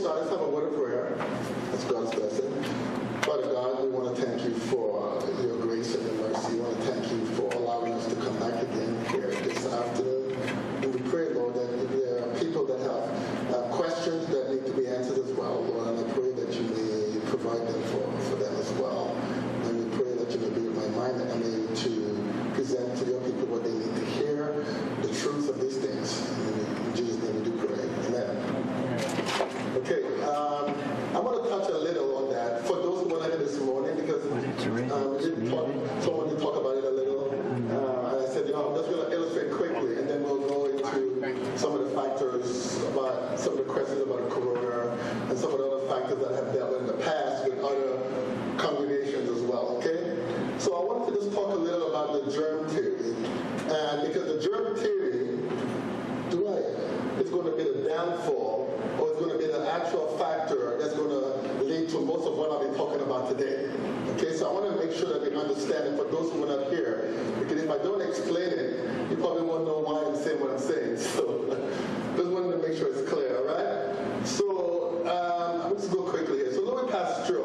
start, let's have a word of prayer. That's God's blessing. Father God, we want to thank you for your grace and your mercy. We want to thank you for allowing us to come back again here this afternoon. And we pray, Lord, that if there are people that have questions that need to be answered as well, Lord, and I pray that you may provide them for them as well. And we pray that you may be in my mind and I'm able to present to your people what they need to hear, the truth of these things. In Jesus' name we do pray. Amen. Okay, I want to touch a little on that for those who weren't here this morning because we did someone did talk about it a little. And I said, I'm just going to illustrate quickly and then we'll go into some of the factors about some of the questions about corona and some of the other factors that have dealt with in the past with other congregations as well, okay? So I wanted to just talk a little about the germ theory. And because the germ theory, it's going to be the downfall or it's going to be the actual factor that's going to lead to most of what I'll be talking about today. Okay, so I want to make sure that we understand it for those who are not here, because if I don't explain it, you probably won't know why I'm saying what I'm saying. So just wanted to make sure it's clear, all right? So I'm just go quickly here. So Louis Pasteur,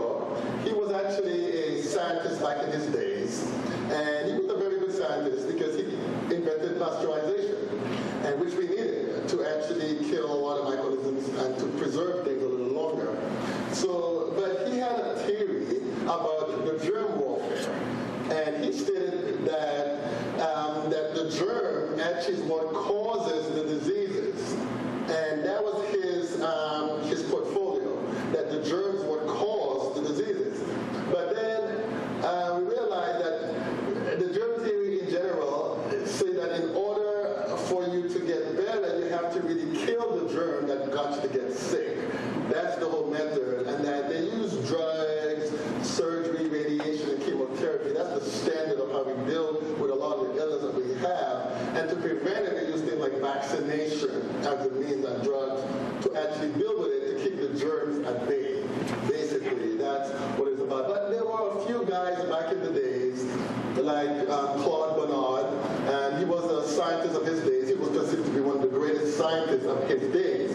he was actually a scientist back in his days, and he was a very good scientist because he invented pasteurization, and which we needed to actually kill a lot of microorganisms and to preserve things a little longer. So, but he had a theory about the germ warfare, and he stated that that the germ actually is what causes the diseases, and that was his portfolio, that the germs would cause the diseases. But then we realized that the germ theory in general say that in order for you to get better, you have to really kill the germ that got you to get sick. That's the whole method, and that they use drugs, surgery, radiation, and chemotherapy. That's the standard of how we deal with a lot of the illness that we have. And to prevent it, they use things like vaccination as a means and drugs to actually deal with it, to keep the germs at bay. Basically, that's what it's about. But there were a few guys back in the days, like Claude Bernard, and he was a scientist of his days. He was considered to be one of the greatest scientists of his days.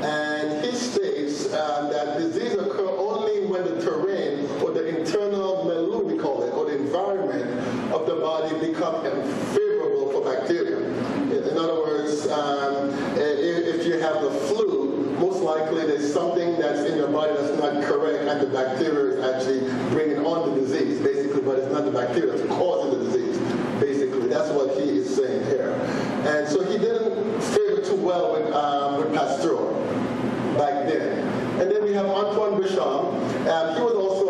And he states that disease occur only when the terrain or the internal milieu, we call it, or the environment of the body become favorable for bacteria. In other words, if you have the flu, most likely there's something that's in your body that's not correct, and the bacteria is actually bringing on the disease, basically, but it's not the bacteria that's causing the disease, basically. That's what he is saying here. And so he didn't fare too well with Pasteur back then. And then we have Antoine Béchamp. He was also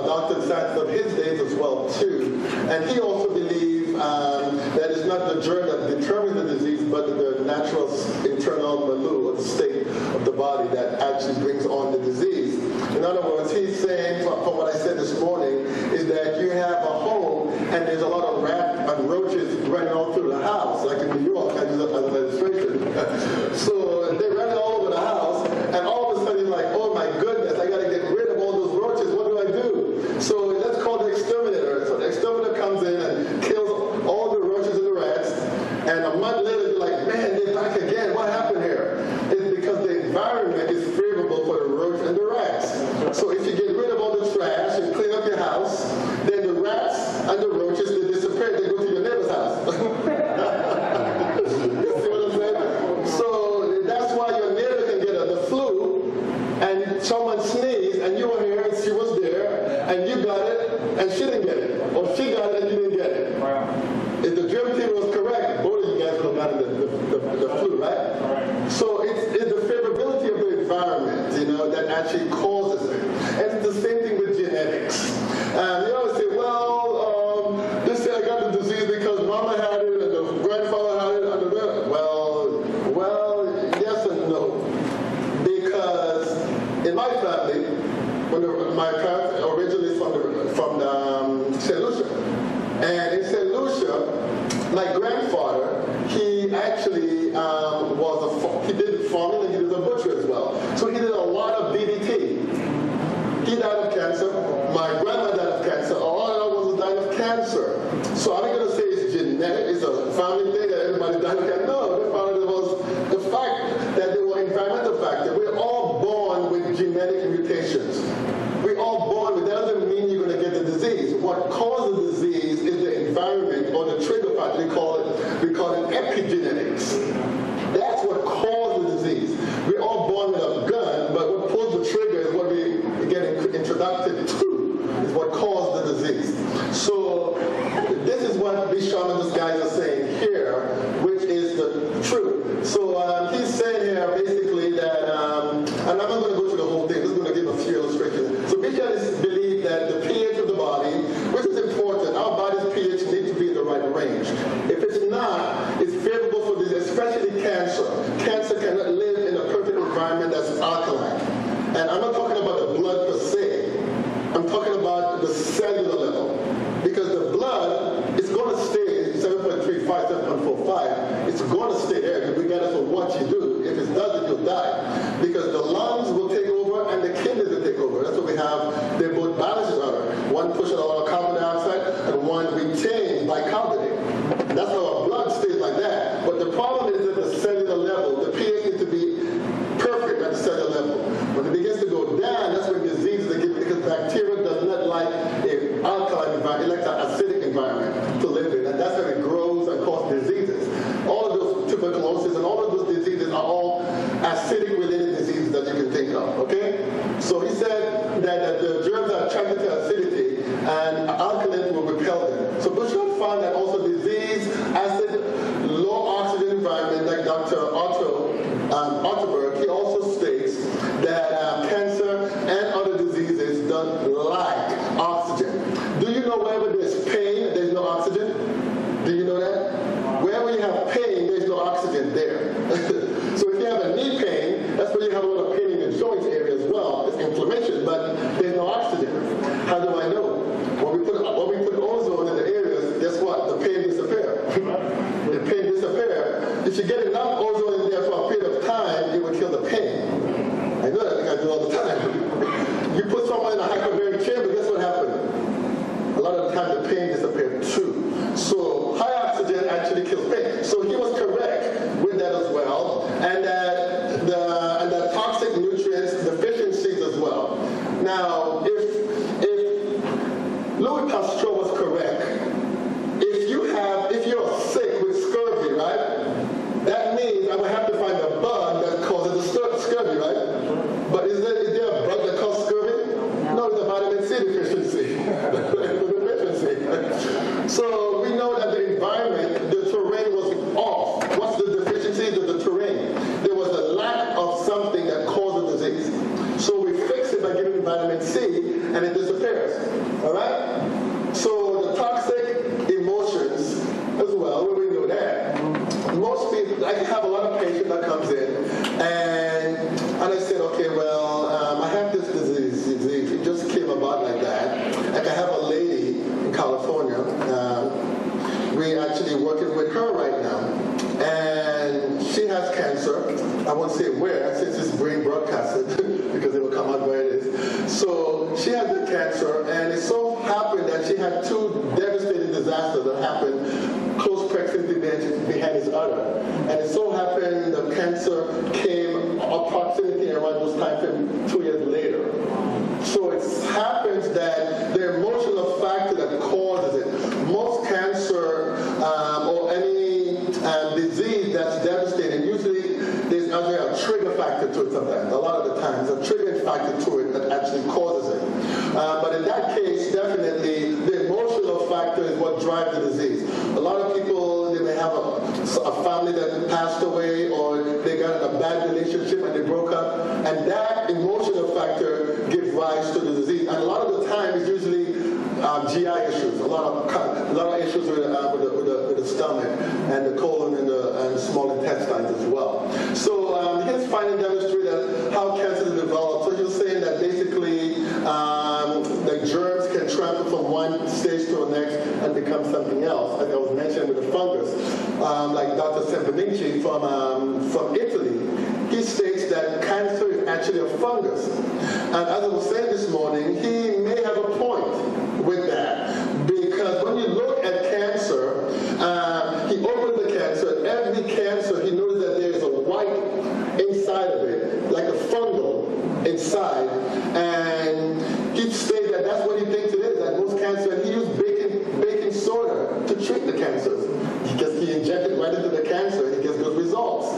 a doctor and scientist of his days as well, too. And he also believed that it's not the germ that determines the disease, but the natural internal milieu or the state of the body that actually brings on the disease. In other words, he's saying, from what I said this morning, is that you have a home and there's a lot of rats and roaches running all through the house, like in New York, I use that as an illustration. So they're running all over the house, and all of a sudden you're like, oh my goodness, I got to get rid of all those roaches. What do I do? So let's call the exterminator. So the exterminator comes in and kills all the roaches and the rats, and a month later you're like, man, they're back again. What happened here? It's because the environment is favorable for the roach and the rats. So if you get rid of all the trash and clean up your house, then the rats and the roaches, they disappear. They go to your neighbor's house. You see what I'm saying? So that's why your neighbor can get the flu, and someone sneezed, and you were here, and she was there, and you got it, and she didn't get it. Or she got it, and you didn't get it. Wow. If the germ theory was correct, both of you guys would have gotten the flu, right? So it's the favorability of the environment, that actually causes it. And it's the same thing with genetics. You always say, well, they say I got the disease because mama had it and the grandfather had it. Well, yes and no. Because in my family, my parents originally from St. Lucia. And in St. Lucia, my grandfather, he actually he did farming and he was a butcher as well. So he did a lot of DDT. He died of cancer. My grandma died of cancer. All I know was died of cancer. So I'm not going to say it's genetic, it's a family thing that everybody died of cancer. No, they found it was the fact that there were environmental factors. We're all born will die. Because the lungs will take over and the kidneys will take over. That's what we have. They both balance each other. One pushes a lot of carbon dioxide and one retains bicarbonate. That's how our blood stays like that. But the problem is at the cellular level. The pH needs to be perfect at the cellular level. When it begins to go down, that's when diseases are given, because bacteria does not like an alkaline environment. It likes an acidic environment to live in. And that's how it grows and causes diseases. All of those tuberculosis and all of those diseases are all acidic-related diseases that you can think of, okay? So he said that the germs are attracted to acidity and alkaline will repel them. So Bushra found that also disease, acid, low oxygen environment, like Dr. Otterberg, he also states that cancer and other diseases don't like oxygen. Do you know wherever there's pain, there's no oxygen? Do you know that? Wherever you have pain, there's no oxygen there. So if you have a knee pain, that's where you have a lot of pain in the joints area as well. It's inflammation, but there's no oxygen. How do I know? When we put ozone in the areas, guess what? The pain disappears. The pain disappears. If you get enough ozone in there for a period of time, it will kill the pain. I know that because I do all the time. You put someone in a hyperbaric chamber, guess what happened? A lot of the time the pain disappeared too. So high oxygen actually kills pain. So he was correct with that as well, and that the toxic nutrients deficiencies as well. Now, if Louis Pasteur was correct, if you're sick with scurvy, right? That means I would have to find a bug that causes the scurvy, right? But is there a bug that causes scurvy? No, it's a vitamin C deficiency. So we know that the environment, the terrain was off. What's the deficiency of the terrain? There was a lack of something that caused the disease. So we fix it by giving vitamin C, and it disappears. All right? So the toxic emotions as well, we know that. Most people, I have a lot of patients that comes in, and I said, okay, well, I have this disease. It just came about like that. Like I have a lady in California. We're actually working with her right now, and she has cancer. I won't say where, since it's being broadcasted, because it will come out where it is. So she had the cancer, and it so happened that she had two devastating disasters that happened close proximity behind his udder. And it so happened the cancer came approximately around those time frame 2 years later. So it happens that the emotional factor that causes it, most cancer or any disease that's devastating, usually there's actually a trigger factor to it sometimes. A lot of the times, a triggering factor to it that actually causes it. But in that case, definitely, the emotional factor is what drives the disease. A lot of people, they may have a family that passed away, or they got in a bad relationship and they broke up, and that emotional factor gives rise to the disease. And a lot of the time, it's usually GI issues, a lot of issues with the stomach and the colon and the small intestines as well. So his finding demonstrated how cancer is developed. So he was saying that basically the germs can transfer from one stage to the next and become something else. Like I was mentioning with the fungus, like Dr. Sempanici from Italy, he states that cancer is actually a fungus. And as I was saying this morning, he may have a point with that, because when you look at cancer, he opened the cancer. Every cancer, he noticed that there is a white inside of it, like a fungal inside, and he stated that that's what he thinks it is, that most cancer, and he used baking soda to treat the cancers. He injected right into the cancer, and he gets good results.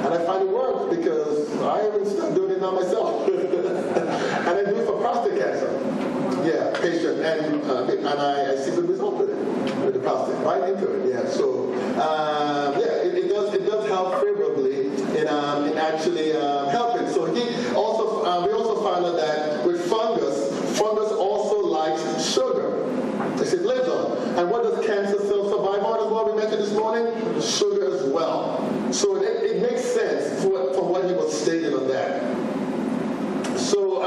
And I find it works because I haven't started doing it now myself. And I do it for prostate cancer. Yeah, patient, and I see good results with it, with the prostate, right into it. Yeah, so it does help favorably in actually helping. So we also found out that with fungus also likes sugar. It lives on. And what does cancer cells survive on as well? We mentioned this morning, sugar as well. So it makes sense from what he was stating on that. So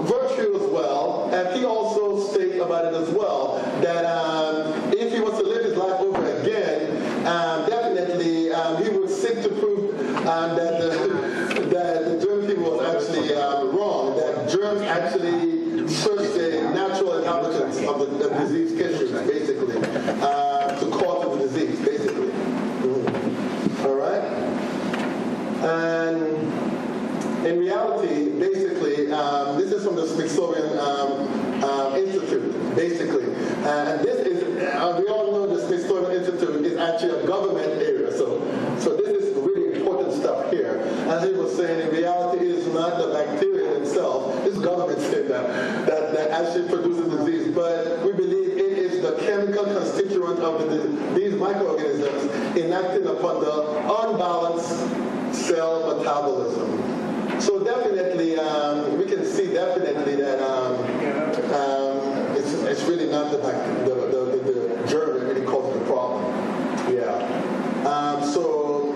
virtue as well, and he also states about it as well, that if he was to live his life over again, definitely he would seek to prove and that the germ theory was actually wrong, that germs actually search the natural inhabitants of the disease tissues, basically, to cause the disease, basically. All right? And in reality, basically, this is from the Smithsonian Institute, basically. And this is, we all know the Smithsonian Institute is actually a government area. So this is really important stuff here. As he was saying, in reality, it is not the bacteria itself, it's government that actually produces disease. But we believe it is the chemical constituent of these microorganisms enacting upon the unbalanced cell metabolism. So definitely, we can see definitely that it's really not the germ that really causes the problem. Yeah. So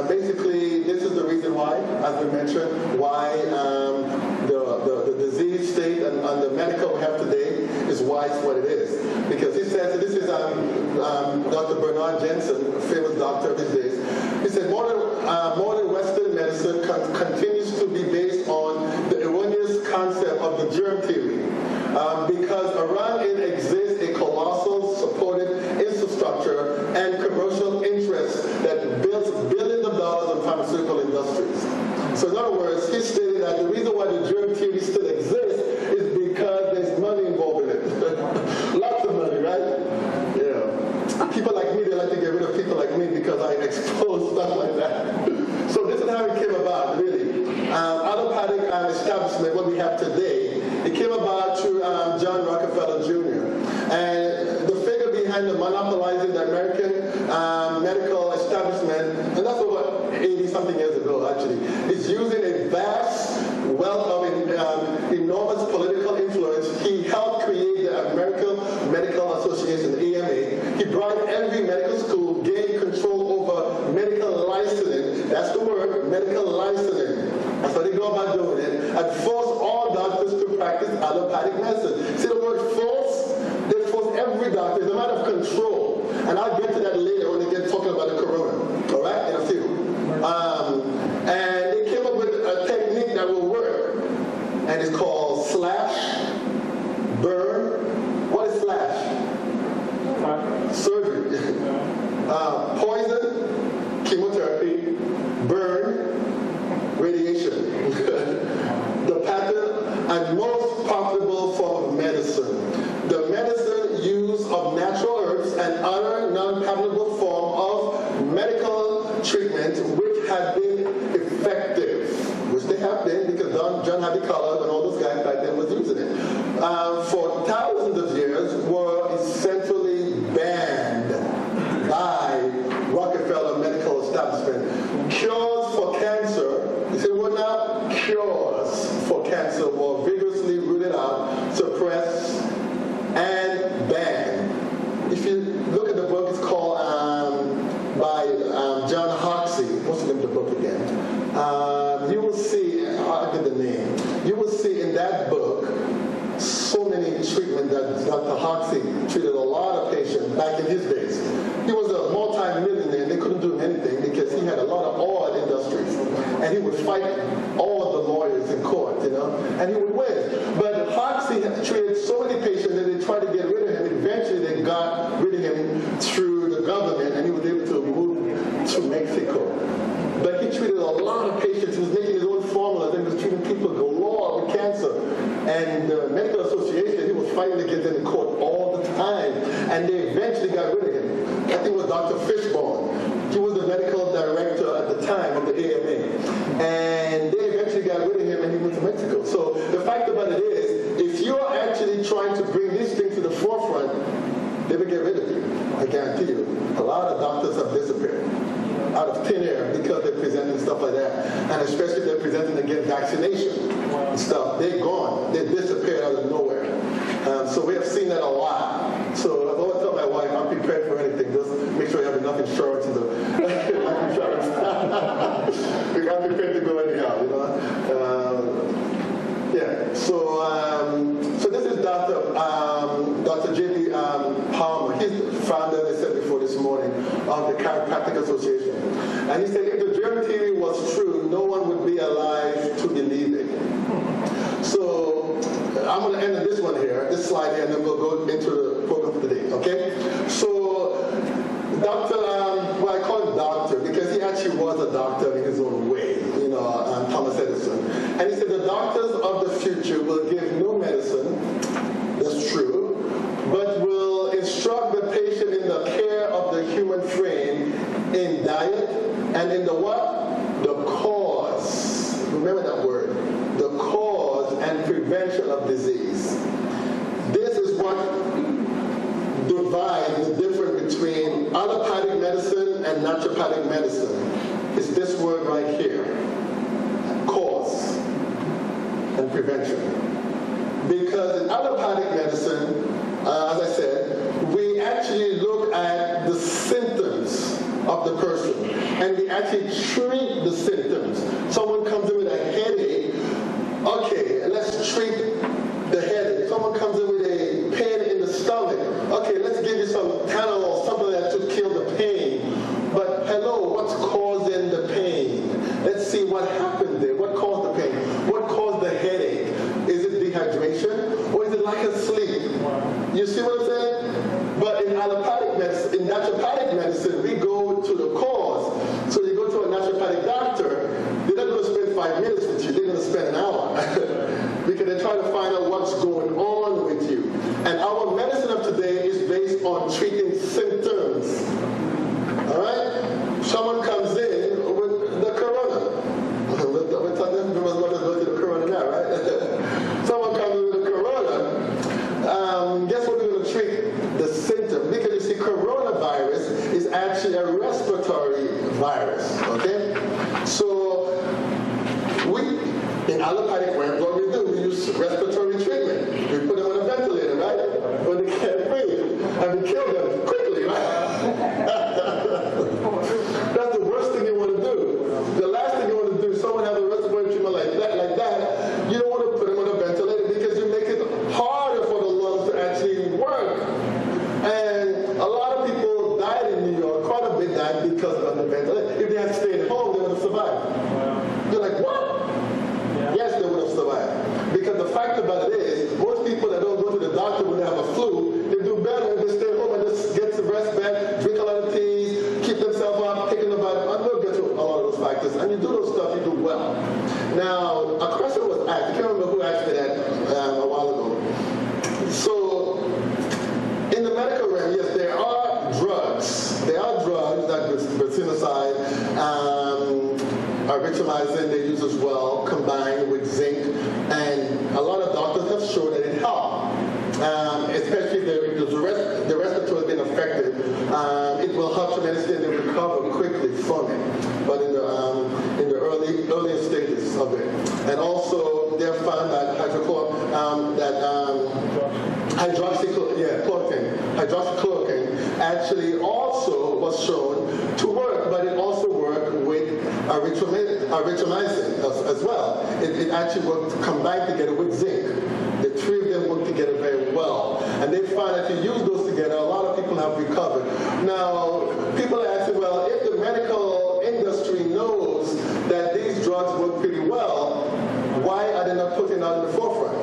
basically, this is the reason why, as we mentioned, why the disease state and the medical we have today is why it's what it is. Because he says, this is Dr. Bernard Jensen, a famous doctor of his days. He said, modern Western medicine continues to be based on the erroneous concept of the germ theory. Because around it exists a colossal supported infrastructure and commercial interests that builds billions of dollars in pharmaceutical industries. So in other words, he stated that the reason why the germ theory still exists is because there's money involved in it. Lots of money, right? Yeah. People like me, they like to get rid of people like me because I expose stuff like that. So this is how it came about, really. Allopathic establishment, what we have today, it came about through John Rockefeller Jr. And the figure behind the monopolizing the American medical establishment, and that's over 80-something years ago, actually, is using a vast wealth of enormous political influence. He helped create the American Medical Association, the AMA. He bribed every medical school, gained control over medical licensing. That's the word, medical licensing. That's how they go about doing it. And forced all doctors to practice allopathic medicine. See the word force? They force every doctor. It's a matter of control. And I'll get to that later when they get talking about the corona. All right? In a few. And they came up with a technique that will work. And it's called slash, burn. What is slash? Surgery. Poison, chemotherapy, burn, radiation. The pattern and most profitable form of medicine. The medicine use of natural herbs and other non-patentable form of medical treatment which have been effective. Which they have been, because John Happy Collard and all those guys back then was using it. For thousands of years were essentially banned by Rockefeller medical establishment. Cures for cancer, you see what now? Cures for cancer were vigorously rooted out, suppressed, and banned. If you look at the book, it's called by John Hoxie. What's the name of the book again? You will see, I'll get the name. You will see in that book so many treatments that Dr. Hoxie treated a lot of patients back in his days. He was a multi-millionaire and they couldn't do anything because he had a lot of oil industries. And he would fight all the lawyers in court, and he would win. But Hoxie had treated so many patients that they tried to get rid of him. Eventually they got rid of him through the government and he was able to move to Mexico. But he treated a lot of patients. He was making his own formulas and he was treating people galore with cancer. And the medical association, he was fighting against them in court all the time. And they eventually got rid of him. I think it was Dr. Fishbone. He was the medical director at the time of the AMA. And they eventually got rid of him and he went to Mexico. So the fact about it is, if you're actually trying to bring these things to the forefront, they will get rid of you. I guarantee you. A lot of doctors have disappeared out of thin air because they're presenting stuff like that. And especially if they're presenting against vaccination and stuff. They're gone. They disappeared out of nowhere. So we have seen that a lot. So I always tell my wife, I'm prepared for anything. Just make sure you have enough insurance in the life insurance. I'm prepared to go anyhow, Yeah. So this is Dr. J.B. Palmer. He's the founder, as I said before this morning, of the Chiropractic Association. And he said if the germ theory was slide here, and then we'll go into the program for today, okay? So, Dr. I call him doctor because he actually was a doctor in his own way, Thomas Edison. And he said the doctors of the future will give no medicine, that's true, but will instruct the patient in the care of the human frame in diet and in the what? The cause. Remember that word. The cause and prevention of disease. This is what divides the difference between allopathic medicine and naturopathic medicine. It's this word right here. Cause and prevention. Because in allopathic medicine, as I said, we actually look at the symptoms of the person, and we actually treat the symptoms. Someone comes in with a headache, okay, let's treat the headache. Someone comes in with a pain in the stomach, okay, let's give you some Tylenol, something that to kill the pain. But hello, what's causing the pain? Let's see what happened there. What caused the pain? What caused the headache? Is it dehydration, or is it lack of sleep? You see what I'm saying? But in allopathic medicine, in naturopathic medicine, we go to the cause. So you go to a naturopathic doctor, they're not going to spend 5 minutes with you, they're going to spend an hour. Because they're trying to find out what's going on with you. And our medicine of today is based on treating symptoms. All right? Someone comes in with the corona. We're talking about go to the corona now, right? Someone comes in with the corona. Guess what we're going to treat? The symptom. Because you see, coronavirus is actually a respiratory virus. Okay? So in allopathic realm, what we do, we use respiratory treatment. We put them on a ventilator, right? When they can't breathe. And we kill them quickly, right? That's the worst thing you want to do. The last thing you want to do is someone has a respiratory treatment like that, you don't want to put them on a ventilator because you make it harder for the lungs to actually work. And a lot of people died in New York, quite a bit died because of the ventilator. If they had stayed at home, they would have survived. You're like, what? Yes, they would have survived. Because the fact about it is, most people that don't go to the doctor when they have a flu, they do better if they stay home and just get to rest bed, drink a lot of teas, keep themselves up, taking the vitamin. I'm going to get to a lot of those factors. And you do those stuff, you do well. Now, a question was asked. I can't remember who asked me that a while ago. So, in the medical realm, yes, there are drugs. There are drugs like bertinoside, erythromycin they use as well, combined with zinc, and a lot of doctors have shown that it helps. Especially the respiratory has been affected. It will help tremendously and they recover quickly from it. But in the earlier stages of it, and also they have found that hydroxychloroquine actually also was shown to work, but it also worked with erythromycin as well. It actually worked combined together with zinc. The three of them work together very well. And they find that if you use those together, a lot of people have recovered. Now, people are asking, well, if the medical industry knows that these drugs work pretty well, why are they not putting it out in the forefront?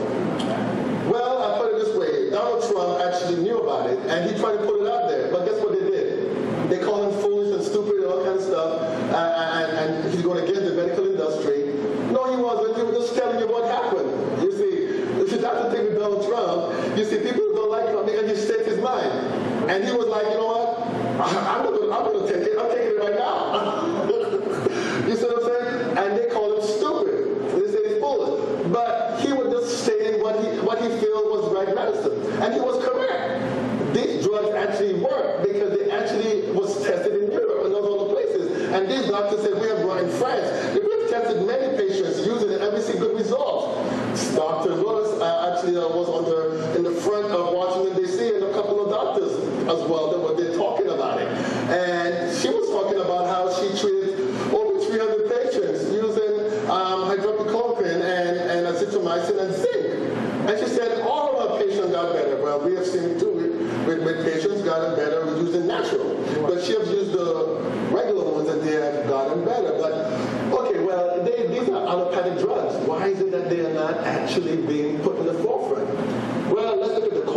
Well, I put it this way. Donald Trump actually knew about it, and he tried to put it out there. But guess what they did? They called him foolish and stupid and all kinds of stuff, and he's going against the medical industry. No, he wasn't. He was just telling you what happened. You see, if you have to take with Donald Trump, you see, people don't like him because he states his mind. And he was like, you know what? I'm going to take it. I'm taking it right now. You see what I'm saying? And they call him stupid. They say he's foolish. But he was just stating what he felt was right medicine. And he was correct. These drugs actually work because they actually was tested in Europe and those other places. And these doctors said, we have run in France. We have tested many patients using it and we see good results. Dr. Lewis actually was in the front of Washington, D.C., and a couple of doctors as well that were there talking about it. And she was talking about how she treated over 300 patients using hydroxychloroquine and azithromycin and zinc. And she said all of our patients got better. Well, we have seen too with patients gotten better with using natural. But she has used the regular ones and they have gotten better. But, okay, well, these are allopathic drugs. Why is it that they are not actually being put in the forefront? Well, let's look at the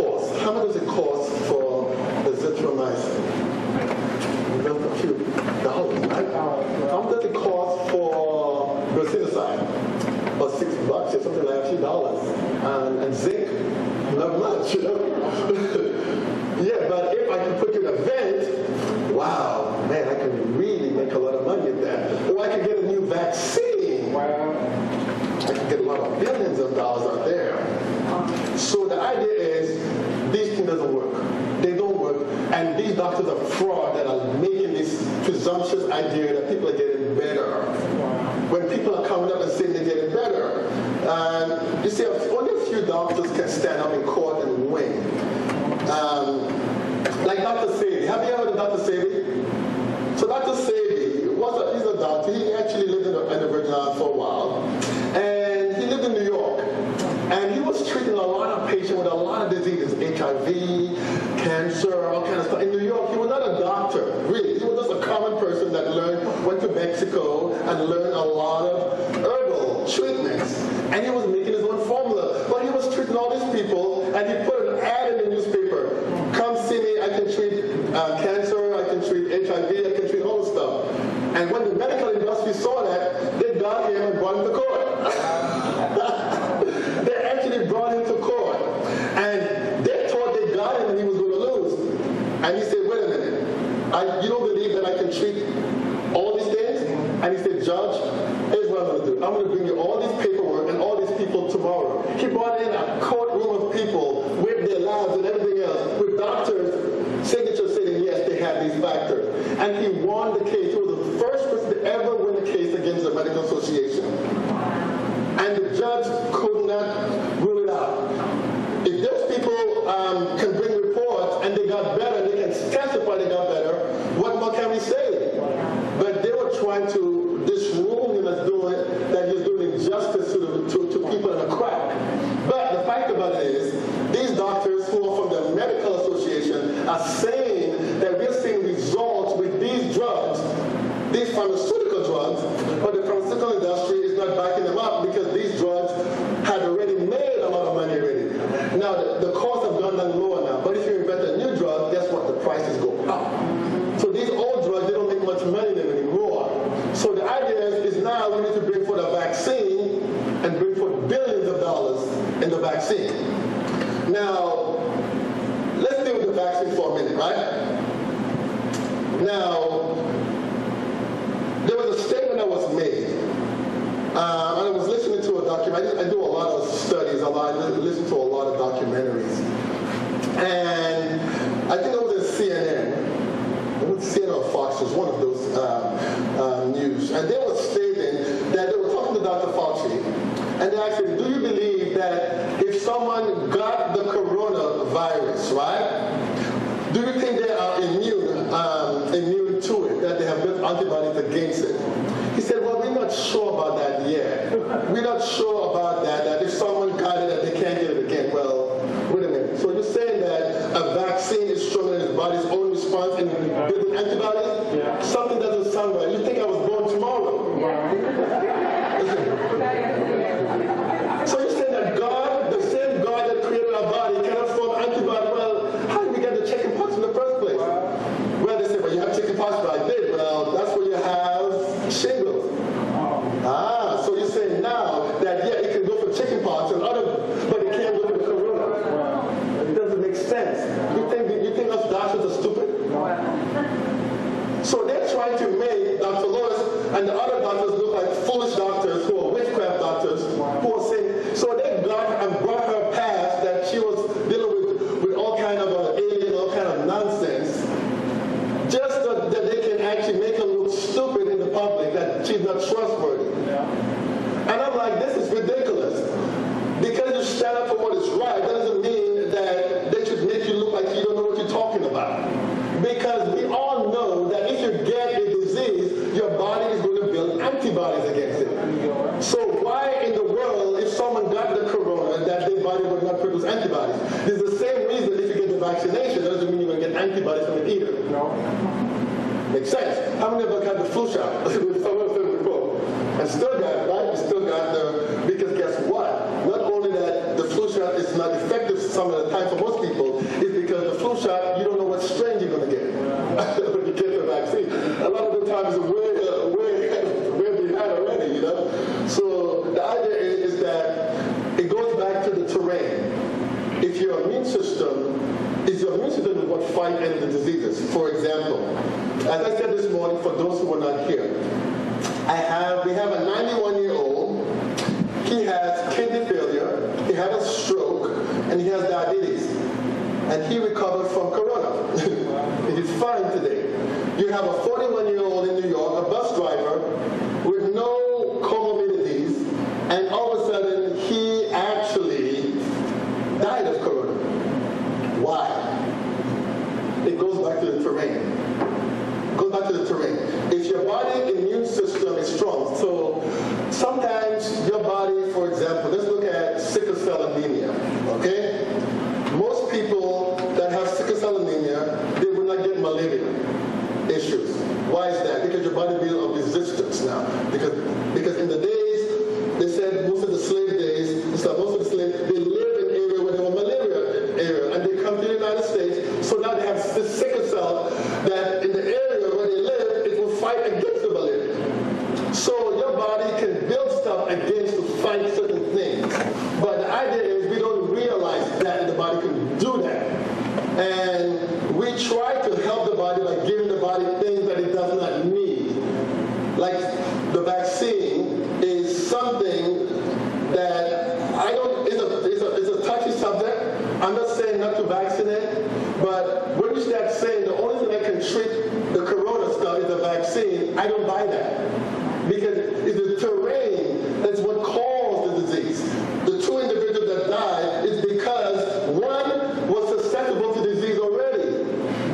hydroxychloroquine, or $6 or something like a few dollars, and zinc, not much, you know. Yeah, but if I can put you in a vent, wow, man, I can really make a lot of money at that. Or I can get a new vaccine. Wow. I can get a lot of billions of dollars out there. So the idea is, these things doesn't work. They don't work. And these doctors are fraud that are making this presumptuous idea that people are getting better. When people are coming up and saying they're getting better. And you see, only a few doctors can stand up in court and win. Like Dr. Sadie. Have you ever heard of Dr. Sadie? So Dr. Sadie, he's a doctor. He actually lived in the Virgin Islands for a while. And he lived in New York. And he was treating a lot of patients with a lot of diseases, HIV, cancer, all kinds of stuff. In New York, he was not a doctor, really. He was just a common person that went to Mexico and learned a lot of herbal treatments. And he was making his own formula. But he was treating all these people, and he put an ad in the newspaper. Come see me, I can treat cancer, I can treat HIV, I can treat all this stuff. And when the medical industry saw that, they got him and brought him to court. They actually brought him to court. And they thought they got him and he was going to lose. And he said, wait a minute, you don't believe that I can treat all these things? And he said, Judge, here's what I'm going to do. I'm going to bring you all this paperwork and all these people tomorrow. He brought in a courtroom of people with their labs and everything else, with doctors' signatures saying, yes, they have these factors. And he won the case. He was the first person to ever win a case against the Medical Association. And the judge could not rule it out. If those people can bring reports and they got better, and they can testify they got better, what more can we say? But they were trying to disrule him as that he's doing injustice to people in a crack. But the fact about it is, these doctors who are from the Medical Association are saying that we're seeing results with these drugs, these pharmaceutical drugs, but the pharmaceutical industry is not backing them up because these drugs have already made a lot of money already. Now, the costs have gone down lower now, but if you invent a new drug, guess what? The prices go up. So these old drugs, they don't make much money in them anymore. So the idea is now we need to bring forth a vaccine and bring forth billions of dollars in the vaccine. Now, let's deal with the vaccine for a minute, right? Now, there was a statement that was made, and I was listening to a documentary. I do a lot of studies, I listen to a lot of documentaries, and I think it was at CNN. It was CNN or Fox, was one of those news, and they were stating that they were talking to Dr. Fauci, and they asked him, do you believe that if someone got the coronavirus, right, do you think they are immune to it, that they have built antibodies against it? He said, well, we're not sure about that yet. We're not sure about that if someone got it, that they can't get it again. Well, wait a minute. So you're saying that a vaccine is stronger than his body's own response in building antibodies? Yeah. Something doesn't sound right. You think I was born tomorrow? Yeah. So you're saying that God, the same God that created our body, cannot form antibodies? Well, how did we get the chickenpox in the first place? Well, they say, well, you have chickenpox, but I did. Well, that's where you have shingles. So you're saying now that, yeah, it can go for chickenpox and other, but it can't go for corona. It doesn't make sense. You think us doctors are stupid? So they're trying to make Dr. Lois and the other doctors look like foolish doctors who are witchcraft doctors who are saying, so they got and brought her past that she was dealing with all kind of alien, all kind of nonsense, just that they can actually make her look stupid in the public, that she's not trustworthy. And I'm like, this is ridiculous. Because you stand up for what is right, doesn't mean that they should make you look like you don't know what you're talking about. Because we all know that if you get a disease, your body is going to build antibodies against it. So why in the world, if someone got the corona, that their body would not produce antibodies? It's the same reason if you get the vaccination, that doesn't mean you're going to get antibodies from it either. No. Makes sense. How many of us had the flu shot? Someone said before. And still got it, right? Still got because guess what? Not only that the flu shot is not effective some of the time for most people, is because the flu shot, you don't know what strain you're going to get when you get the vaccine. A lot of the times it's way behind already, you know? fight any of the diseases. For example, as I said this morning, for those who were not here, we have a 91-year-old. He has kidney failure, he had a stroke, and he has diabetes. And he recovered from corona. He's fine today. You have a 41-year-old in New York, a bus driver, with no comorbidities, and all of a sudden he actually died of corona. Why? It goes back to the terrain. If your body immune system is strong, so sometimes your body, for example, let's look at sickle cell anemia, okay? Most people that have sickle cell anemia, they will not get malaria issues. Why is that? Because your body builds a resistance now. Because in the days, they said most of the slave days, they lived in an area where there were malaria area, and they come to the United States, so now they have this sickle cell that in the area where they live, it will fight against the malaria. So your body can build stuff against to fight certain things. But the idea is we don't realize that the body can do that. And we try to help the body by giving the body things that it does not need. Like the vaccine is something that it's a touchy subject. I'm not saying not to vaccinate, but when you start saying the only thing that can treat the corona stuff is the vaccine, I don't buy that. Because it's the terrain that's what caused the disease. The two individuals that died is because one was susceptible to disease already.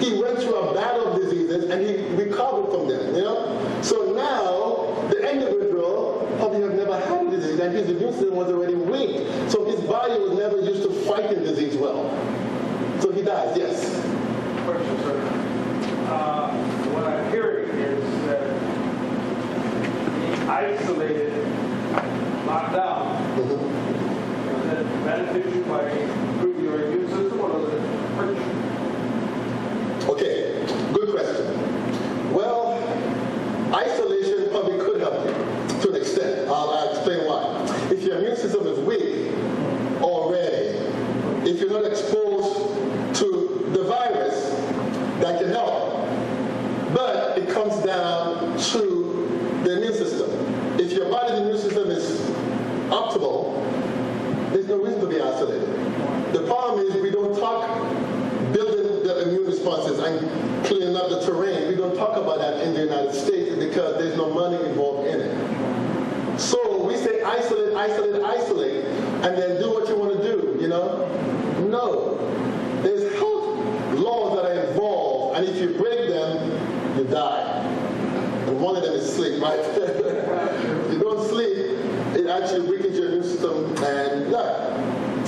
He went through a battle of diseases and he recovered from them, you know? So now, the individual probably have never had a disease and his immune system was already weak. So his body was never used to fighting disease well. So he dies, yes. Question, sir. What I'm hearing is that being isolated, locked down, does that benefit you by improving your immune system, or does it hurt you? Okay, good question. Well, isolation probably could help you to an extent. I'll explain why. If your immune system is weak already, if you're not exposed to the virus, that can help. But it comes down to the immune system. If your body's immune system is optimal, there's no reason to be isolated. The problem is we don't talk building the immune responses and cleaning up the terrain. We don't talk about that in the United States because there's no money involved in it. So we say isolate, isolate, isolate, and then do what you want to do, you know? No. There's health laws that are involved, and if you break them, you die. And one of them is sleep, right? If you don't sleep, it actually weakens your immune system, and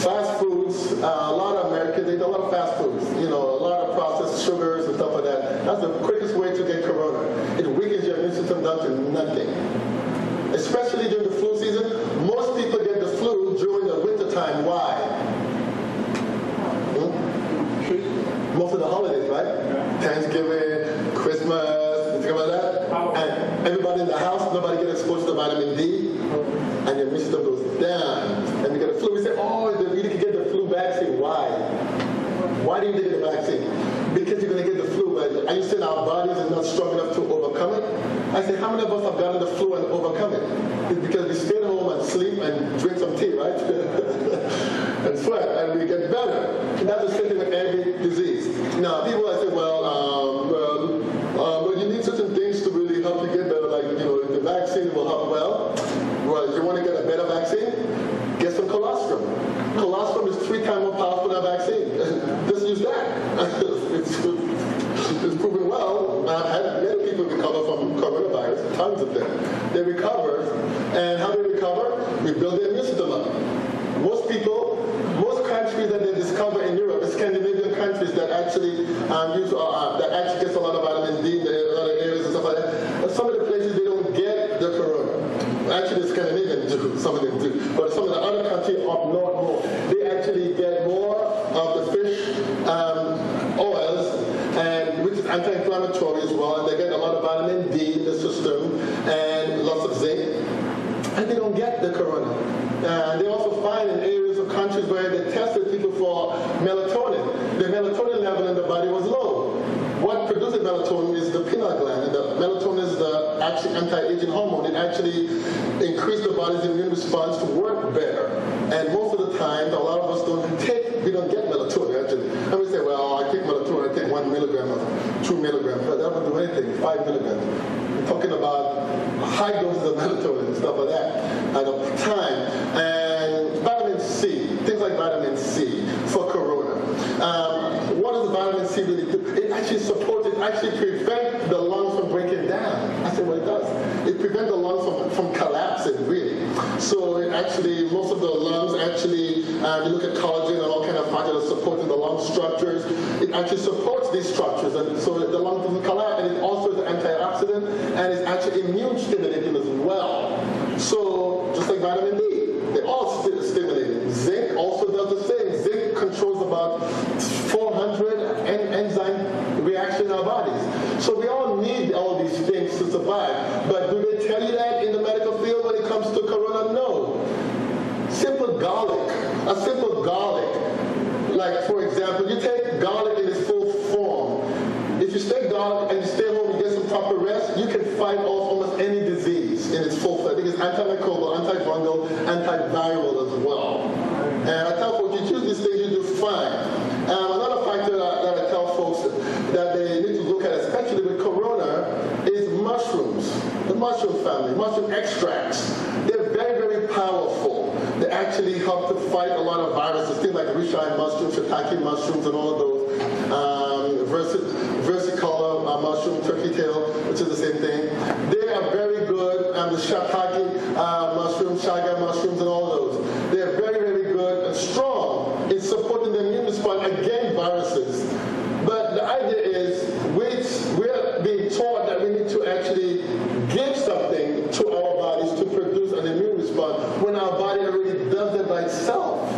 fast foods, a lot of Americans, they eat a lot of fast foods, you know, a lot of processed sugars and stuff like that. That's the quickest way to get corona. It weakens your immune system down to nothing. Especially during the flu season, most people get the flu during the winter time. Why? Most of the holidays, right? Thanksgiving, Christmas, things like that. And everybody in the house, nobody gets exposed to vitamin D, and your immune system goes down. And you get the flu. We say, you can get the flu vaccine. Why? Why do you get the vaccine? Because you're going to get the flu. But are you saying our bodies are not strong enough to overcome it? I say, how many of us have gotten the flu and overcome it? It's because we stay at home and sleep and drink some tea, right? And sweat, and we get better. And that's the same thing with every disease. Now, people say, well, you need certain things to really help you get better, like, you know, the vaccine will help. Well, you want to get a better vaccine? Get some colostrum. Colostrum is 3 times more powerful than a vaccine. Just use that. It's proven well. I've had many people recover from coronavirus, tons of them. They recover, and how do they recover? We build their immune system up. Most countries that they discover in Europe, the Scandinavian countries that actually gets a lot of vitamin D in a lot of areas and stuff like that. But some of the places they don't get the corona. Actually, the Scandinavians do. Some of them do. But some of the other countries up north more, they actually get more of the fish oils, and which is anti-inflammatory as well. And they get a lot of vitamin D in the system and lots of zinc. And they don't get the corona. And they also find in areas of countries where they tested people for melatonin. The melatonin level in the body was low. produces melatonin is the pineal gland, and the melatonin is the actually anti-aging hormone. It actually increases the body's immune response to work better. And most of the time, a lot of us we don't get melatonin actually. And we say, well, I take melatonin, I take 1 milligram or 2 milligrams, but that doesn't do anything, 5 milligrams. We're talking about high doses of melatonin and stuff like that at a time. And vitamin C, things like vitamin C for corona. What does vitamin C really do? It actually supports, it actually prevents the lungs from breaking down. I said, well, it does. It prevents the lungs from collapsing, really. So it actually, most of the lungs actually, you look at collagen and all kind of factors that are supporting the lung structures. It actually supports these structures, and so the lung doesn't collapse. And it also is an antioxidant, and it's actually immune stimulating as well. So just like vitamin D, they're all stimulating. Zinc also does the same. Zinc controls about 400 enzyme reaction in our bodies. So we all need all these things to survive. But do they tell you that in the medical field when it comes to corona? No. Simple garlic. A simple garlic. Like, for example, you take garlic in its full form. If you take garlic and you stay home and get some proper rest, you can fight off almost any disease in its full form. I think it's antimicrobial, antifungal, antiviral as well. And I tell folks, you choose these things, you do fine. Another factor that I tell folks that they need to look at, especially with corona, is mushrooms. The mushroom family, mushroom extracts. They're very, very powerful. They actually help to fight a lot of viruses, things like reishi mushrooms, shiitake mushrooms, and all of those. Versicolor mushroom, turkey tail, which is the same thing. They are very good. The shiitake mushrooms, chaga mushrooms, and all of those. They are very, very good and strong in supporting the immune response against viruses. But the idea is we're being taught that we need to actually give something to our bodies to produce an immune response when our body already does it by itself.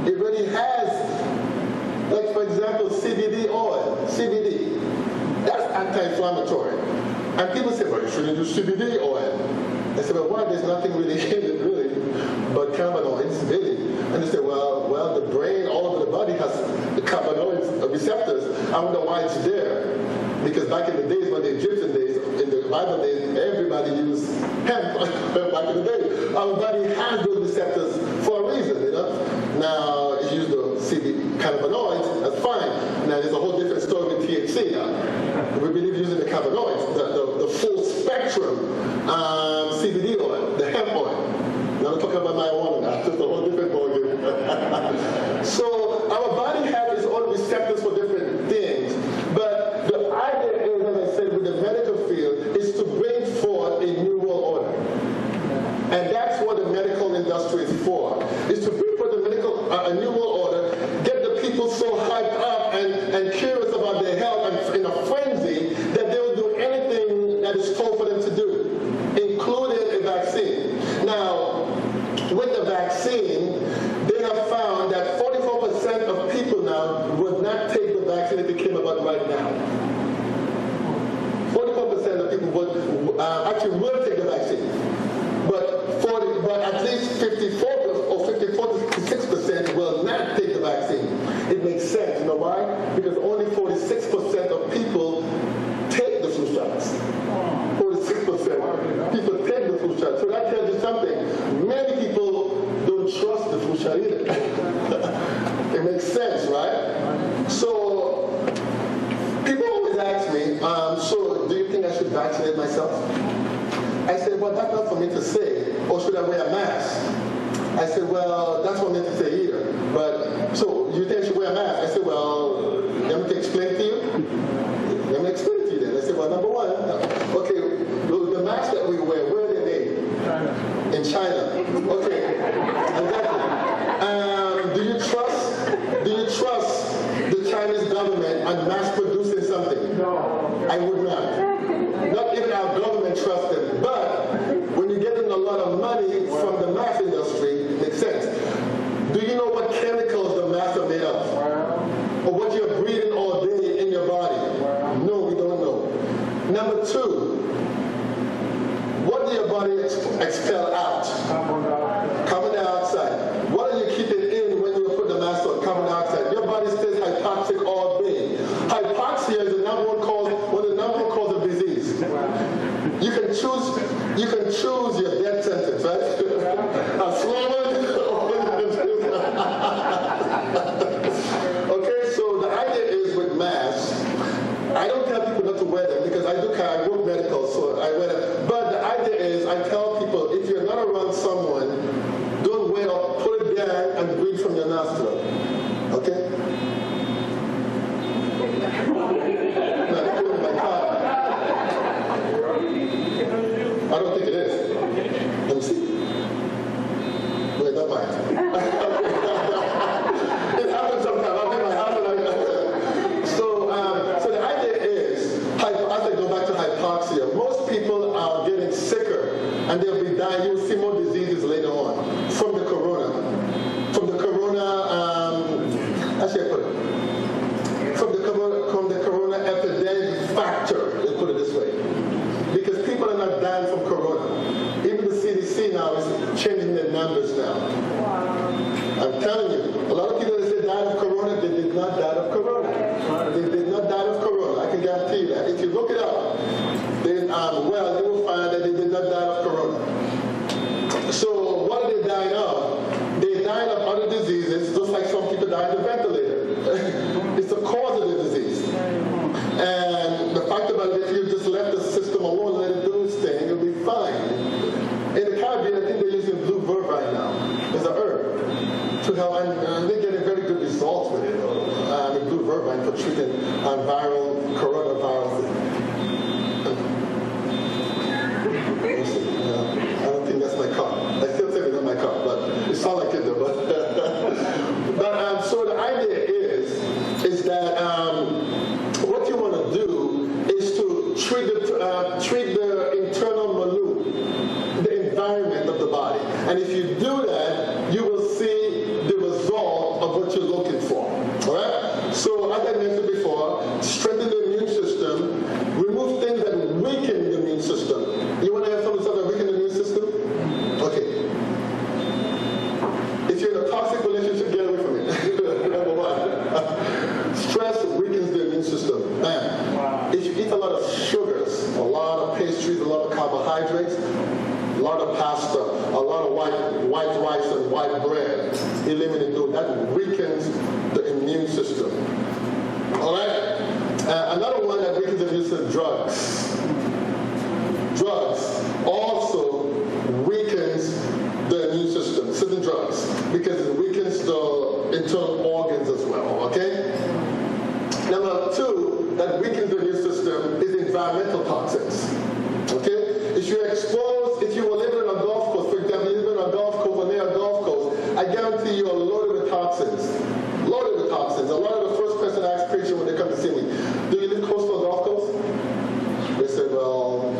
It already has, like for example, CBD oil. CBD. That's anti-inflammatory. And people say, well, you shouldn't use CBD oil. I say, well, why? There's nothing really in it, really, but cannabinoids, really. And they say, well, the brain all over the body has the cannabinoid receptors. I wonder why it's there. Because back in the days, when the Egyptian days, in the Bible days, everybody used hemp back in the day. Our body has those receptors for a reason, you know. Now, if you use the CBD cannabinoids, that's fine. Now, there's a whole different story with THC now. We believe using the cannabinoids, the full spectrum CBD oil, the hemp oil. Now I'm talking about marijuana now. It's a whole different ballgame. So our body has its own receptors for different things. But the idea is, as I said, with the medical field, is to bring forth a new world order. And that's what the medical industry is for, is to bring forth a new world order, get the people so hyped up and curious about their health and in a frenzy that they will do anything that is told for them to do, including a vaccine. Now, with the vaccine, they have found that 44% of people now would not take the vaccine if it came about right now. 44% of people would actually will take the vaccine. But at least 54 to 56% will not take the vaccine. It makes sense. You know why? Because only 46% of people take the flu shots. 46% people take the flu shot. So that tells you something. Many people don't trust the flu shot either. It makes sense, right? So people always ask me, so do you think I should vaccinate myself? I said, well, that's not for me to say. Or should I wear a mask? I said, well, that's not for me to say either. But, so you think I should wear a mask? I said, well, let me explain to you. Let me explain to you then. I said, well, number one, okay, the masks that we wear, where are they made? In China. Okay, exactly. Do you trust the Chinese government on mass producing something? No. I would not. Not if our government trusts them. But when you're getting a lot of money from the mask industry, it makes sense. Do you know what chemicals the masks are made of? Or what you're breathing all day in your body? No, we don't know. Number two, what do your body expel out? Carbon dioxide. What are you keeping in when you put the mask on? Carbon dioxide. Your body stays hypoxic all day. Hypoxia is the number one cause sentence, right? A slow one. Okay, so the idea is with masks, I don't tell people not to wear them because I work medical, so I wear them. But the idea is I tell people, if you're not around someone, don't wear it, put it down and breathe from your nostril. Okay? I don't think it is. Let me see. Wait, that might. It happens sometimes. I'm in my house and so the idea is, as I go back to hypoxia, most people are getting sicker and they'll be dying. You'll see more diseases later on from the corona. From the corona epidemic factor, let's put it this way. Because people are not dying from corona. Even the CDC now is changing their numbers now. Wow. I'm telling you, a lot of people that say died of corona, they did not die of corona. They did not die of corona. I can guarantee you that. If you look it up, then you will find that they did not die of corona. So what are they dying of? They died of other diseases, just like some people die of the ventilator. It's the cause of the disease. And the fact about it, if you just let the system alone, let it do its thing, it'll be fine. In the Caribbean, I think they're using blue vervine now. It's an herb to help, and they're getting very good results with it. Blue vervine for treating coronavirus. I don't think that's my cup. I still think it's not my cup, but it sounds like it though. But so the idea is that what you want to do is to treat the internal milieu, the environment of the body. And if you do that, you will see the result of what you're looking for. All right? So as I mentioned before, strengthen the immune system, remove things that weaken the immune system. You want to have some stuff that weaken the immune system? Okay. If you're in a toxic relationship, get away from it. Number one. Stress weakens the immune system. Man, wow. If you eat a lot of sugars, a lot of pastries, a lot of carbohydrates, a lot of pasta, a lot of white rice and white bread, eliminate those. That weakens the immune system. All right? Another one that weakens the immune system is drugs. Drugs also weakens the immune system, certain drugs, because it weakens the internal organs as well, okay? Number two, that weakens the immune system is environmental toxins, okay? If you were living on a golf course, for example, you live on a golf course or near a golf course, I guarantee you are loaded with toxins. Loaded with toxins. A lot of the first question I ask patients when they come to see me, do you live close to a golf course? They say, well,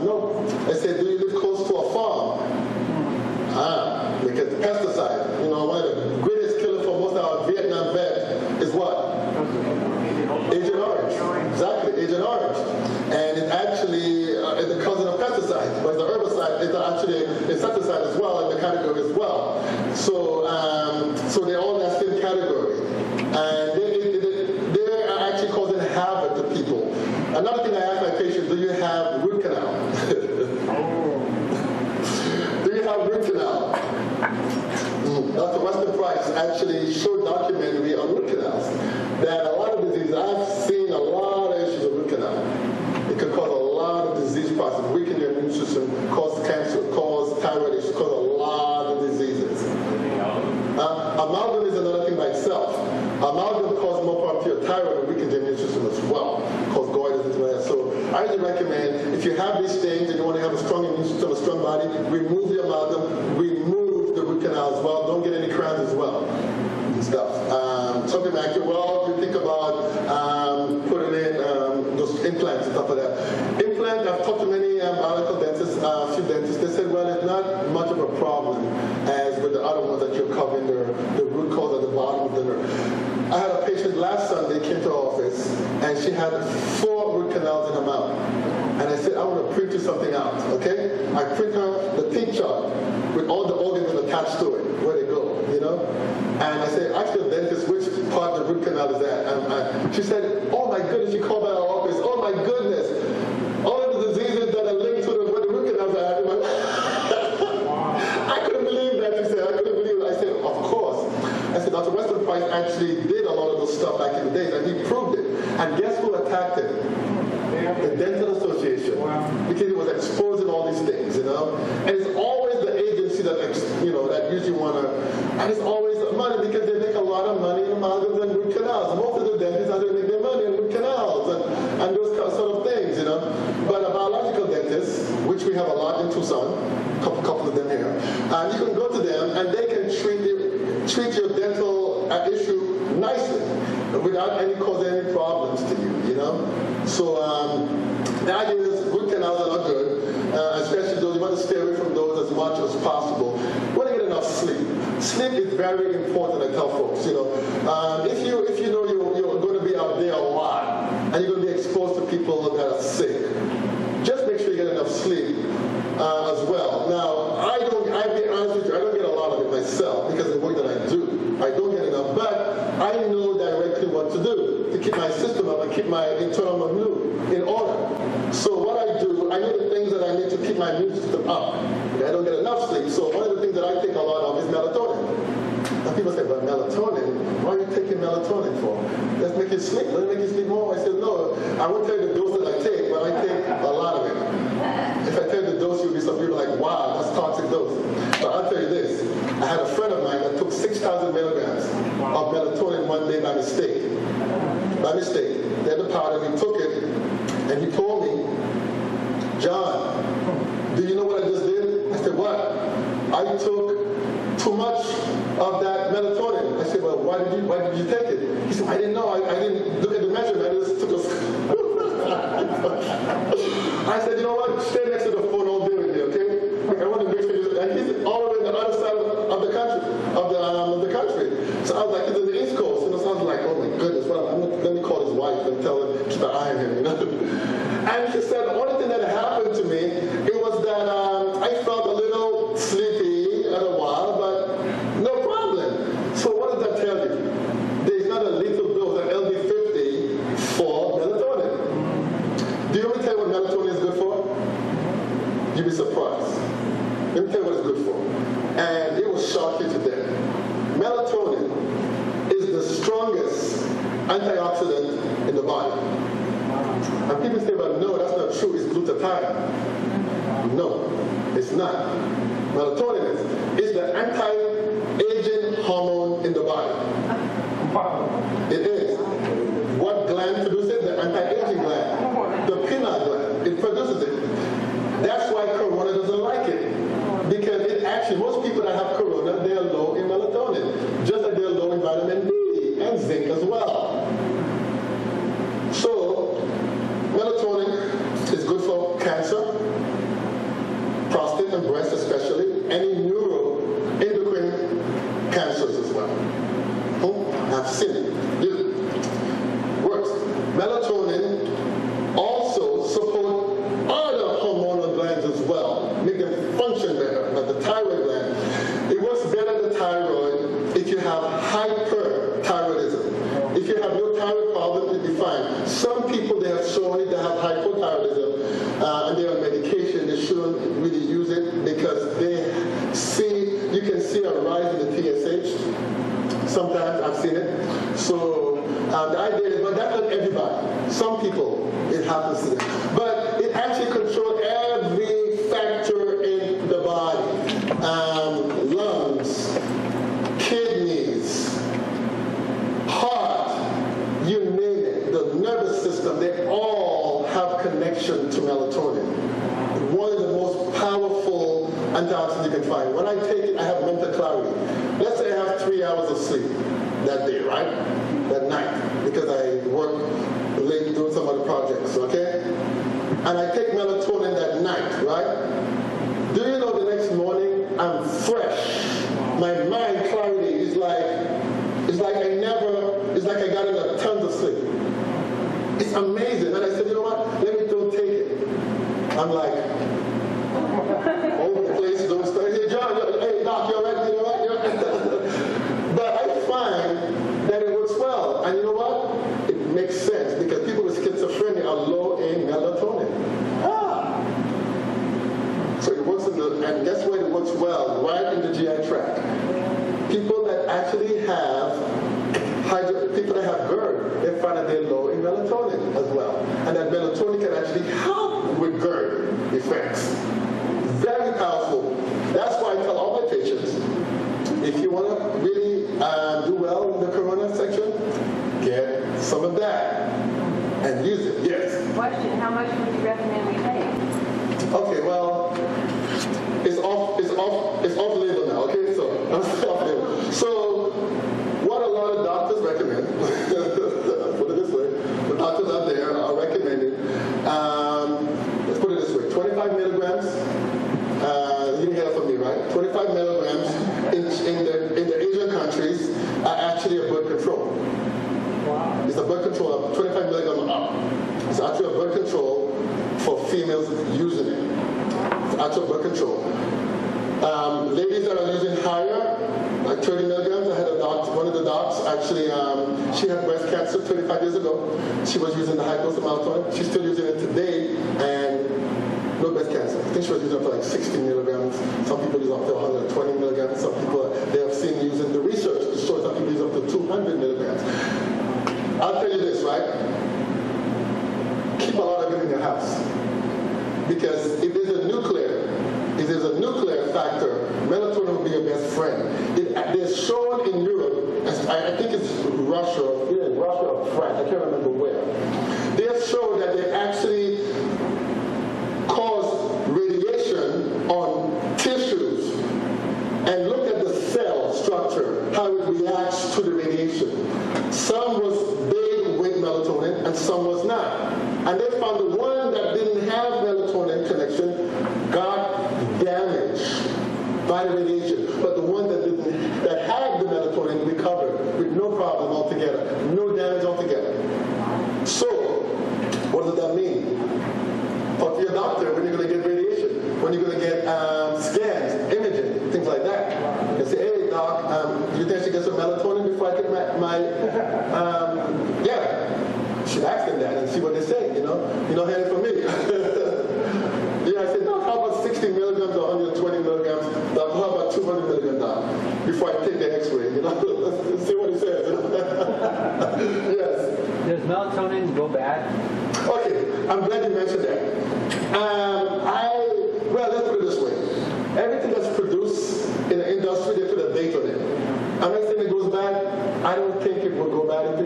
no. I say, do you live close to a farm? Because the pesticide, one of the greatest killers for most of our Vietnam vets is what? Agent Orange. Exactly, Agent Orange. And it actually is a cousin of pesticides, but the herbicide is actually insecticide as well in the category as well. So they're all in that same category. And they're actually causing havoc to people. Another thing I ask my patients, do you have root canal? Do you have root canal? Dr. Weston Price actually showed a documentary on root canals that a lot of diseases, I've seen a lot of issues with root canal. It can cause a lot of disease process, weaken your immune system, cause cancer, cause thyroid issues, cause a lot of diseases. Amalgam is another thing by itself. Amalgam causes more problem to your thyroid and weakens your immune system as well, cause goiters and things like that. So I usually recommend, if you have these things and you want to have a strong immune system, a strong body, remove the amalgam, remove the root canal as well. Don't get any crowns as well and stuff. Something like, you think about putting in those implants and stuff like that. Implant, I've talked to many biological dentists, a few dentists, they said, well, it's not much of a problem as with the other ones that you're covering the root cause at the bottom of the nerve. I had a patient last Sunday, came to our office, and she had 4 root canals in her mouth. And I said, I want to print you something out, okay? I print her the teeth chart with all the organs attached to it, where they go, And I said, ask your dentist which part of the root canal is at. And she said, oh my goodness, she called my office. Oh my goodness. All of the diseases that are linked to where the root canals are at. Christ actually did a lot of those stuff back in the days, and he proved it. And guess who attacked him? The Dental Association. Wow. Because he was exposing all these things, you know. And it's always the agency that, that usually want to, and it's always money because they make a lot of money in amalgams and root canals. Most of the dentists are making their money in root canals and those sort of things, you know. But a biological dentist, which we have a lot in Tucson, couple of them here, and you can go to them and they can treat your dental issue nicely without causing any problems to you, you know. So the idea is root canals are not good, especially those, you want to stay away from those as much as possible. You want to get enough sleep. Sleep is very important, I tell folks, you know. If you know you're going to be out there a lot and you're going to be exposed to people that are sick, just make sure you get enough sleep as well. Now, I'll be honest with you, I don't get a lot of it myself because of the work that I do. I don't get enough, but I know directly what to do to keep my system up and keep my internal menu in order. So what I do, I know the things that I need to keep my immune system up. I don't get enough sleep, so one of the things that I take a lot of is melatonin. And people say, but melatonin? Why are you taking melatonin for? Let's make you sleep. Let's make you sleep more. I said, no, I won't tell you the dose that I take, but I take a lot of it. If I tell you the dose, you'll be some people like, wow, that's toxic dose. But I'll tell you this. I had a friend of mine that took 6,000 milligrams of melatonin one day by mistake. By mistake. They had the powder, he took it, and he told me, John, do you know what I just did? I said, what? I took too much of that melatonin. I said, well, why did you take it? He said, I didn't know. I didn't look at the measurement. I just took a... I said, you know what? Stay next to the phone all day with me, okay? I want to make sure you... And he's all the way on the other side of the country. So I was like, he's in the East Coast. And so I was like, oh my goodness, let me call his wife and tell her, keep an eye on him, you know? And she said, the only thing that happened to me, it was that I felt a little sleepy at a while, but no problem. So what does that tell you? There's not a lethal dose of LD50 for melatonin. Do you want me to tell you what melatonin is good for? You'll be surprised. Let me tell you what it's good for. And it will shock you to death. Melatonin is the strongest antioxidant in the body. And people say, well, no, that's not true. It's glutathione. No, it's not. Melatonin is the anti-aging hormone in the body. It is. What gland produces it? The anti-aging gland. The pineal gland. It produces it. That's why corona doesn't like it. Because it actually, most people that have corona, they are low in melatonin. Just like they're low in vitamin D and zinc as well. So, melatonin is good for cancer, prostate and breast especially, any neuroendocrine cancers as well. I've seen it. It works. Melatonin also supports other hormonal glands as well, make them function better, like the thyroid gland. It works better than the thyroid if you have hyperthyroidism. If you have no thyroid problem, it'll be fine. Some people, they have shown it, they have hypothyroidism, and they're on medication. They shouldn't really use it because you can see a rise in the TSH. Sometimes I've seen it. So the idea is, but that's not everybody. Some people, it happens to them. But it actually controls every factor in the body. Lungs, kidneys, heart, you name it, the nervous system, they all have connection to melatonin. One of the most powerful antioxidants you can find. When I take it, I have mental clarity. Let's say I have 3 hours of sleep that day, right? That night, because I work late doing some other projects, okay? And I take melatonin that night, right? Do you know the next morning, I'm fresh. My mind clarity is like I got enough tons of sleep. It's amazing. And I said, you know what? Let me don't take it. I'm like, all the place, don't start. Hey, John, hey, Doc, you all right? You all right? But I find that it works well. And you know what? It makes sense because people with schizophrenia are low in melatonin. So it works and guess where it works well? Right in the GI tract. People that actually have and that melatonin can actually help with GERD effects. Very powerful. That's why I tell all my patients, if you want to really do well in the corona section, get some of that and use it. Yes? Question, how much would you recommend we take? Okay, well, it's off label now, okay? So, it's off label. So, what a lot of doctors recommend, put it this way, the doctors out there are recommending, let's put it this way, 25 milligrams, you didn't get it from me, right? 25 milligrams in the Asian countries are actually a birth control. Wow. It's a birth control of 25 milligrams up. It's actually a birth control for females using it. It's actual birth control. Ladies that are using higher, like 30 milligrams, I had a doctor, one of the docs, actually, she had breast cancer 35 years ago. She was using the high dose of melatonin. She's still using it today, and no breast cancer. I think she was using it for like 60 milligrams. Some people use up to 120 milligrams. Some people, they have seen using the research to show some people use up to 200 milligrams. I'll tell you this, right? Keep a lot of it in your house. Because if there's a nuclear factor, melatonin will be your best friend. They're shown in Europe, I think it's Russia or France, I can't remember where. They have shown that they actually cause radiation on tissues and look at the cell structure, how it reacts to the radiation. Some was big with melatonin and some was not. And they found the one that didn't have melatonin connection got damaged by the radiation. But the one that had the melatonin recovered with no problem altogether, no damage altogether. So, what does that mean? Talk to your doctor when you're going to get radiation, when you're going to get scans, imaging, things like that. And say, hey doc, do you think I should get some melatonin before I get my yeah. You should ask them that and see what they say, you know. You don't hear it from me. Yeah, I said, doc, how about 60 milligrams or 120 milligrams? Doc, how about 200 milligrams, doc? Before I take the x-ray, you know. Let's see what he says. Yes. Does melatonin go bad? Okay, I'm glad you mentioned that. Well, let's put it this way. Everything that's produced in the industry, they put a date on it. I'm not saying it goes bad. I don't think it will go bad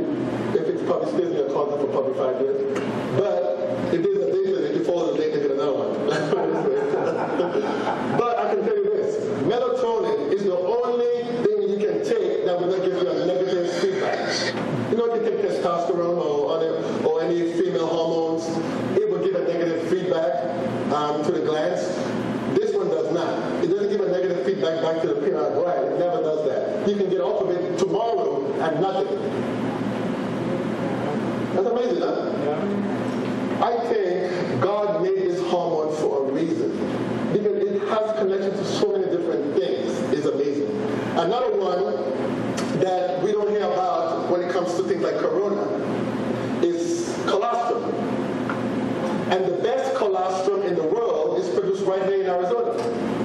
if it probably stays in your closet for probably 5 years. But if there's a date on it, you follow the date to get another one. But I can tell you this. Melatonin is the only thing you can take that will not give you a negative feedback. You know, if you take testosterone or any female hormones, it will give a negative feedback to the glands. This one does not. It doesn't give a negative feedback back to the penile gland. It never does that. You can get off of it tomorrow and nothing. That's amazing, huh? Yeah. I think God made this hormone for a reason. Because it has connection to so many different things. It's amazing. Another one that we don't hear about when it comes to things like corona is colostrum. And the best colostrum in the world is produced right here in Arizona.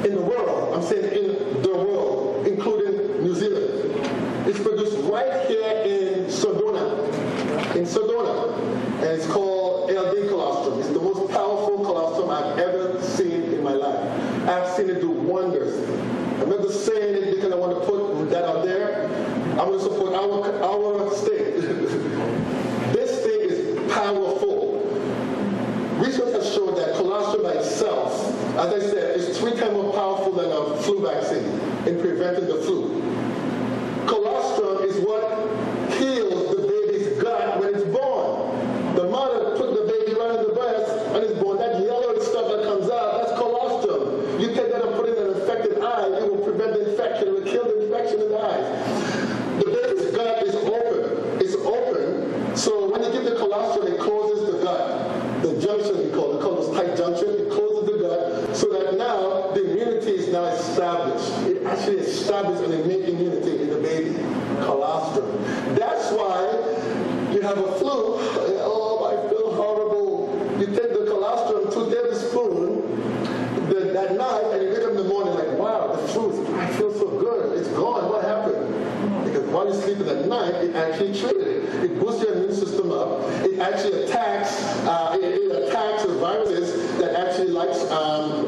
In the world. I'm saying in the world, including New Zealand. It's produced right here in Sedona. And it's called LD colostrum. It's the most powerful colostrum I've ever seen in my life. I've seen it do wonders. I'm not just saying it because I want to put that out there. I want to support our state. This thing is powerful. Research has shown that colostrum by itself, as I said, is 3 times more powerful than a flu vaccine in preventing the flu. Colostrum is what heals the baby's gut when it's born. The mother put the baby right in the breast and it's born. That yellow stuff that comes out, that's colostrum. You take that and put it in an infected eye, it will prevent the infection, it will kill the infection in the eyes. The baby's gut is open. It's open. So when you give the colostrum, it closes the gut. The junction we call this tight junction, it closes the gut so that now the immunity is now established. It actually establishes an innate immunity in the baby. Colostrum. That's why you have a flu. Oh, I feel horrible. You take the colostrum, 2 tablespoons that night, and you wake up in the morning like, wow, the flu, I feel so good. It's gone. What happened? Because while you're sleeping at night, it actually triggers it. It boosts your immune system up. It actually attacks the viruses that actually likes iron,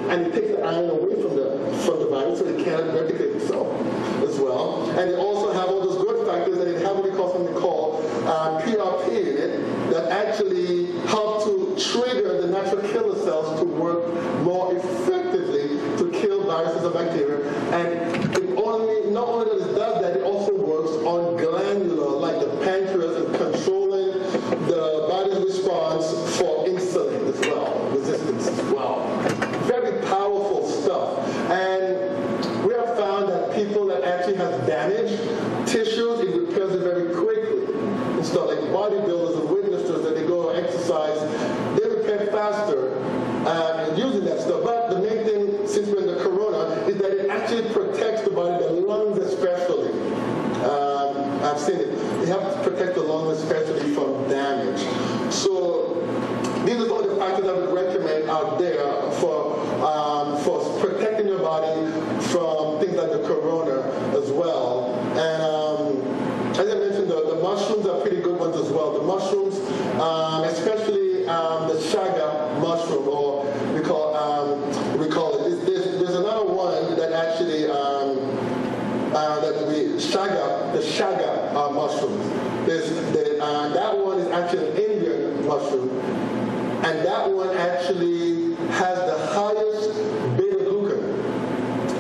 and it takes the iron away from the virus so it cannot replicate itself as well. And it also have all those growth factors that it have what we call something called PRP in it that actually help to trigger the natural killer cells to work more effectively to kill viruses and bacteria. And not only does it does that, it also works on glandular, like the pancreas, and controlling the body's response for insulin as well, resistance as well. Very powerful stuff. And we have found that people that actually have damaged tissues, it repairs it very quickly. And stuff like bodybuilders and weightlifters that they go exercise, they repair faster using that stuff. But the main thing, since we're in the corona, is that it actually protects the body, the lungs especially. I've seen it. It helps protect the lungs especially from damage. So these are all the factors I would recommend out there for protecting your body from things like the corona as well. And as I mentioned, the mushrooms are pretty good ones as well. The mushrooms, especially the shaga mushroom, or we call it. There's another one that actually the shaga mushroom. That one is actually an Indian mushroom, and that one actually has the highest beta-glucan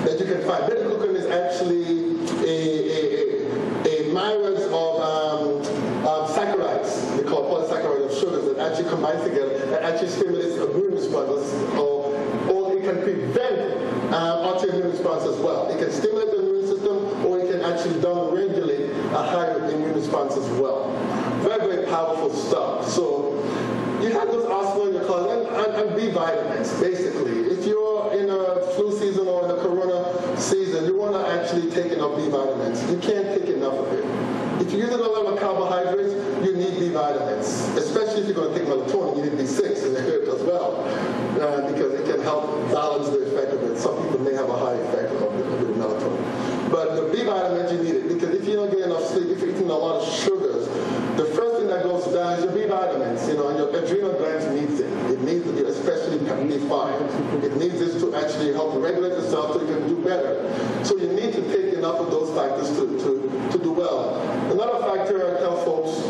that you can find. Beta-glucan is actually a myriad of saccharides, we call polysaccharides of sugars that actually combine together and actually stimulates immune responses, or it can prevent autoimmune response as well. It can stimulate the immune system, or it can actually down-regulate a higher immune response as well. Very, very powerful stuff. So you have those arsenal in your closet, and B vitamins, basically. If you're in a flu season or in a corona season, you want to actually take enough B vitamins. You can't take enough of it. If you're using a lot of carbohydrates, you need B vitamins. Especially if you're going to take melatonin, you need B6 in it as well, because it can help balance the effect of it. Some people may have a high effect of the melatonin. But the B vitamins, you need it, because if you don't get enough sleep, if you're eating a lot of sugars, the first thing that goes down is your B vitamins, and your adrenal glands needs it. It needs it, especially B5. It needs this to actually help regulate itself so you can do better. So you need to take enough of those factors to do well. Another factor I tell folks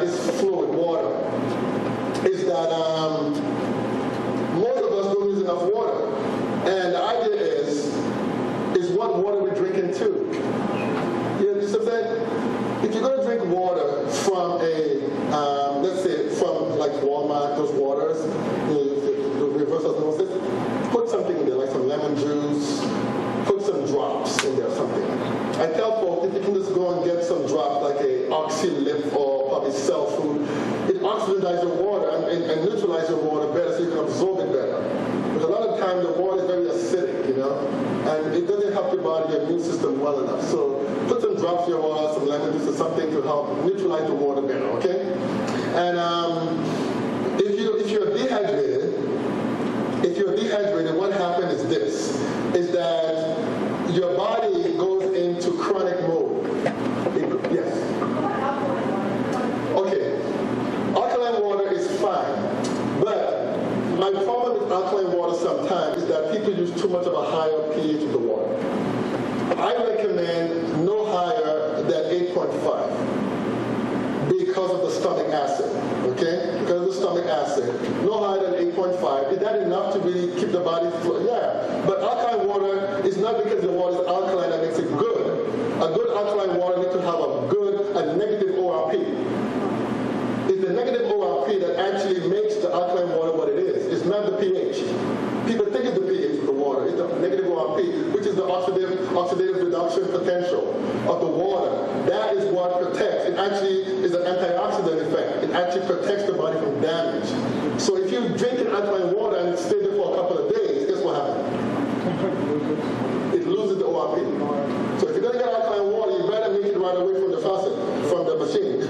is fluid water. Is that most of us don't use enough water. And the idea is what water we're drinking too. You understand that? If you're going to drink water from let's say from like Walmart, those waters, the reverse osmosis, put something in there, like some lemon juice, put some drops in there or something. I tell folks, if you can just go and get some drops, like a oxylip or probably cell food, it oxidizes your water and neutralizes your water better so you can absorb it better. Because a lot of times the water is very acidic, and it doesn't help your body, your immune system well enough. So put some drops in your water, some lemon juice or something to help neutralize the water better, okay? And if you're dehydrated, what happens is this, is that your body goes into chronic mode. Yes? Okay. Alkaline water is fine, but my problem with alkaline water sometimes is that people use too much of a higher pH of the water. I recommend no higher than 8.5 because of the stomach acid, okay? Because of the stomach acid. No higher than 8.5. Is that enough to really keep the body flowing? Yeah. But alkaline water is not because the water is alkaline that makes it good. A good alkaline water needs to have a negative ORP. It's the negative ORP that actually makes the alkaline water what it is. It's not the pH. People think it's the pH of the water. It's the negative ORP, which is the oxidative reduction potential of the water. That is what protects. It actually is an antioxidant effect. It actually protects the body from damage. So if you drink an alkaline water and it stays there for a couple of days, guess what happens? It loses the ORP. So if you're going to get alkaline water, you better make it right away from the faucet, from the machine.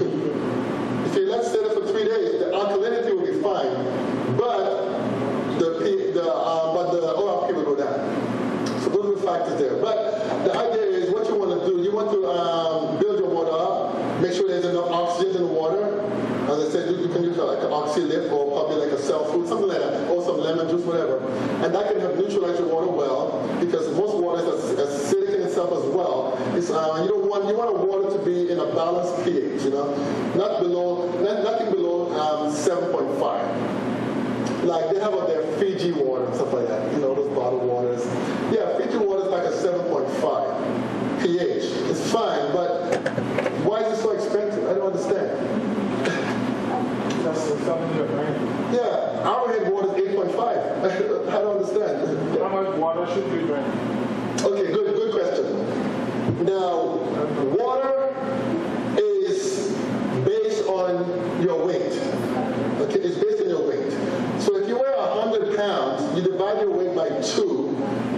If you let it sit there for 3 days, the alkalinity will be fine, but the ORP will go down. So those are the factors there. But the idea is what you want to do, you want to oxygen in the water. As I said, you can use like an oxy-lift or probably like a cell food, something like that, or some lemon juice, whatever. And that can help neutralize your water well, because most water is acidic in itself as well. It's, you want water to be in a balanced pH, nothing below 7.5. Like they have their Fiji water and stuff like that, those bottled waters. Yeah, Fiji water is like a 7.5 pH. It's fine, but why is it so expensive? I don't understand. That's something you're drinking. Yeah, Arrowhead water is 8.5. I don't understand. How much water should you drink? Okay, good question. Now, water is based on your weight. Okay, it's based on your weight. So if you weigh 100 pounds, you divide your weight by 2,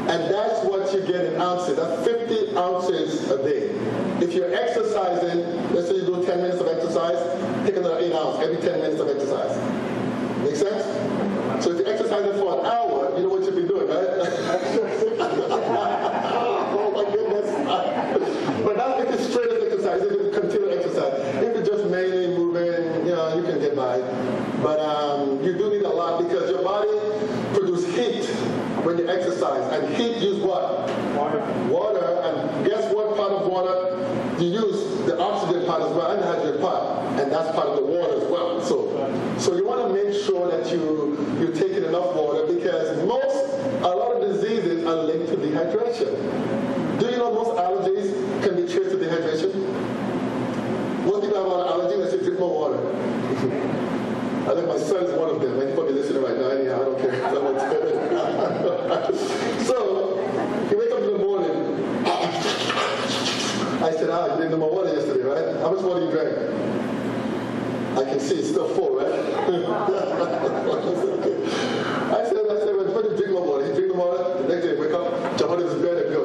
and that's what you get in ounces. That's 50 ounces a day. If you're exercising, let's say you do 10 minutes of exercise, take another 8 ounces every 10 minutes of exercise. Make sense? So if you're exercising for an hour, you know what you'll be doing, right? Oh my goodness. But not if it's straight exercise, if it's continual exercise. If it's just mainly moving, you can get by. But you do need a lot because your body produces heat when you exercise. And heat use what? Water. And guess what part of water you use? The oxygen part as well, and the hydrogen part. And that's part of the water as well. So you want to make sure that you're taking enough water because a lot of diseases are linked to dehydration. Do you know most allergies can be traced to dehydration? Most people have a lot of allergies and say drink more water. I think my son is one of them. He's probably listening right now. Anyhow, I don't care. So, you wake up in the morning. I said, you didn't know my water yesterday, right? How much water you drank? I can see it's still full, right? I said, when you drink more water, you drink more water, the next day you wake up, jump out of his bed and go,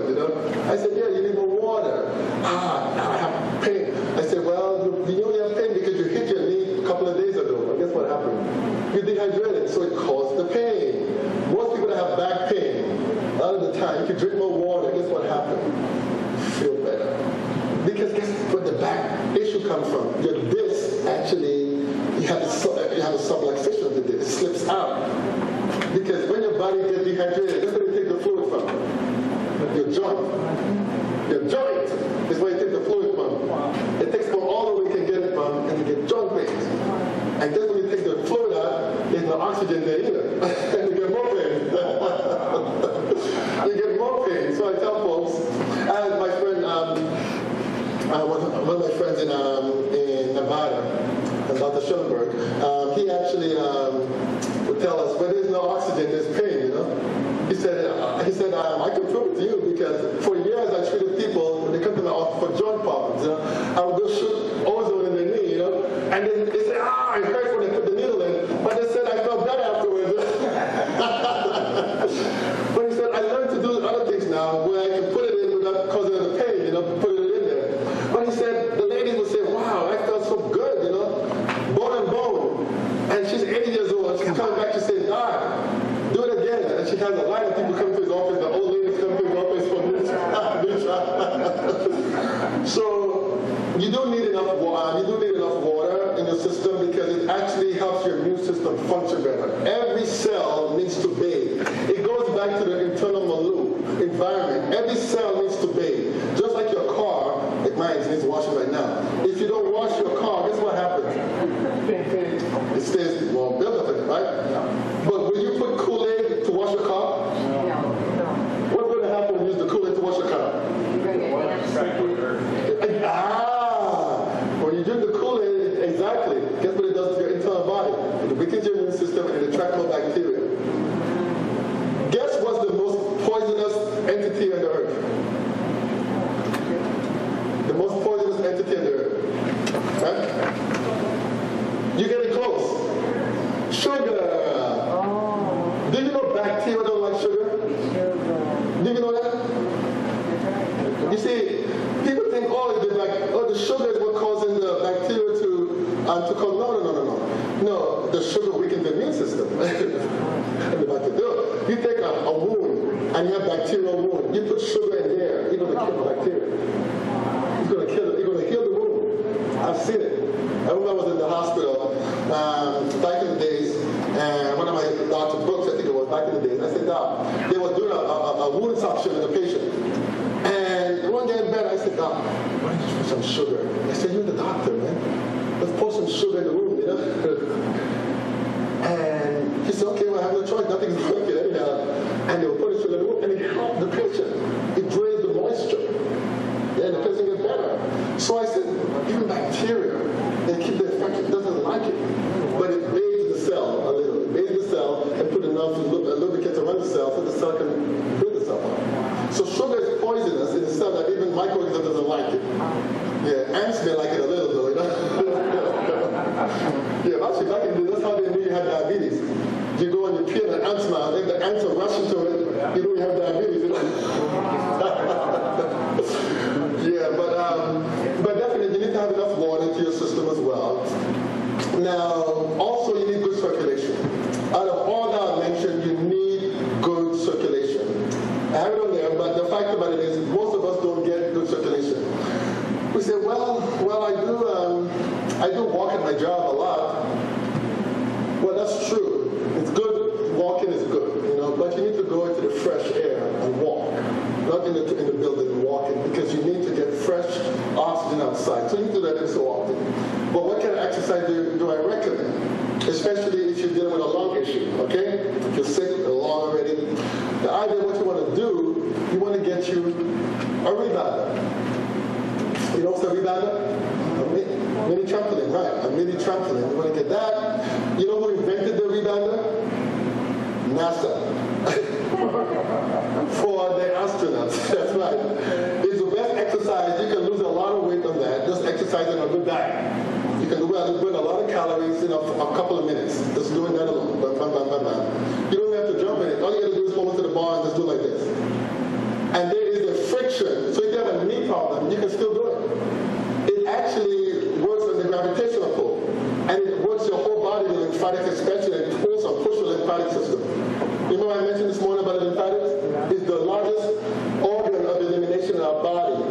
I said, yeah, you need more water. Now I have pain. I said, well, you only have pain because you hit your knee a couple of days ago. And guess what happened? You dehydrated, so it caused the pain. Most people that have back pain, a lot of the time, if you drink more water, guess what happened? You feel better. Because guess where the back issue comes from? Your disc, actually, you have a subluxation of the disc. It slips out. Because when your body gets dehydrated, that's where you take the fluid from. Your joint. Your joint is where you take the fluid from. It takes from all the way you can get it from, and you get joint pains. And then when you take the fluid out, there's no oxygen there either. And you get more pain. You get more pain. So I tell folks, as my friend, one of my friends in Nevada, Dr. Schoenberg, he actually would tell us, when there's no oxygen, there's pain, He said, I can prove it to you because for years I treated people when they come to my office for joint problems, I would just shoot ozone in their knee, and then they say, it hurts when they put the needle in, but they said I felt better afterwards. But he said, I learned to do other things now where I can put it in without causing the pain, put it in there. But he said, the ladies would say, wow, I felt so good, bone and bone. And she's 80 years old, and she's coming back to say, Doc, do it again. And she has a line of people come to his office, the old ladies come to his office for new So you do need enough water. You do need enough water in your system because it actually helps your immune system function better. Every cell needs to bathe. It goes back to the internal environment. Every cell needs to bathe. Just like your car, like mine needs washing right now. If you don't wash your car, guess what happens? It stays built up in it, right? But when you put Kool-Aid to wash your car, what's going to happen when you use the Kool-Aid to wash your car? When you drink the Kool-Aid, exactly, guess what it does to your internal body? It weakens your immune system and it attracts more bacteria. Guess what's the most poisonous entity on the earth? The most poisonous entity on the earth. Right? You're getting close. Sugar. Do you know bacteria don't like sugar? Do you know that? You see, people think, the sugar is what causes the bacteria to come. No, the sugar weakens the immune system. You take a wound and you have bacterial wound. You put sugar in there, you're going to kill the bacteria. It's going to kill it. You're going to heal the wound. I've seen it. I remember I was in the hospital back in the days, and one of my Dr. Brooks, I think it was back in the days, I said, Doc, they was doing a wound suction in the patient. And one day in bed, I said, Doc, why don't you put some sugar? I said, you're the doctor, man. Let's pour some sugar in the wound, you know? And he said, okay, well, I have no choice. Nothing's working anyhow. And they were putting sugar in the wound, and it helped the patient. It drained the moisture. And the person gets better. So I said, even bacteria, they keep the effect, it doesn't like it. But it bathes the cell a little. It bathes the cell and put enough lubricant around the cell so the cell can build itself up. So sugar is poisonous in the cell that even microorganisms doesn't like it. Yeah, ants may like it a little though, you know? Yeah, actually, back in the day, that's how they knew you had diabetes. You go and you pee in an ant's mouth, if the ants are rushing to it, you know you have diabetes. You know? Yeah, but definitely you need to have enough water to your system as well. Now, also you need good circulation. Out of all that I mentioned, you need good circulation. I have it on there, but the fact about it is most of us don't get good circulation. We say, well, I do walk at my job a lot. Well, that's true. It's good. Walking is good, you know, but you need to go into the fresh air and walk. Not in the building walking, because you need to get fresh oxygen outside. So you need to do that every so often. But what kind of exercise do I recommend? Especially if you're dealing with a lung issue, okay? If you're sick or lung already. The idea of what you want to do, you want to get you a rebounder. You know what's a rebounder? A mini trampoline, right? A mini trampoline. You want to get that. You know who invented the rebounder? NASA. For the astronauts. That's right. It's the best exercise. You can lose a lot of weight on that. Just exercising on a good diet. You can burn a lot of calories in a couple of minutes. Just doing that alone. Bam, bam, bam, bam, bam. You don't have to jump in it. All you got to do is go into the bar and just do like this. And there is a friction. So if you have a knee problem, you can still do it. It actually works on the gravitational pull. And it works your whole body, the lymphatic expansion, and pulls or pushes the lymphatic system. Remember I mentioned this morning about the lymphatics? It's the largest organ of elimination in our body.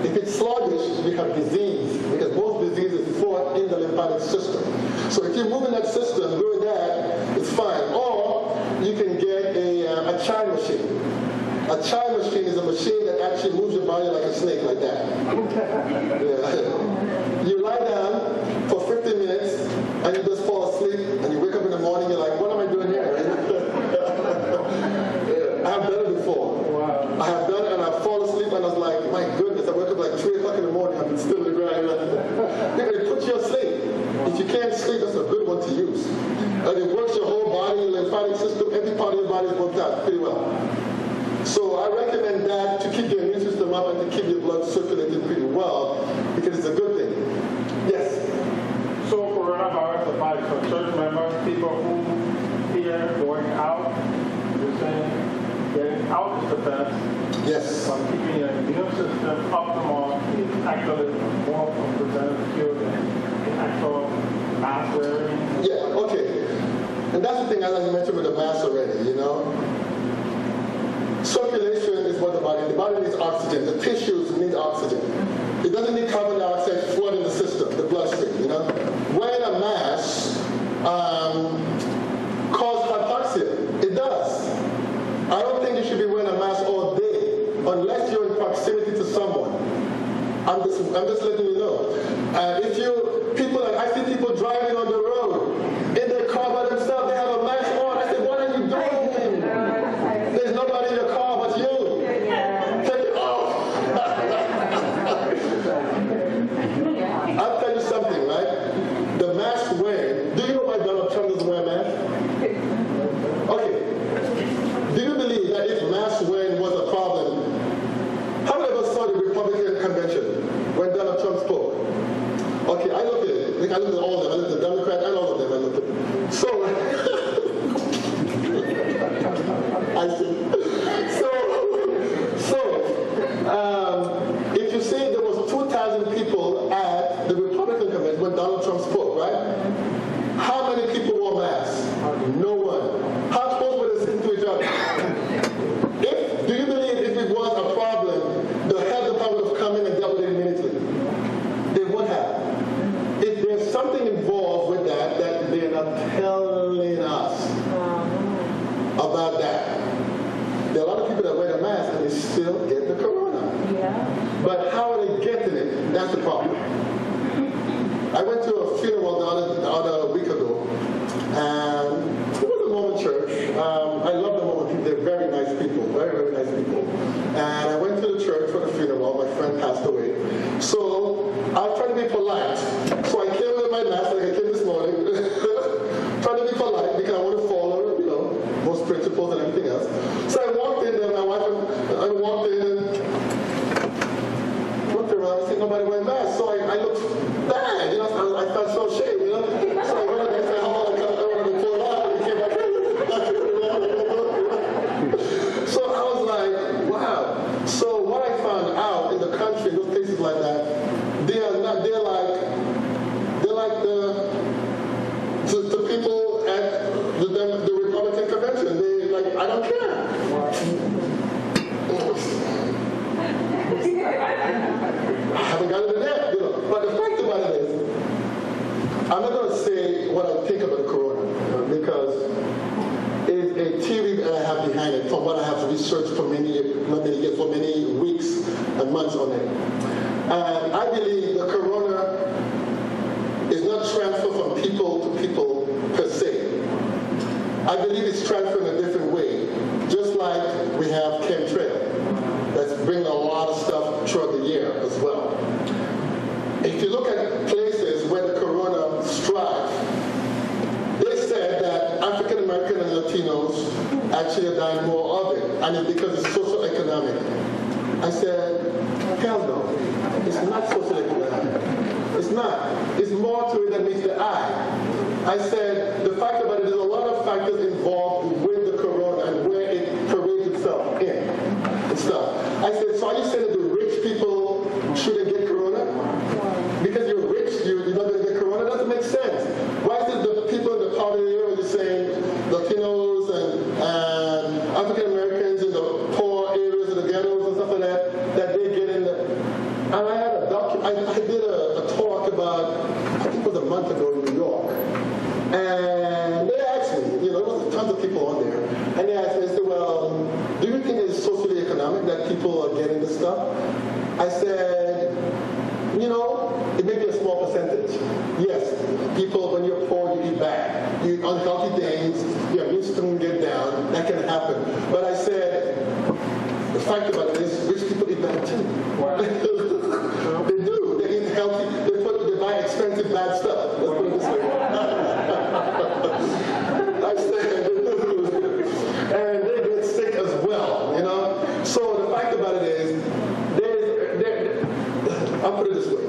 If it's sluggish, we have disease, because most disease is fought in the lymphatic system. So if you move in that system, doing that, it's fine. Or you can get a chime machine. A chime machine is a machine that actually moves your body like a snake, like that. Yeah. You lie down for 15 minutes, and you just fall asleep, and you wake up in the morning, you're like, what am I doing here? I have done it before. Wow. I have done it, and I fall asleep, and I was like, my goodness, I wake up like 3 o'clock in the morning, I'm still in the ground. It puts you asleep. If you can't sleep, that's a good one to use. And it works your whole body, your lymphatic system, every part of your body is worked out pretty well. So I recommend that to keep your immune system up and to keep your blood circulating pretty well, because it's a good thing. Yes? So coronavirus applies for church members, people who fear going out, you're saying getting out is the best. Yes. From keeping your immune system optimal is actually more preventative cure than actual mask wearing. Yeah, okay. And that's the thing, as I mentioned with the mask already, you know. Circulation is what the body needs oxygen. The tissues need oxygen. It doesn't need carbon dioxide flooding the system, the bloodstream, you know. Wearing a mask causes hypoxia. It does. I don't think you should be wearing a mask all day unless you're in proximity to someone. I'm just letting you know. I see people driving on the road in their car by themselves. They have a mask on. I said, what are you doing? There's nobody in your car but you. Take it off. I'll tell you something, right? The mask wearing. Do you know why Donald Trump doesn't wear a mask? Okay. Do you believe that if mask wearing was a problem, how many of us saw the Republican convention when Donald Trump spoke? Okay, I looked at it. I looked at all of them. I looked at the Democrats and all of them. I looked at. So, I see. If you say there was 2,000 people at the Republican convention when Donald Trump spoke, right? How many people wore masks? No one. How close were they sitting to each other? Do you believe if it was a problem, the health department would have come in and dealt with it immediately? They would have. If there's still get the corona. Yeah. But how are they getting it? That's the problem. I went to a funeral the other week ago, and it was a Mormon church. I love the Mormon people. They're very nice people, very, very nice people. And I went to the church for the funeral. My friend passed away. So I was trying to be polite. So I came with my mask like I came this morning, trying to be polite because I want to follow, most principles and everything else. So I walked in there, my wife, I walked in and looked around, I see nobody wearing masks. So I looked bad, I felt so ashamed, So I went and said, "Oh, I want to pull it out," and came back. So I was like, wow. So what I found out in the country, in those places like that, they're like the people at the Republican convention. They like, I don't care. I haven't gotten to that, But the fact about it is, I'm not going to say what I think about the corona because it's a theory that I have behind it from what I have researched for many weeks and months on it. And I believe the corona is not transferred from people to people per se. I believe it's transferred in a different way, just like we have chemtrail. That's bringing a lot of stuff throughout the year as well. If you look at places where the corona struck, they said that African American and Latinos actually are dying more of it, and it's because it's socio-economic. I said, hell no, it's not socio-economic. It's not. It's more to it than meets the eye. I said, the fact about it, there's a lot of factors involved with the corona and where it parades itself in and stuff. I said, so are you saying that the rich people shouldn't get corona? Because you're rich, you're not going to get corona? That doesn't make sense. Why is it the people in the poverty area are saying Latinos and African Americans in the poor areas of the ghettos and stuff like that they get in the... And I had I did a talk about, I think it was a month ago in New York. And they asked me, there was tons of people on there. And they asked me, they said, well, do you think it's socially economic that people are getting this stuff? I said, it may be a small percentage. Yes, people, when you're poor, you eat bad. You eat unhealthy things, your immune system get down, that can happen. But I said, the fact about it is, rich people eat bad too. They do. They eat healthy. They buy expensive bad stuff. Let's put it this way. I said, and they get sick as well, So the fact about it is, I'll put it this way.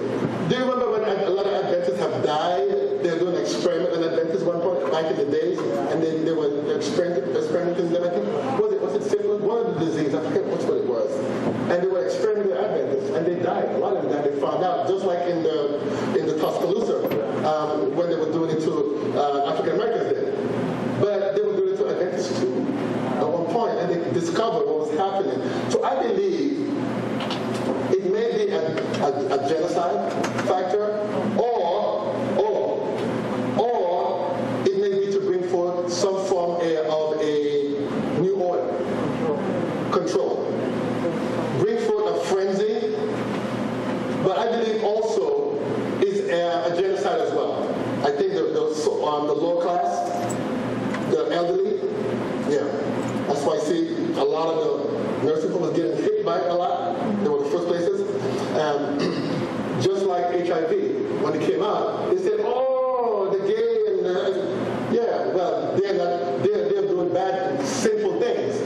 Do you remember when a lot of Adventists have died? They were doing an experiment on Adventists one point back in the days, and they were experimenting with everything. Was it syphilis? One of the diseases, I forget which one it was. And they were experimenting with Adventists, and they died. A lot of them died. They found out, just like in the Tuscaloosa, when they were doing it to African Americans did. But they were doing it to Adventists too at one point, and they discovered what was happening. So I believe it may be a genocide factor, or it may be to bring forth some form of a new order, control, bring forth a frenzy. But I believe also it's a genocide as well. I think the lower class, the elderly, that's why I see a lot of the nursing homes getting hit by a lot. They were the first places. Just like HIV, when it came out, they said, "Oh, the gay and they're doing bad, sinful things."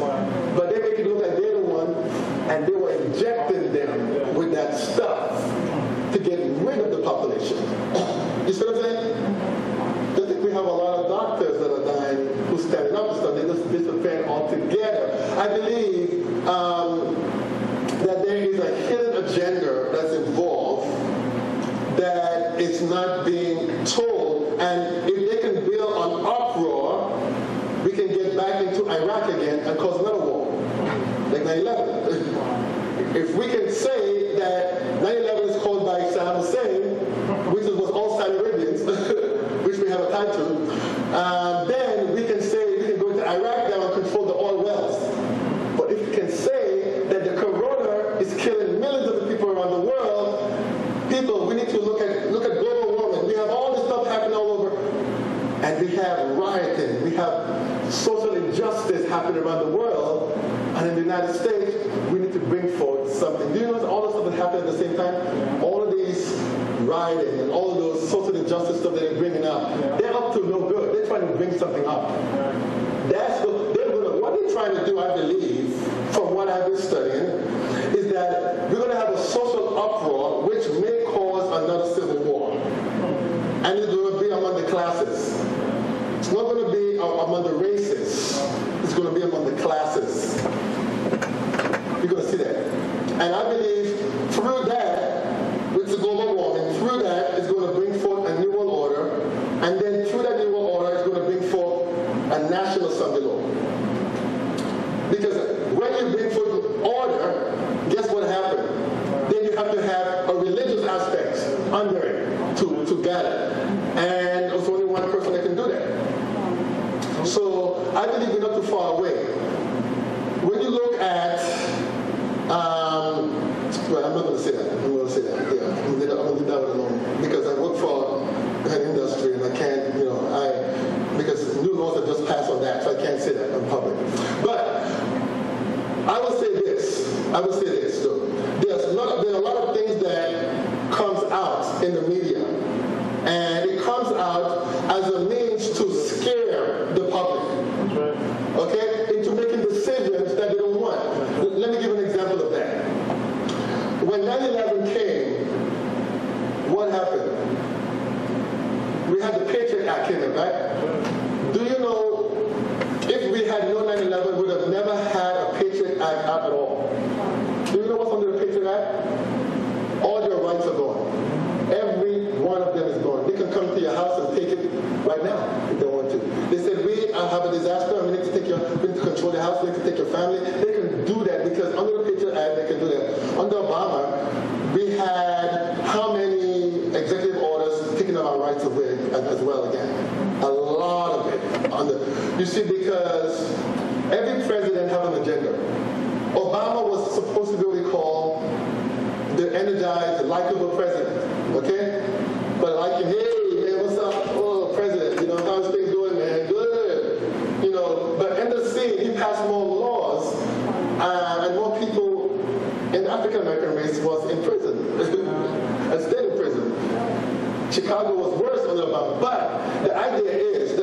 But they make it look like they're the one, and they were injecting them with that stuff to get rid of the population. You see what I'm saying? I think we have a lot of doctors that are dying who's standing up and stuff. They just disappear altogether. I believe that there is a hidden agenda that's involved that is not being told. And if they can build an uproar, we can get back into Iraq again and cause another war, like 9/11. If we can say that 9/11 is caused by Saddam Hussein, which was all Saudi Arabians, which we have a tie to, then we can say we can go to Iraq now and control the oil wells. But if we can say that the corona is killing millions of people around the world. People, we need to look at global warming. We have all this stuff happening all over. And we have rioting. We have social injustice happening around the world. And in the United States, we need to bring forth something. Do you know all the stuff that happened at the same time? All of these rioting and all of those social injustice stuff that they're bringing up, they're up to no good. They're trying to bring something up. What they're trying to do, I believe, from what I've been studying, is that we're going to have a social uproar which may cause another civil war. And it's going to be among the classes. It's not going to be among the races. It's going to be among the classes. You're going to see that. And I believe through that, with the global warming, through that, it's going to bring forth a new world order. And then through that new world order, it's going to bring forth a national Sunday law. Because when you bring forth order, guess what happened? Then you have to have a religious aspect under it to guide it. And there's only one person that can do that. So I believe we're not too far away. When you look at, well, I'm not going to say that. I'm going to say that. Yeah, I'm going to leave that one alone. Because I work for an industry and I can't, because new laws have just passed on that, so I can't say that in public. But I will say this. Though. There are a lot of things that comes out in the media, and it comes out as a means to scare the public, okay, into making decisions that they don't want. Let me give an example of that. When 9/11 came, what happened? We had the Patriot Act came in, right? Do you know, if we had no 9/11, we would have never had a Patriot Act out at all. Do you know what's under the Patriot Act? All your rights are gone. Every one of them is gone. They can come to your house and take it right now if they want to. They said, we have a disaster and we need to control the house, we need to take your family. They can do that because under the Patriot Act, they can do that. Under Obama, we had how many executive orders taking our rights away as well again? A lot of it. You see, because every president has an agenda. Obama was supposed to be what we call the energized, likable president, okay? But like, hey, man, what's up? Oh, president, how's things going, man? Good. But in the scene, he passed more laws, and more people in the African-American race was in prison, and stayed in prison. Chicago was worse under Obama. But the idea is,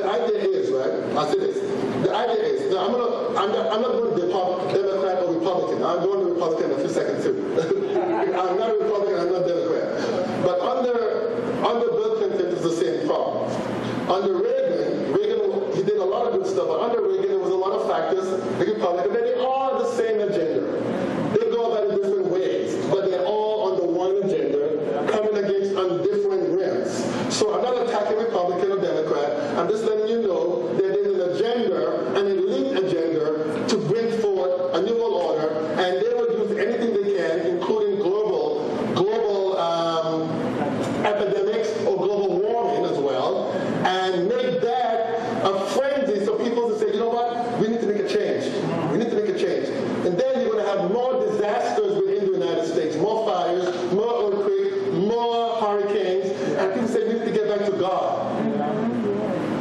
right? I'll say this. The idea is, I'm not going to Democrat or Republican. I'm going to Republican in a few seconds too. I'm not a Republican, I'm not Democrat. But under Bill Clinton, it's the same problem. Under Reagan, he did a lot of good stuff, but under Reagan, there was a lot of factors, the Republican, they all have the same agenda. They go about it different ways, but they're all under one agenda, coming against on different rims. So I'm not attacking Republican or Democrat. I'm just letting you know that there's an agenda, an elite agenda, to bring forth a new world order, and they will use anything they can, including global epidemics or global warming as well, and make that a frenzy so people will say, you know what, we need to make a change. We need to make a change. And then you're going to have more disasters within the United States, more fires, more earthquakes, more hurricanes, and people say we need to get back to God.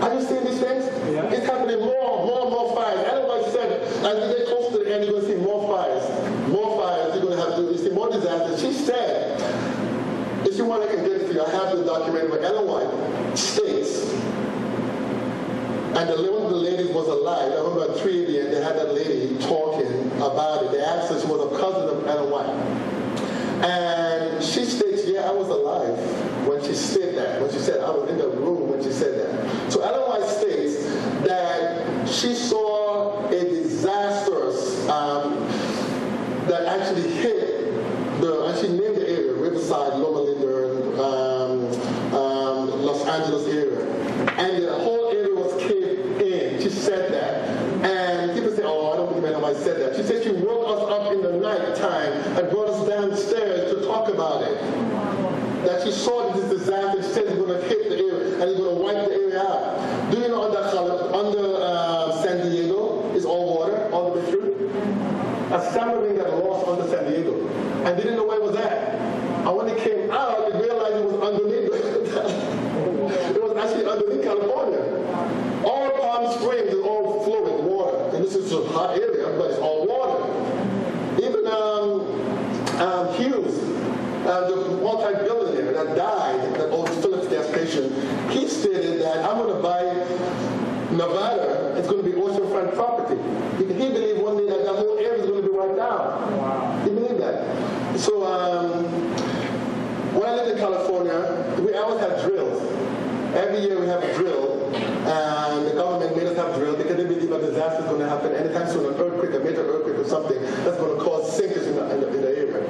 Are you seeing these things? Yeah. It's happening more fires. Everybody said, as you get close to the end, you're going to see more fires. More fires. You're going to have to see more disasters. She said, if you want, I can get it for you. I have the document where Ellen White states, and one of the ladies was alive. I remember at 3 a.m. they had that lady talking about it. They asked her, she was a cousin of Ellen White. And she states, yeah, I was alive when she said that. When she said, I was in the room when she said that. So Ellen White states that she saw a disastrous that actually hit and she named the area, Riverside, Loma Linda, Los Angeles area. And the whole area was caved in. She said that. And people say, oh, I don't think Ellen White said that. She said she woke us up in the night time and brought us downstairs to talk about it. That she saw this disaster. She said it's going to hit the area and it's going to wipe the area out. Do you know under San Diego is all water all the way through? A submarine got lost under San Diego. and didn't know where it was at. And when it came out, they realized it was underneath. It was actually underneath California. All Palm Springs is all flowing with water. And this is a hot area, but it's all water. Even Hughes, the multi-billionaire that died, that old Phillips gas station, he stated that I'm going to buy Nevada. It's going to be oceanfront property. He believed one day that that whole area is going to be wiped out. Wow. He believed that. So when I lived in California, we always had drills. Every year we have a drill, and the government made us have drills because they believe a disaster is going to happen anytime soon, an earthquake, a major earthquake or something that's going to cause sinkers in the area.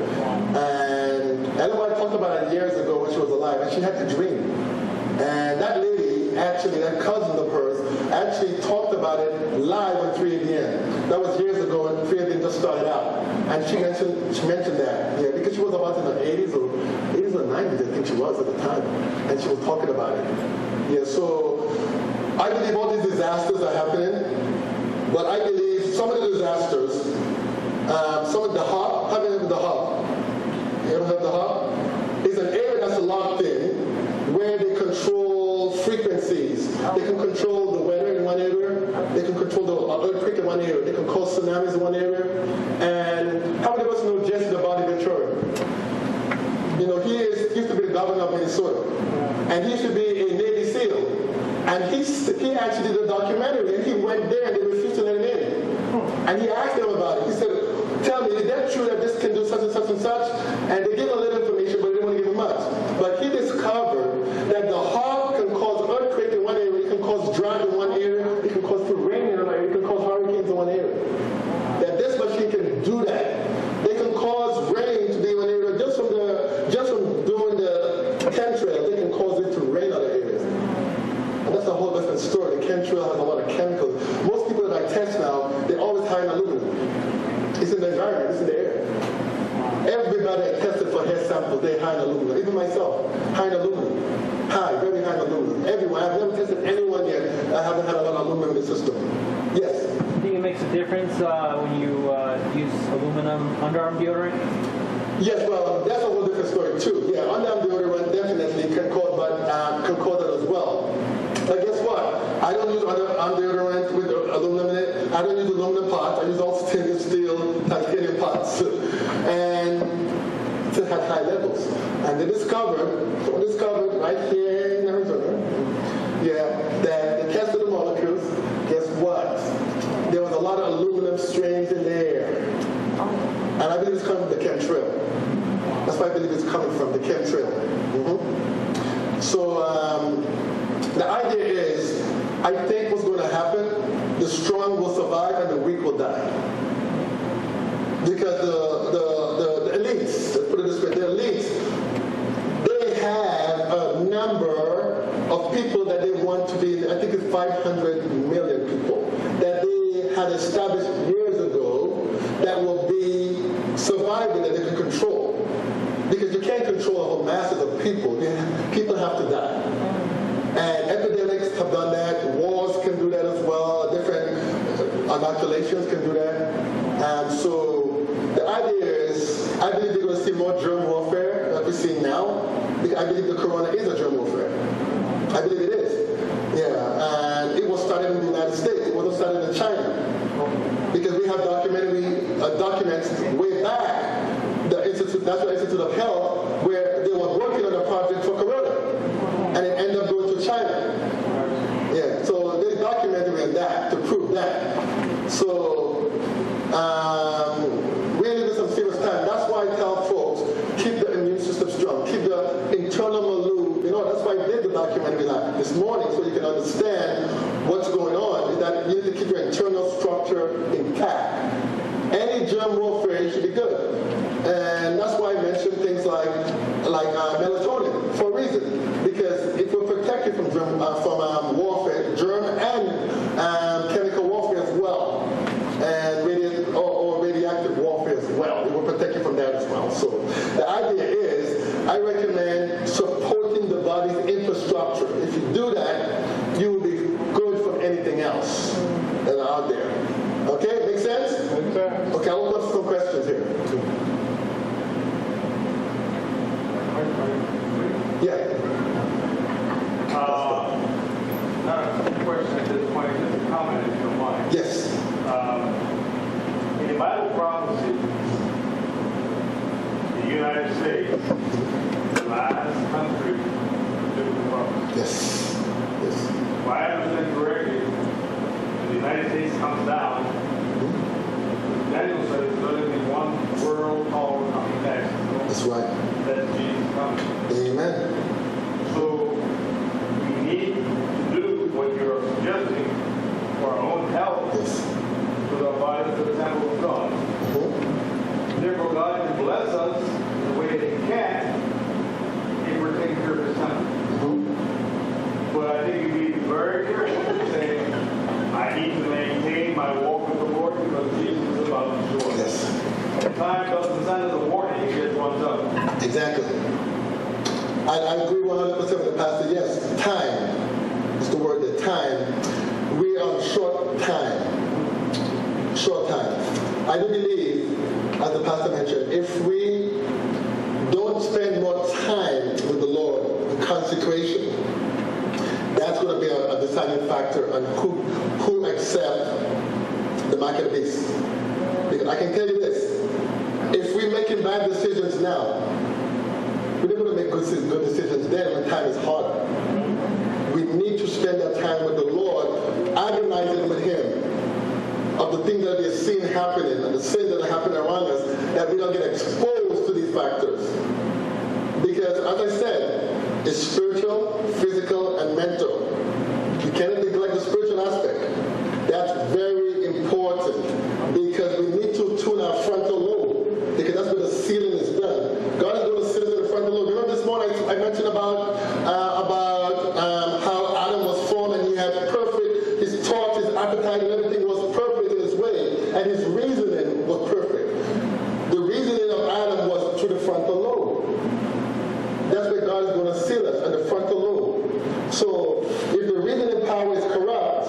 And Ellen talked about it years ago when she was alive, and she had the dream. And that lady, actually, that cousin of hers, actually talked about it live on 3ABN. That was years ago when 3ABN just started out. And she mentioned that, yeah, because she was about in the 80s or 90s, I think she was at the time. And she was talking about it. Yeah, so I believe all these disasters are happening, but I believe some of the disasters, some of the hub, have you heard of the hub? You ever heard of the hub? It's an area that's a locked in, where they control frequencies. They can control the weather in one area. They can control the earthquake in one area. They can cause tsunamis in one area. And how many of us know Jesse the Body Ventura? You know, he used to be the governor of Minnesota. And he used to be a Navy SEAL. And he actually did a documentary, and he went there and they refused to let him in. And he asked them about it. He said, tell me, is that true that this can do such and such and such? And they gave him a little information, but they didn't want to give him much. But he discovered that the hog can cause earthquake in one area, it can cause drought in one area, it can cause rain in another area, it can cause hurricanes in one area. That this machine can do that. They can cause rain to be in one area just from doing the chemtrail. They can cause it to rain in other areas. And that's a whole different story. The chemtrail has a lot of chemicals. Most people that I test now, they always hide in aluminum. It's in the environment, it's in the air. Everybody I tested for hair samples, they hide in aluminum. Even myself, high in aluminum. Very high in aluminum. Everyone. I've never tested anyone yet that haven't had a lot of aluminum in the system. Yes? Do you think it makes a difference when you use aluminum underarm deodorant? Yes, well, that's a whole different story too. Yeah, underarm deodorant definitely can cause that as well. But guess what? I don't use underarm deodorant with aluminum in it. I don't use aluminum pots. I use all stainless steel titanium pots. And it had high levels. And they discovered right here in Arizona, that they tested the molecules. Guess what? There was a lot of aluminum strains in there. And I believe it's coming from the chemtrail. That's why I believe it's coming from, the chemtrail. Mm-hmm. So the idea is, I think what's going to happen, the strong will survive and the weak will die. Because the elites, let's put it this way, the elites, they have a number of people that they want to be, I think it's 500 million people, that they had established years ago that will be surviving that they can control. Because you can't control a whole masses of people. People have to die. And epidemics have done that. Wars can do that as well. Different inoculations can do that. And so the idea is, I believe we're going to see more germ warfare like we're seeing now. I believe the corona is a germ warfare. I believe it is. Yeah. And it was started in the United States. It wasn't started in China. Because we have documents way back, the National Institute of Health, where they were working on a project for corona, and it ended up going to China. Yeah, so they documented in that to prove that. So we're living some serious time. That's why I tell folks, keep the immune system strong, keep the internal loop. You know, that's why I did the documentary this morning, so you can understand what's going on. Is that you need to keep your internal structure intact. Any germ warfare should be good. And that's why I mentioned things like melatonin for a reason. Because it will protect you from warfare, germ and chemical warfare as well. And radioactive warfare as well. It will protect you from that as well. So the idea is, I recommend supporting the body's infrastructure. If you do that, you will be good from anything else that are out there. Okay, make sense? Okay, I'll look up some questions here. Yeah. Not a question at this point, just a comment if you don't mind. Yes. In the Bible prophecy, the United States, the last country to do the prophecy. Yes. Yes. If I understand correctly, when the United States comes down, Daniel said it's going to be one world power coming next. That's right. That's Jesus coming. Amen. So we need to do what you're suggesting for our own health, Yes. with our bodies to the temple of God. Therefore, God can bless us in the way that He can if we're taking care of His temple. But I think you need to be very careful in saying, I need to maintain my walk with the Lord because Jesus is about to show us. Yes. When time doesn't send us a warning, it gets runs up. Exactly. I agree 100% with the pastor. Yes, time is the word. The time. We are short time. Short time. I do believe, as the pastor mentioned, if we don't spend more time with the Lord, the consecration, that's going to be a deciding factor on who accept the mark of the beast. Because I can tell you this, if we're making bad decisions now, we're not going to make good decisions then when time is harder. We need to spend that time with the Lord, agonizing with Him of the things that we're seeing happening and the sins that are happening around us, that we don't get exposed to these factors. Because, as I said, it's spiritual, physical, and mental. You cannot neglect the spiritual aspect. That's very important because we need to tune our frontal lobe because that's where the sealing is done. God is going to seal us in the frontal lobe. Remember this morning I mentioned about how Adam was formed and he had perfect, his thoughts, his appetite, and everything was perfect in his way, and his reasoning was perfect. The reasoning of Adam was through the frontal lobe. That's where God is going to seal us, in the frontal lobe. So if the reasoning power is corrupt,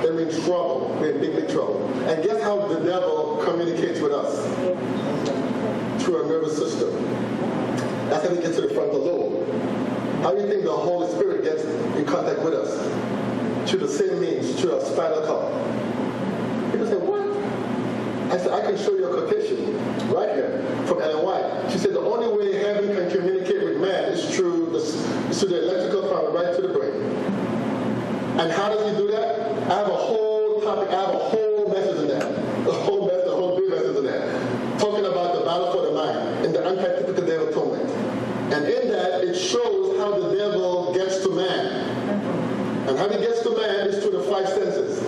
then we're in trouble. We're in big trouble. And guess how the devil communicates with us? Through our nervous system. That's how he gets to the frontal lobe. How do you think the Holy Spirit gets in contact with us? Through the same means, through our spinal cord. People say, what? I said, I can show you a quotation right here from Ellen White. She said, the only way heaven can communicate with man is through the electrical power right to the brain. And how does he do that? I have a whole topic, I have a whole message in that. A whole big message in that. Talking about the battle for the mind in the anti-typical day of atonement. And in that, it shows how the devil gets to man. And how he gets to man is through the five senses.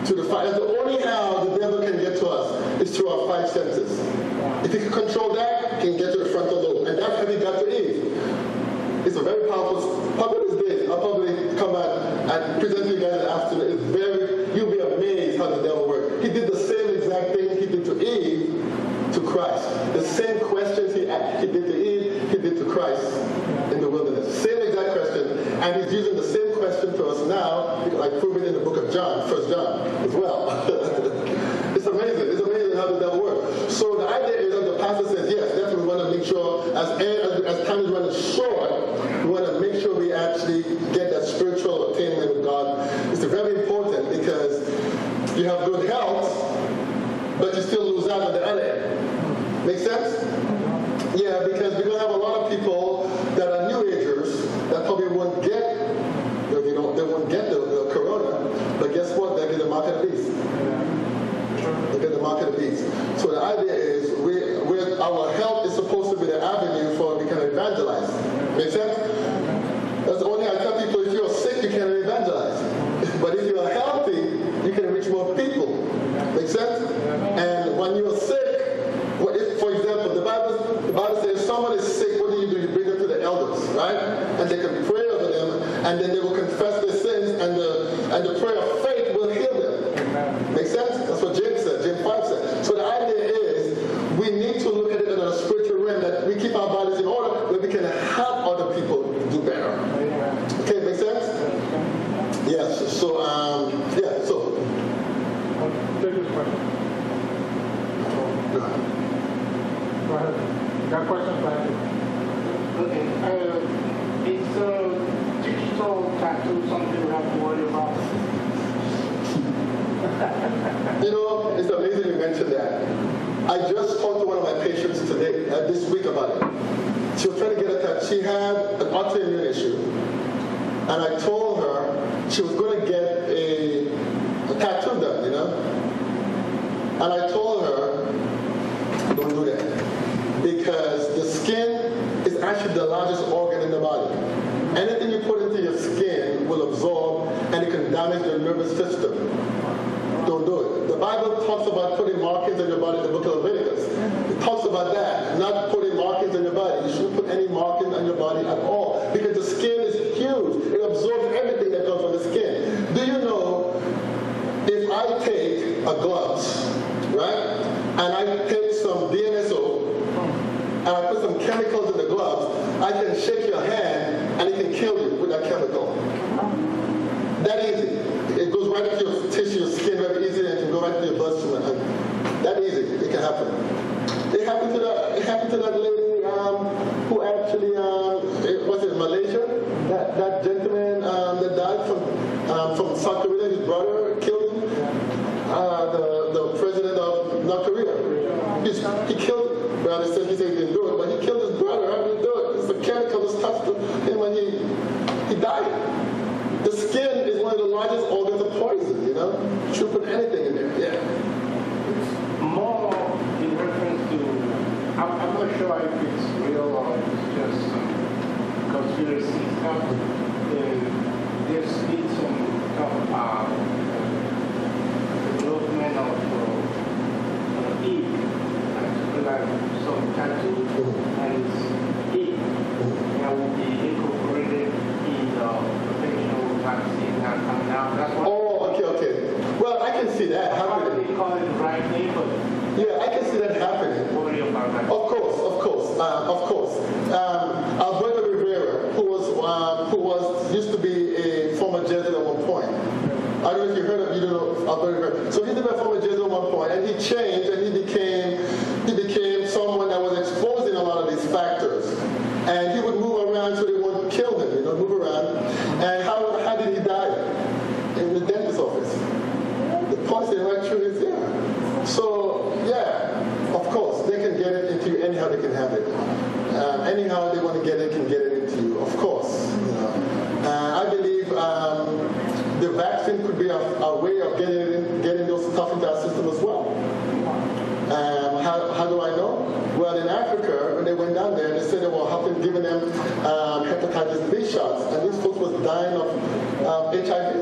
That's the only how the devil can get to us is through our five senses. If he can control that, he can get to the frontal lobe. And that's how he got to Eve. It's a very powerful, probably this day, I'll probably come back and present to you guys after. It's very, you'll be amazed how the devil works. He did the same exact thing he did to Eve, to Christ. The same questions he did to Eve, he did to Christ in the wilderness. Same exact question. And he's using the same question to us now, because I prove it in the book of John, 1 John, as well. It's amazing. It's amazing how the devil works. So the idea is that the pastor says, yes, definitely we want to make sure, as time is running short, we want to make sure we actually get that spiritual attainment with God. It's very important because you have good health, but you still lose out on the other end. Make sense? Yeah, because we're going to have a lot of people that are New Agers that probably won't get, they won't get the corona, but guess what? They'll get the mark of the beast. They'll get the mark of the beast. So the idea is our health is supposed to be the avenue for we can evangelize. Make sense? That's the only thing I tell people, if you're sick, you can't evangelize. But if you're healthy, you can reach more people. Make sense? And when you're sick, for example, the Bible says if someone is sick, what do? You bring them to the elders, right? And they can pray over them, and then they will confess their sins, and the prayer of faith will heal them. Make sense? That's what James said, James 5 said. So the idea is we need to look at it in a spiritual realm that we keep our bodies in order, where we can help other people do better. Okay, make sense? Yes. So, yeah. So. Take this question. Go ahead. Go ahead. Got questions? Go ahead. Okay. So, digital tattoo, something we have to worry about? You know, it's amazing you mentioned that. I just talked to one of my patients today, this week about it. She was trying to get a tattoo. She had an autoimmune issue. And I told her she was going to get a tattoo done, you know. And I told her, don't do that. Because the skin is actually the largest organ in the body. Anything you put into your skin will absorb and it can damage your nervous system. Don't do it. The Bible talks about putting markings on your body in the book of Leviticus. It talks about that, not putting markings on your body. You shouldn't put any markings on your body at all because the skin is huge. It absorbs everything that comes from the skin. Do you know if I take a gloves, right, and I take some DMSO and I put some chemicals in the gloves, I can shake your hand and it can kill you with that chemical. That easy. It goes right into your tissue, your skin very easy, and it can go right to your bloodstream. That easy. It can happen. It happened to that lady who actually was in Malaysia. That gentleman that died from South Korea. His brother killed him. The president of North Korea. He killed. Well, he said he didn't do it, but he killed his brother. How did he do it? It's a chemical that touched him when he died. The skin is one of the largest organs of poison, you know? You should put anything in there, yeah. It's more in reference to, I'm not sure if it's real or it's just conspiracy stuff. There's been some development of ink, like some tattoo, and it's ink that will be incorporated in the potential vaccine that's coming out. That's what. Oh, okay. Well, I can see that happening. They call it the right name, but yeah, I can see that happening. worry about that. Of course. Our brother Rivera, who used to be a former Jesuit at one point. I don't know if you heard of, you know, Alberto Rivera. So he's a former Jesuit at one point, and he changed, and he became someone that was exposing a lot of these factors. And he would move around so they wouldn't kill him, you know, move around. And how did he die? In the dentist's office. The poison right through his ear. So, yeah, of course, they can get it into you anyhow they can have it. Anyhow they want to get it, can get it into you, of course. You know. I believe the vaccine could be a way of getting those stuff into our system as well. How do I know? Well, in Africa, when they went down there, they said they were giving them hepatitis B shots, and these folks was dying of HIV.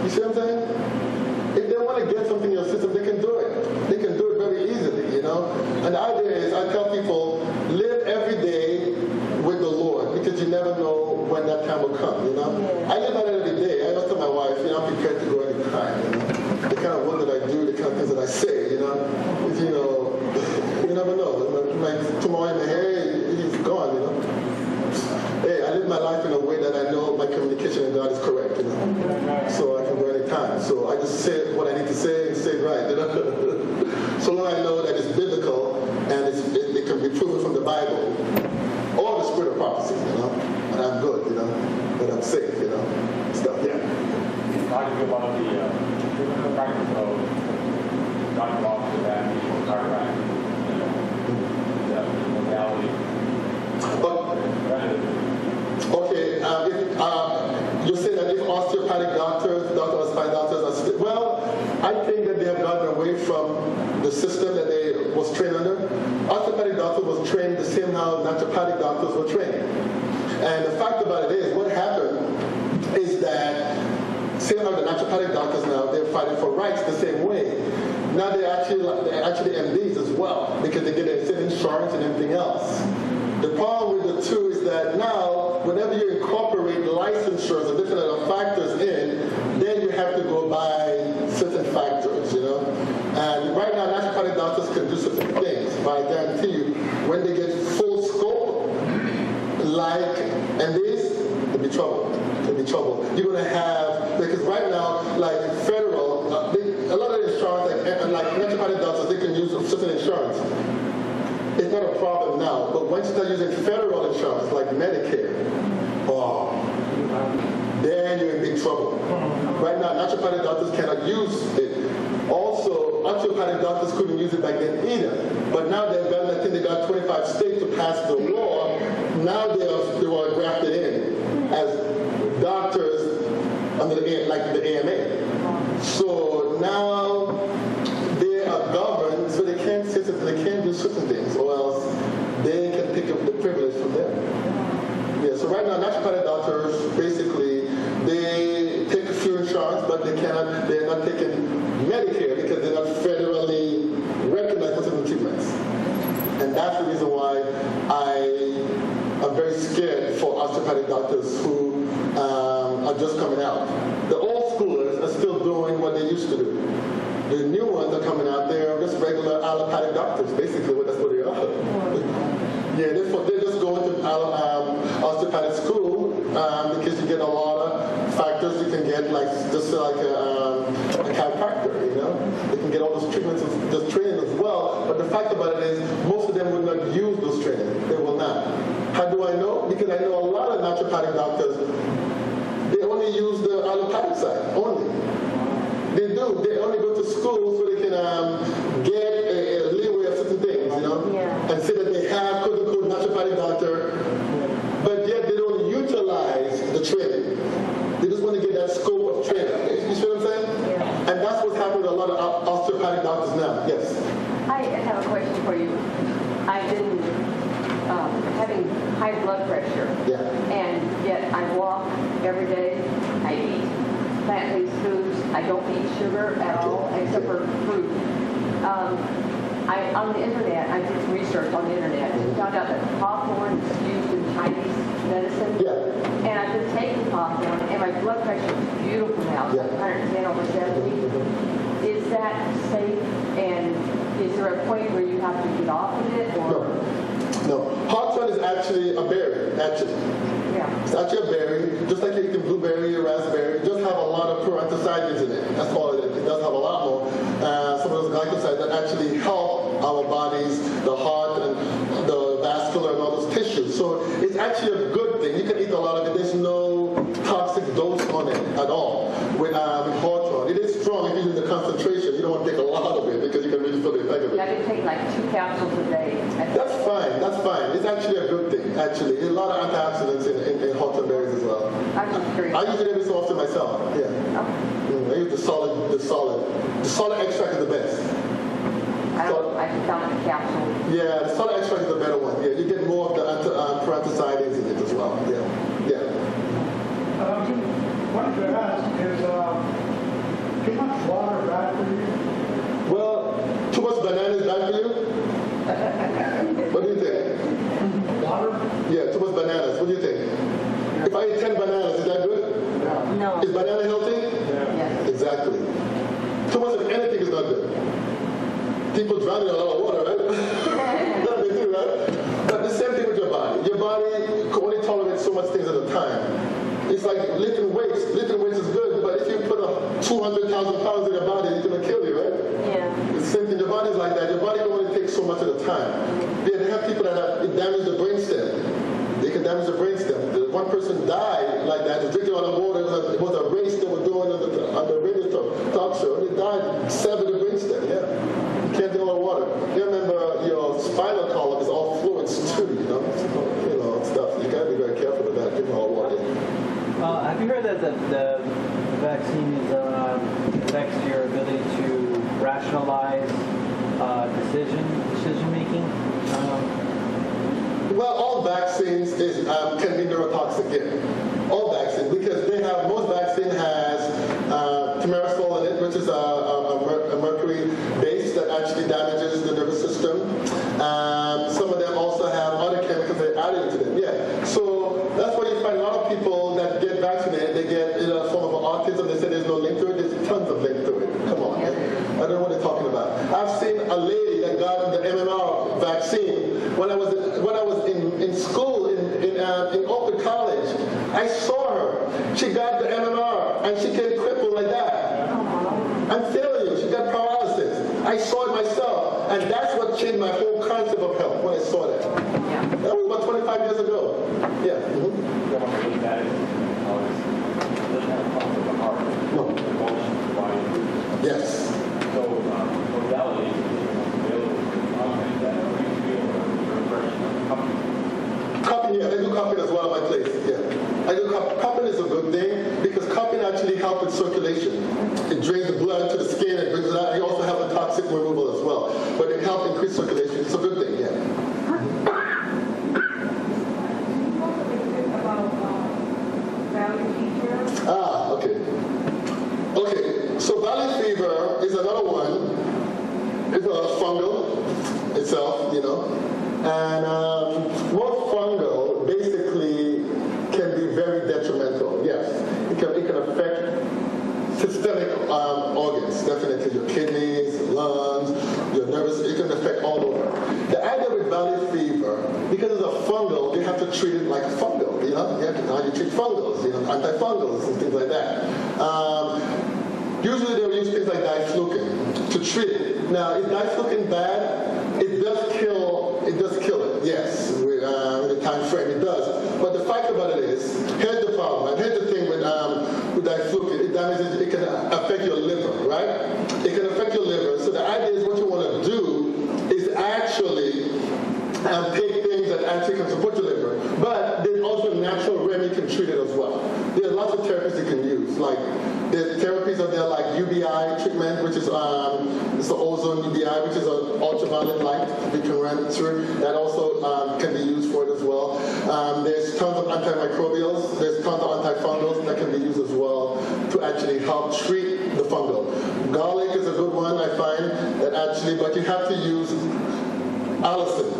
You see what I'm saying? If they want to get something in your system, they can do it. They can do it very easily, you know? And the idea is, I tell people, live every day with the Lord, because you never know when that time will come, you know? I live that every day. I know to my wife, you know, I'm prepared to go any time, you know? The kind of work that I do, the kind of things that I say, you know? You know, you never know. Like tomorrow, hey, he's gone, you know? Hey, I live my life in a way that I know my communication with God is correct, you know? So I can go anytime. So I just say what I need to say and say it right, you know? So long I know that it's biblical and it can be proven from the Bible or the spirit of prophecy, you know? And I'm good, you know? But I'm safe, you know? Stuff, yeah. Talking about the practice of knocking off the bad people, cardiac, the modality. Okay, you say that if osteopathic doctors are well, I think that they have gotten away from the system that they was trained under. Osteopathic doctors was trained the same how naturopathic doctors were trained. And the fact about it is, what happened is that same how the naturopathic doctors now, they're fighting for rights the same way. Now they're actually MDs as well, because they get their same insurance and everything else. The problem with the two is that now, whenever you incorporate licensures and different other factors in, then you have to go by certain factors, you know. And right now, naturopathic doctors can do certain things, but I guarantee you, when they get full scope, like MDs, there'll be trouble. There'll be trouble. You're going to have, because right now, like federal, a lot of insurance, like naturopathic doctors, they can use certain insurance. It's not a problem now. But once you start using federal insurance, like Medicare, oh, then you're in big trouble. Right now, naturopathic doctors cannot use it. Also, osteopathic doctors couldn't use it back then either. But now they've got, I think they got 25 states to pass the law. Now they are grafted in as doctors under the AMA. So now they are governed, so they can't do certain things, or else they can pick up the privilege from them. Yeah. So right now, naturopathic doctors basically they take a few insurance, but they're not taking Medicare because they're not federally recognized for certain treatments. And that's the reason why I am very scared for osteopathic doctors who are just coming out. The old schoolers are still doing what they used to do. The new ones are coming out, they're just regular allopathic doctors, basically, that's what they are. Yeah, they're just going to osteopathic school because you get a lot of factors you can get, like just like a chiropractor, you know? They can get all those treatments, those training as well, but the fact about it is most of them will not use those training. They will not. How do I know? Because I know a lot of naturopathic doctors, they only use the allopathic side, only. They do. They only go to school so they can get a leeway of certain things, you know? Yeah. And say that they have quote-unquote naturopathic doctor, but yet they don't utilize the training. They just want to get that scope of training. You see what I'm saying? Yeah. And that's what's happening to a lot of osteopathic doctors now. Yes? I have a question for you. I've been having high blood pressure, Yeah. and yet I walk every day. I eat plant-based foods. I don't eat sugar at all, except for fruit. On the internet, I did some research on the internet and found out that hawthorn is used in Chinese medicine. Yeah. And I've been taking hawthorn, and my blood pressure is beautiful now. It's like 110/70. Is that safe? And is there a point where you have to get off of it? Or? No. Hawthorn is actually a berry, actually. Yeah. It's actually a berry, just like you eat blueberry or raspberry. It does have a lot of parenthesides in it. That's all it is. It does have a lot more. Some of those glycosides that actually help our bodies, the heart, and the vascular, and all those tissues. So it's actually a good thing. You can eat a lot of it. There's no toxic dose on it at all with hawthorn. It is strong if you use the concentration. You don't want to take a lot of it because you can really feel the effect of it. I can take like 2 capsules a day. That's fine. That's fine. It's actually a good thing, actually. There's a lot of antioxidants in hawthorn berries as well. I'm just curious. I use it every so often myself. Yeah. Oh. I use the solid extract is the best. I can tell in a capsule. Yeah, the solid extract is the better one. Yeah, you get more of the parenthesides in it as well. Yeah. Yeah. What to ask is, too much water bad for you? Well, too much banana is bad for you? What do you think? Water? Yeah, too much bananas. What do you think? If I eat 10 bananas, is that good? No. Is banana healthy? Yes. Exactly. Too much of anything is not good. People drown in a lot of water, right? That's what they do, right? But the same thing with your body. Your body can only tolerate so much things at a time. It's like lifting weights. Lifting weights is good, but if you put 200,000 pounds in your body, it's going to kill you, right? Yeah. The same thing, your body's like that. Your body can only take so much at a time. Yeah, they have people that damage the brainstem. They can damage the brainstem. One person died like that, drinking all the water. It was a race they were doing on the radio talk show. And they died, severed the brainstem, yeah. You can't drink all the water. You remember your spinal column is all fluids too, you know? Stuff. You gotta be very careful with that, drinking all the water. Have you heard that the vaccine affects your ability to rationalize decision making? Well, all vaccines can be neurotoxic, yeah. All vaccines, because most vaccine has thimerosal in it, which is a mercury base that actually damages the nervous system. Some of them also have other chemicals that are added to them, yeah. So that's why you find a lot of people that get vaccinated, they get a form of autism. They say there's no link to it. There's tons of link to it. Come on, man. I don't know what they're talking about. I've seen a lady that got the MMR vaccine when I was in school in Oakland College. I saw her. She got the MMR and she came crippled like that. I'm telling you, she got paralysis. I saw it myself, and that's what changed my whole concept of health when I saw that. toxic removal as well. But it helps increase circulation. It's a good thing, yeah. Okay. Okay, so valley fever is another one. It's a fungal itself, you know. And most fungal basically can be very detrimental. Yes, it can affect systemic organs, definitely your kidneys, lungs, your nervous. It can affect all over. The idea with valley fever, because it's a fungal, you have to treat it like a fungal. You know, you have to know how you treat fungals, you know, antifungals and things like that. Usually they'll use things like diflucan to treat it. Now, is diflucan bad? It does kill it, yes, with the time frame it does. But the fact about it is, here's the problem, and here's the thing with diflucan, it can affect your liver, right? It can affect your liver, so the idea is what you want to do is actually take things that actually can support your liver. But there's also a natural remedy can treat it as well. There are lots of therapies you can use, like there's therapies out there like UBI treatment, which is it's the ozone UBI, which is an ultraviolet light we can run through. That also can be used for it as well. There's tons of antimicrobials. There's tons of antifungals that can be used as well to actually help treat the fungal. Garlic is a good one, I find, that actually, but you have to use allicin.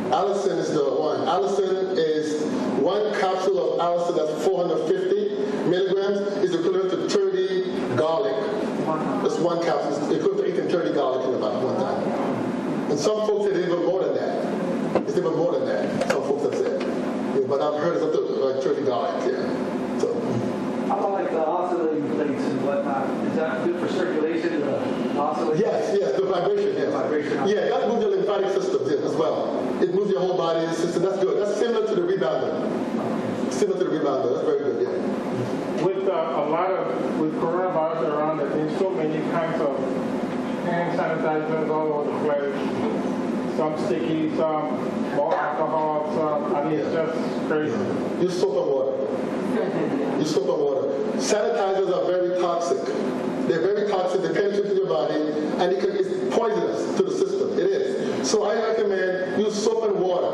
Allicin is the one. Allicin is one capsule of allicin that's 450 milligrams is equivalent to 30 garlic. That's one capsule. It's equivalent to eating 30 garlic in about one time. And some folks say it's even more than that. It's even more than that. Some folks have said. Yeah, but I've heard it's up to like 30 garlic, yeah. So. How about like the oscillating plates and whatnot? Is that good for circulation? The oscillating? Yes, the vibration, yes. Yeah, that moves your lymphatic system as well. It moves your whole body system. That's good. That's similar to the rebounder. Similar to the rebounder. That's very good, yeah. With coronavirus around, there's so many kinds of hand sanitizers all over the place. Some sticky, some more alcohol, some, it's just crazy. Use soap and water. Use soap and water. Sanitizers are very toxic. They're very toxic. They penetrate into your body, and it's poisonous to the system. It is. So I recommend use soap and water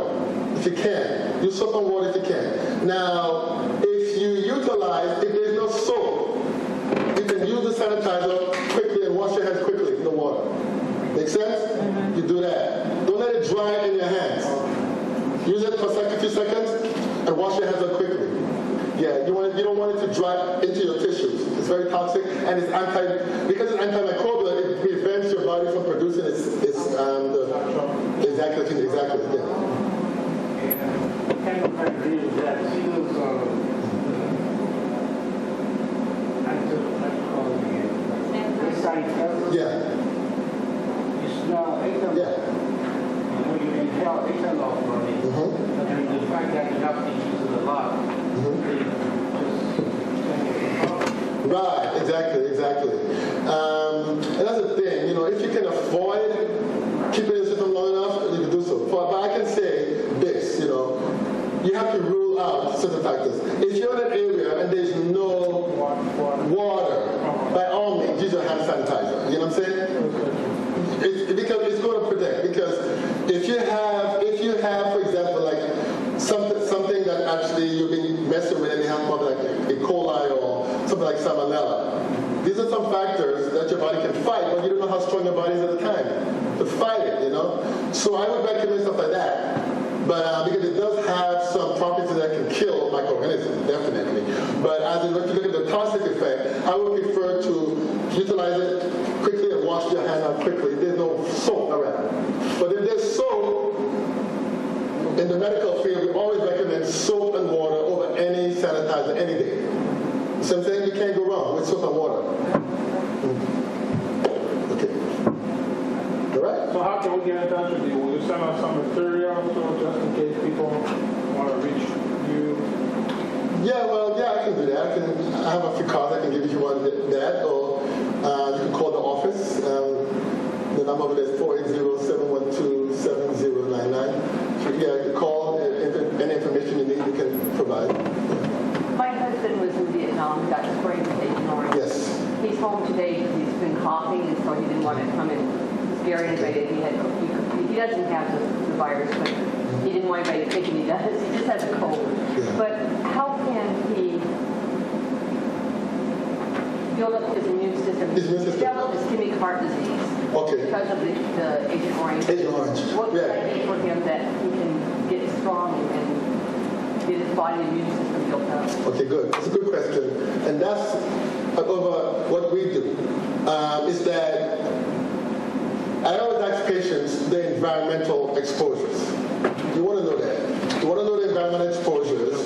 if you can. Use soap and water if you can. Now, if there's no soap, you can use the sanitizer quickly and wash your hands quickly in the water. Make sense? Mm-hmm. You do that. Don't let it dry in your hands. Use it for a few seconds and wash your hands up quickly. Yeah, you don't want it to dry into your tissues. It's very toxic, and because it's antimicrobial, it prevents your body from producing exactly, yeah. Kind of agree with that. See those, Yeah. You smell, Yeah. when you inhale, they tell off running. And the fact that you have to use it a lot, Right, exactly. And that's the thing, if you can avoid keeping your system long enough, you can do so. But I can say this, you have to rule out certain factors. If you're in an area and there's no water, by all means, use your hand sanitizer. You know what I'm saying? Because it's going to protect. Because if you have, for example, like something that actually you've been messing with and you have like E. coli or something like salmonella, these are some factors that your body can fight, but you don't know how strong your body is at the time to fight it, So I would recommend stuff like that. But because it does have some properties that can kill microorganisms, definitely. But as you look at the toxic effect, I would prefer to utilize it quickly and wash your hand out quickly. There's no soap around. But if there's soap, in the medical field, we always recommend soap and water over any sanitizer any day. So I'm saying you can't go wrong with soap and water. Okay. All right? So how can we get in touch with you? Will you send us some material just in case people want to reach you? Yeah, I can do that. I have a few cards I can give you if you want that, or you can call the office. The number over there is 480-712-7099. So yeah, you call, any information you need, we can provide. My husband was in Vietnam, got his brain taken over. Yes. He's home today because he's been coughing, and so he didn't want to come and scare anybody that he doesn't have the virus, but he didn't want anybody thinking he does. He just has a cold. Yeah. But how can he build up his immune system? His immune system. Develop ischemic heart disease. Okay. Because of the Agent Orange. Agent Orange. What would Yeah. that be for him that he can get strong and get his body immune system built up? Okay, good. It's a good question. And that's over what we do, is that I always ask patients the environmental exposures. You want to know that. You want to know the environmental exposures,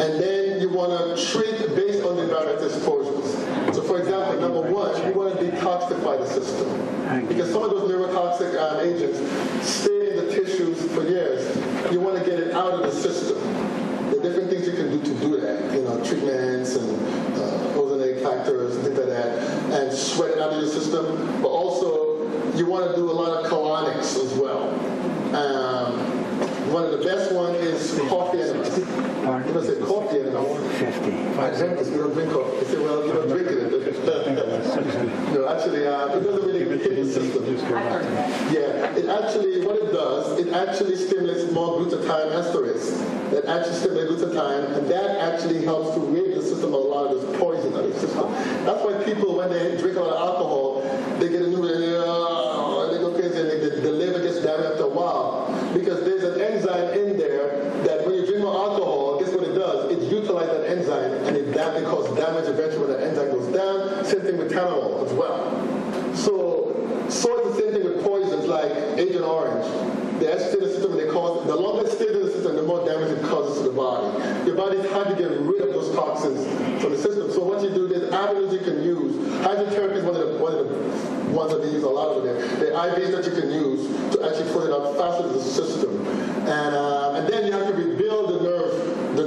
and then you want to treat based on the environmental exposures. So for example, number one, you want to detoxify the system. Because some of those neurotoxic agents stay in the tissues for years. You want to get it out of the system. There are different things you can do to do that. You know, treatments and ozonate factors and things like that, and sweat it out of your system. But also, you want to do a lot of colonics as well. One of the best one is coffee enemas. You don't say coffee enemas. 50. Adventist, we don't drink coffee. They say, well, you don't drink it. No, actually, it doesn't really hit the system. I've heard that. Yeah, it actually, what it does, it actually stimulates more glutathione esterase. That actually stimulates glutathione, and that actually helps to rid the system of a lot of this poison out of the system. That's why people, when they drink a lot of alcohol, they get a new, they go crazy, and the liver gets damaged after a while. Because there's an enzyme in there that when you drink more alcohol, guess what it does? It utilizes that enzyme, and it causes damage eventually when that enzyme goes down. Same thing with Tylenol as well. So it's the same thing with poisons like Agent Orange. They actually stay in the system, and the longer it stays in the system, the more damage it causes to the body. Your body's hard to get rid of those toxins from the system. So what you do, there's avenues you can use. Hydrotherapy is one of the ones that they use a lot of there. The IVs that you can use to actually put it out faster to the system. And then you have to rebuild the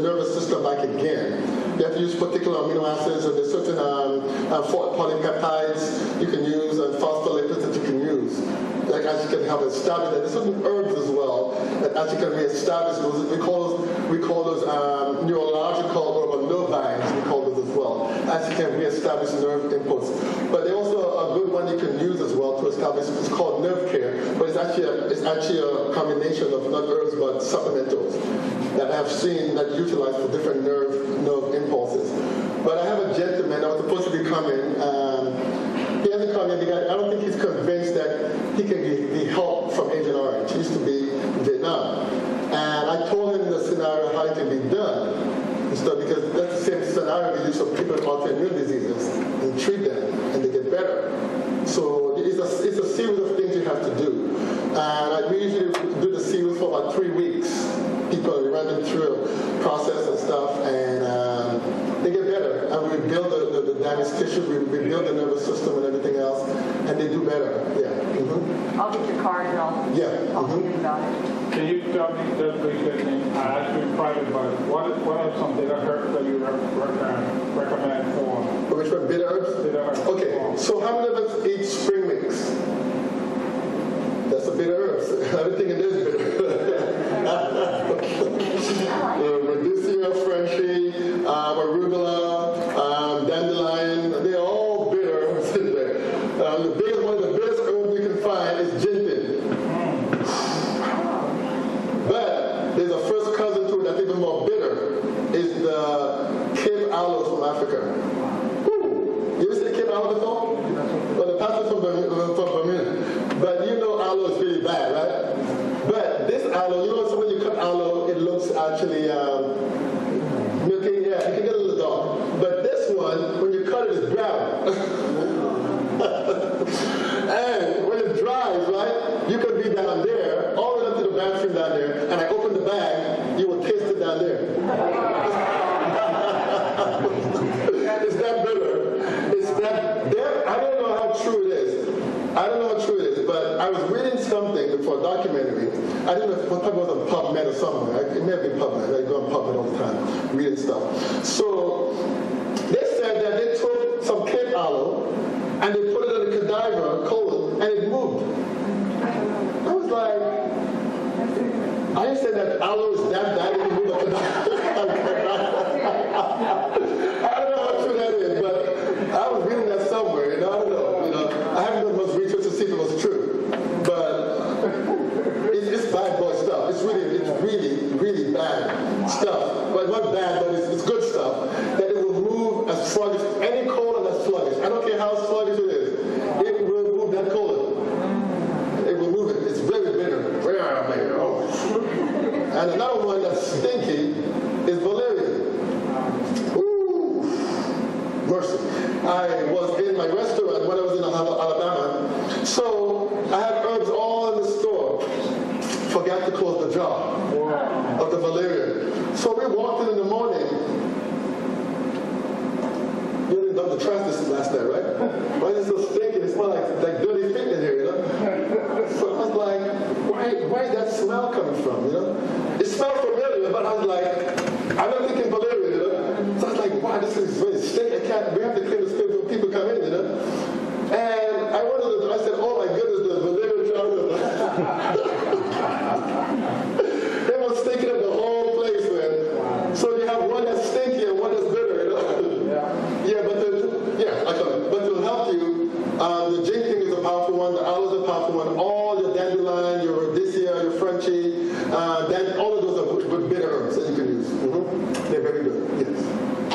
nervous system back again. You have to use particular amino acids, and there's certain polypeptides you can use and phospholipids that you can use that actually can help establish that. There's certain herbs as well that actually can reestablish those. We call those neurological or nervines, we call those as well. Actually can reestablish nerve impulse. But they also a good one you can use as well to establish. It's called nerve care, but it's actually a combination of not herbs but supplementals that I've seen that utilized for different nerve impulses. But I have a gentleman that was supposed to be coming. He hasn't come yet because I don't think he's convinced that he can be helped from Agent Orange. He used to be in Vietnam. And I told him the scenario how it can be done. And stuff, because that's the same scenario we use for people with autoimmune diseases and treat them and they get better. So it's a series of things you have to do. And we usually do the series for about 3 weeks. People run them through a process and stuff, and they get better. And we build the damaged tissue, we build the nervous system and everything else, and they do better. Yeah. Mm-hmm. I'll get your card and I'll talk to you about it. Can you tell me, just briefly, I asked you in private, but what are some bitter herbs that you recommend for? Which one? Bitter herbs? Bitter herbs. Okay, so how many of us eat spring mix? That's a bitter herbs. Everything in there is bitter. Radicchio, Frenchie, arugula, dandelion, they're all bitter herbs in there. One of the biggest herbs you can find is gentian. But there's a first cousin to it that's even more bitter, is the cave aloes from Africa. Ooh. You ever seen cave aloe before? Well, the pastor's from Bermuda. But you know aloe is really bad, right? But this aloe, you know, so when you cut aloe, it looks actually milky. Yeah, you can get a little dark. But this one, when you cut it, it's brown. And when it dries, right, you can be down there, all the way up to the bathroom down there, and I open the bag, you will taste it down there. It's that bitter. It's that, I don't know how true it is. I don't know how true it is, but I was reading something for a documentary. I didn't know if it was on PubMed or somewhere. It may have been PubMed. I go on PubMed all the time, reading stuff. So they said that they took some cave aloe and they put it in a cadaver, cold, and it moved. I was like, I didn't say that aloe is that bad if you move a cadaver. I don't know how true that is, but I was reading that somewhere, and I don't know. I haven't done much research to see if it was true. bad boy stuff. It's really bad stuff. But not bad, but it's good stuff. That it will move as sluggish, any colon that's sluggish. I don't care how sluggish it is. It will move that colon. It will move it. It's very bitter. And another one that's stinky is valerian. Ooh, mercy. I was in my restaurant when I was in Alabama. So I had herbs all in the store. Forgot to close the jar of the valerian. So we walked in the morning. You didn't dump the trash this last night, right? Why is it so stinky? It smells like dirty feet in here, you know? So I was like, where is that smell coming from, you know? It smelled familiar, but I was like, I'm not thinking valerian, you know? So I was like, wow, this is very stinky. We have to clean the space when people come in, you know? And I said, oh my goodness, the valerian jar. They were stinking up the whole place, man. So you have one that's stinky and one that's bitter, you know? Yeah, but to help you, the gin thing is a powerful one, the aloe is a powerful one, all your dandelion, your rhodiosia, your Frenchie, all of those are good bitter herbs that you can use. Mm-hmm. They're very good, yes.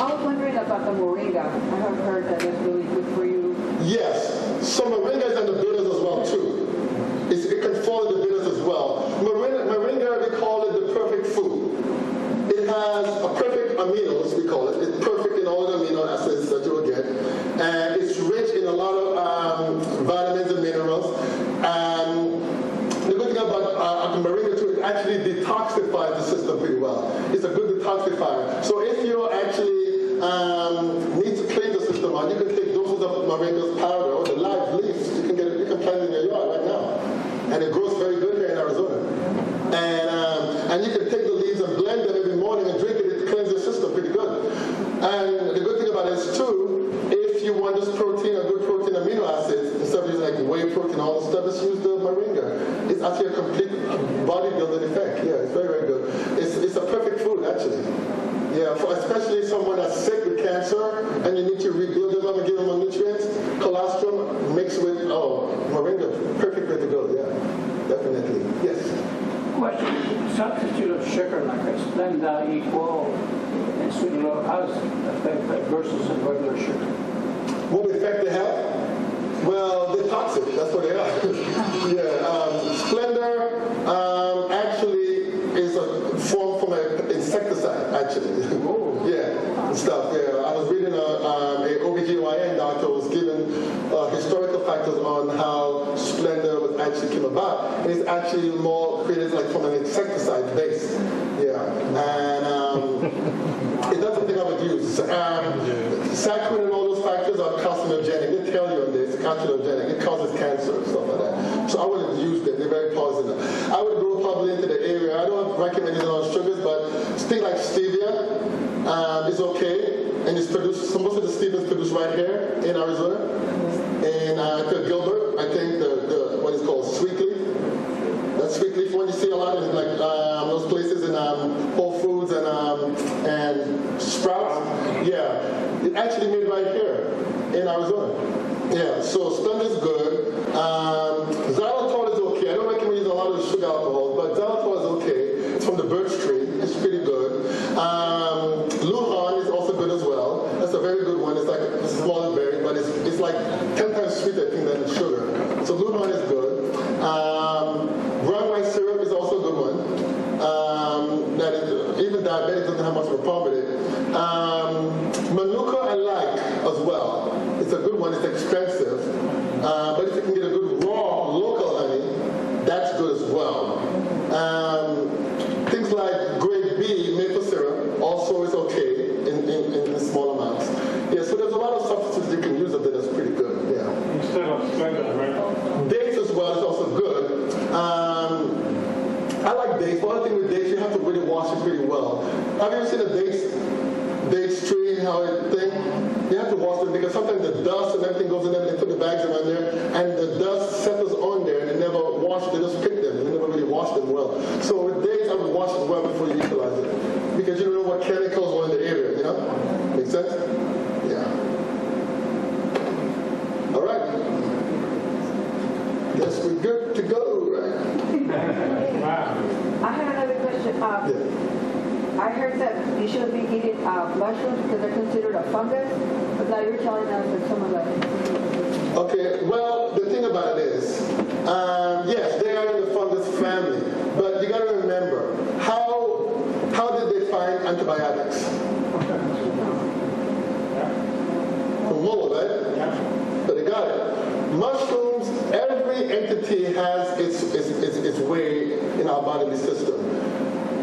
I was wondering about the moringa. I have heard that it's really good for you. Yes, so moringa is in the bitters as well too. It can fall in the bitters as well. Moringa, we call it the perfect food. It has a perfect aminos, we call it. It's perfect in all the amino acids that you will get. And it's rich in a lot of vitamins and minerals. And the good thing about moringa too, it actually detoxifies the system pretty well. It's a good detoxifier. So if you actually need to clean the system out, you can take doses of moringa's powder or the live leaves. You can plant it in your yard right now. And it grows very good here in Arizona. And you can take the leaves and blend them every morning and drink it. It cleanses your system pretty good. And the good thing about it is too, if you want this protein, a good protein amino acids, instead of using like whey protein, all the stuff, just use the moringa. It's actually a complete bodybuilding effect. Yeah, it's very, very good. It's a perfect food, actually. Yeah, for especially someone that's sick with cancer and you need to rebuild them and give them nutrients, colostrum mixed with, moringa, perfect way to go, yeah, definitely. Yes? Question, substitute of sugar like a Splenda equal and sweet and low, how does it affect that versus a regular sugar? What effect they have? Well, they're toxic, that's what they are. Yeah, Splenda actually is a form from an insecticide, actually. Yeah, and stuff. Yeah, I was reading a OBGYN doctor was given historical factors on how Splenda was actually came about. And it's actually more created like from an insecticide base. Yeah, and it doesn't think I would use. Saccharin and all those factors are carcinogenic. They tell you on this, carcinogenic. It causes cancer and stuff like that. So I wouldn't use them. They're very poisonous. I would go probably into the area. I don't recommend using on sugars, but things like stevia is okay. And it's produced, so most of the stevia is produced right here in Arizona. And Gilbert, I think the what is called sweet leaf. That sweet leaf one you see a lot in like those places in Whole Foods and Sprouts. Yeah, it's actually made right here in Arizona. Yeah, so Splenda is good. Xylitol is okay. I don't recommend using a lot of the sugar alcohol, but xylitol is okay. It's from the birch tree. It's pretty good. Lujan is also good as well. That's a very good one. It's like a small berry, but it's like 10 times sweeter, I think, than the sugar. So Lujan is good. Brown rice syrup is also a good one. That is, even diabetic doesn't have much of a problem with it. Manuka I like as well. It's a good one. It's expensive. But if you can get a good raw local honey, that's good as well. Things like grade B maple syrup also is okay in small amounts. Yeah, so there's a lot of substances you can use of it that's pretty good. Yeah. Instead of Splenda, right? Dates as well is also good. I like dates. One thing with dates, you have to really wash it pretty well. Have you ever seen a dates tree, how it thing? You have to wash them because sometimes the dust and everything goes in there, they put the bags around there, and the dust settles on there, and they never wash it, they just pick them, and they never really wash them well. So with dates, I would wash it well before you utilize it, because you don't know what chemicals are in the area, you know? Make sense? Yeah. All right. Guess we're good to go, right? Wow. I heard that you shouldn't be eating mushrooms because they're considered a fungus, but now you're telling us that some of them. Okay, well, the thing about it is, yes, they are in the fungus family, but you got to remember, how did they find antibiotics? From mold, right? But they got it. Mushrooms, every entity has its way in our bodily system.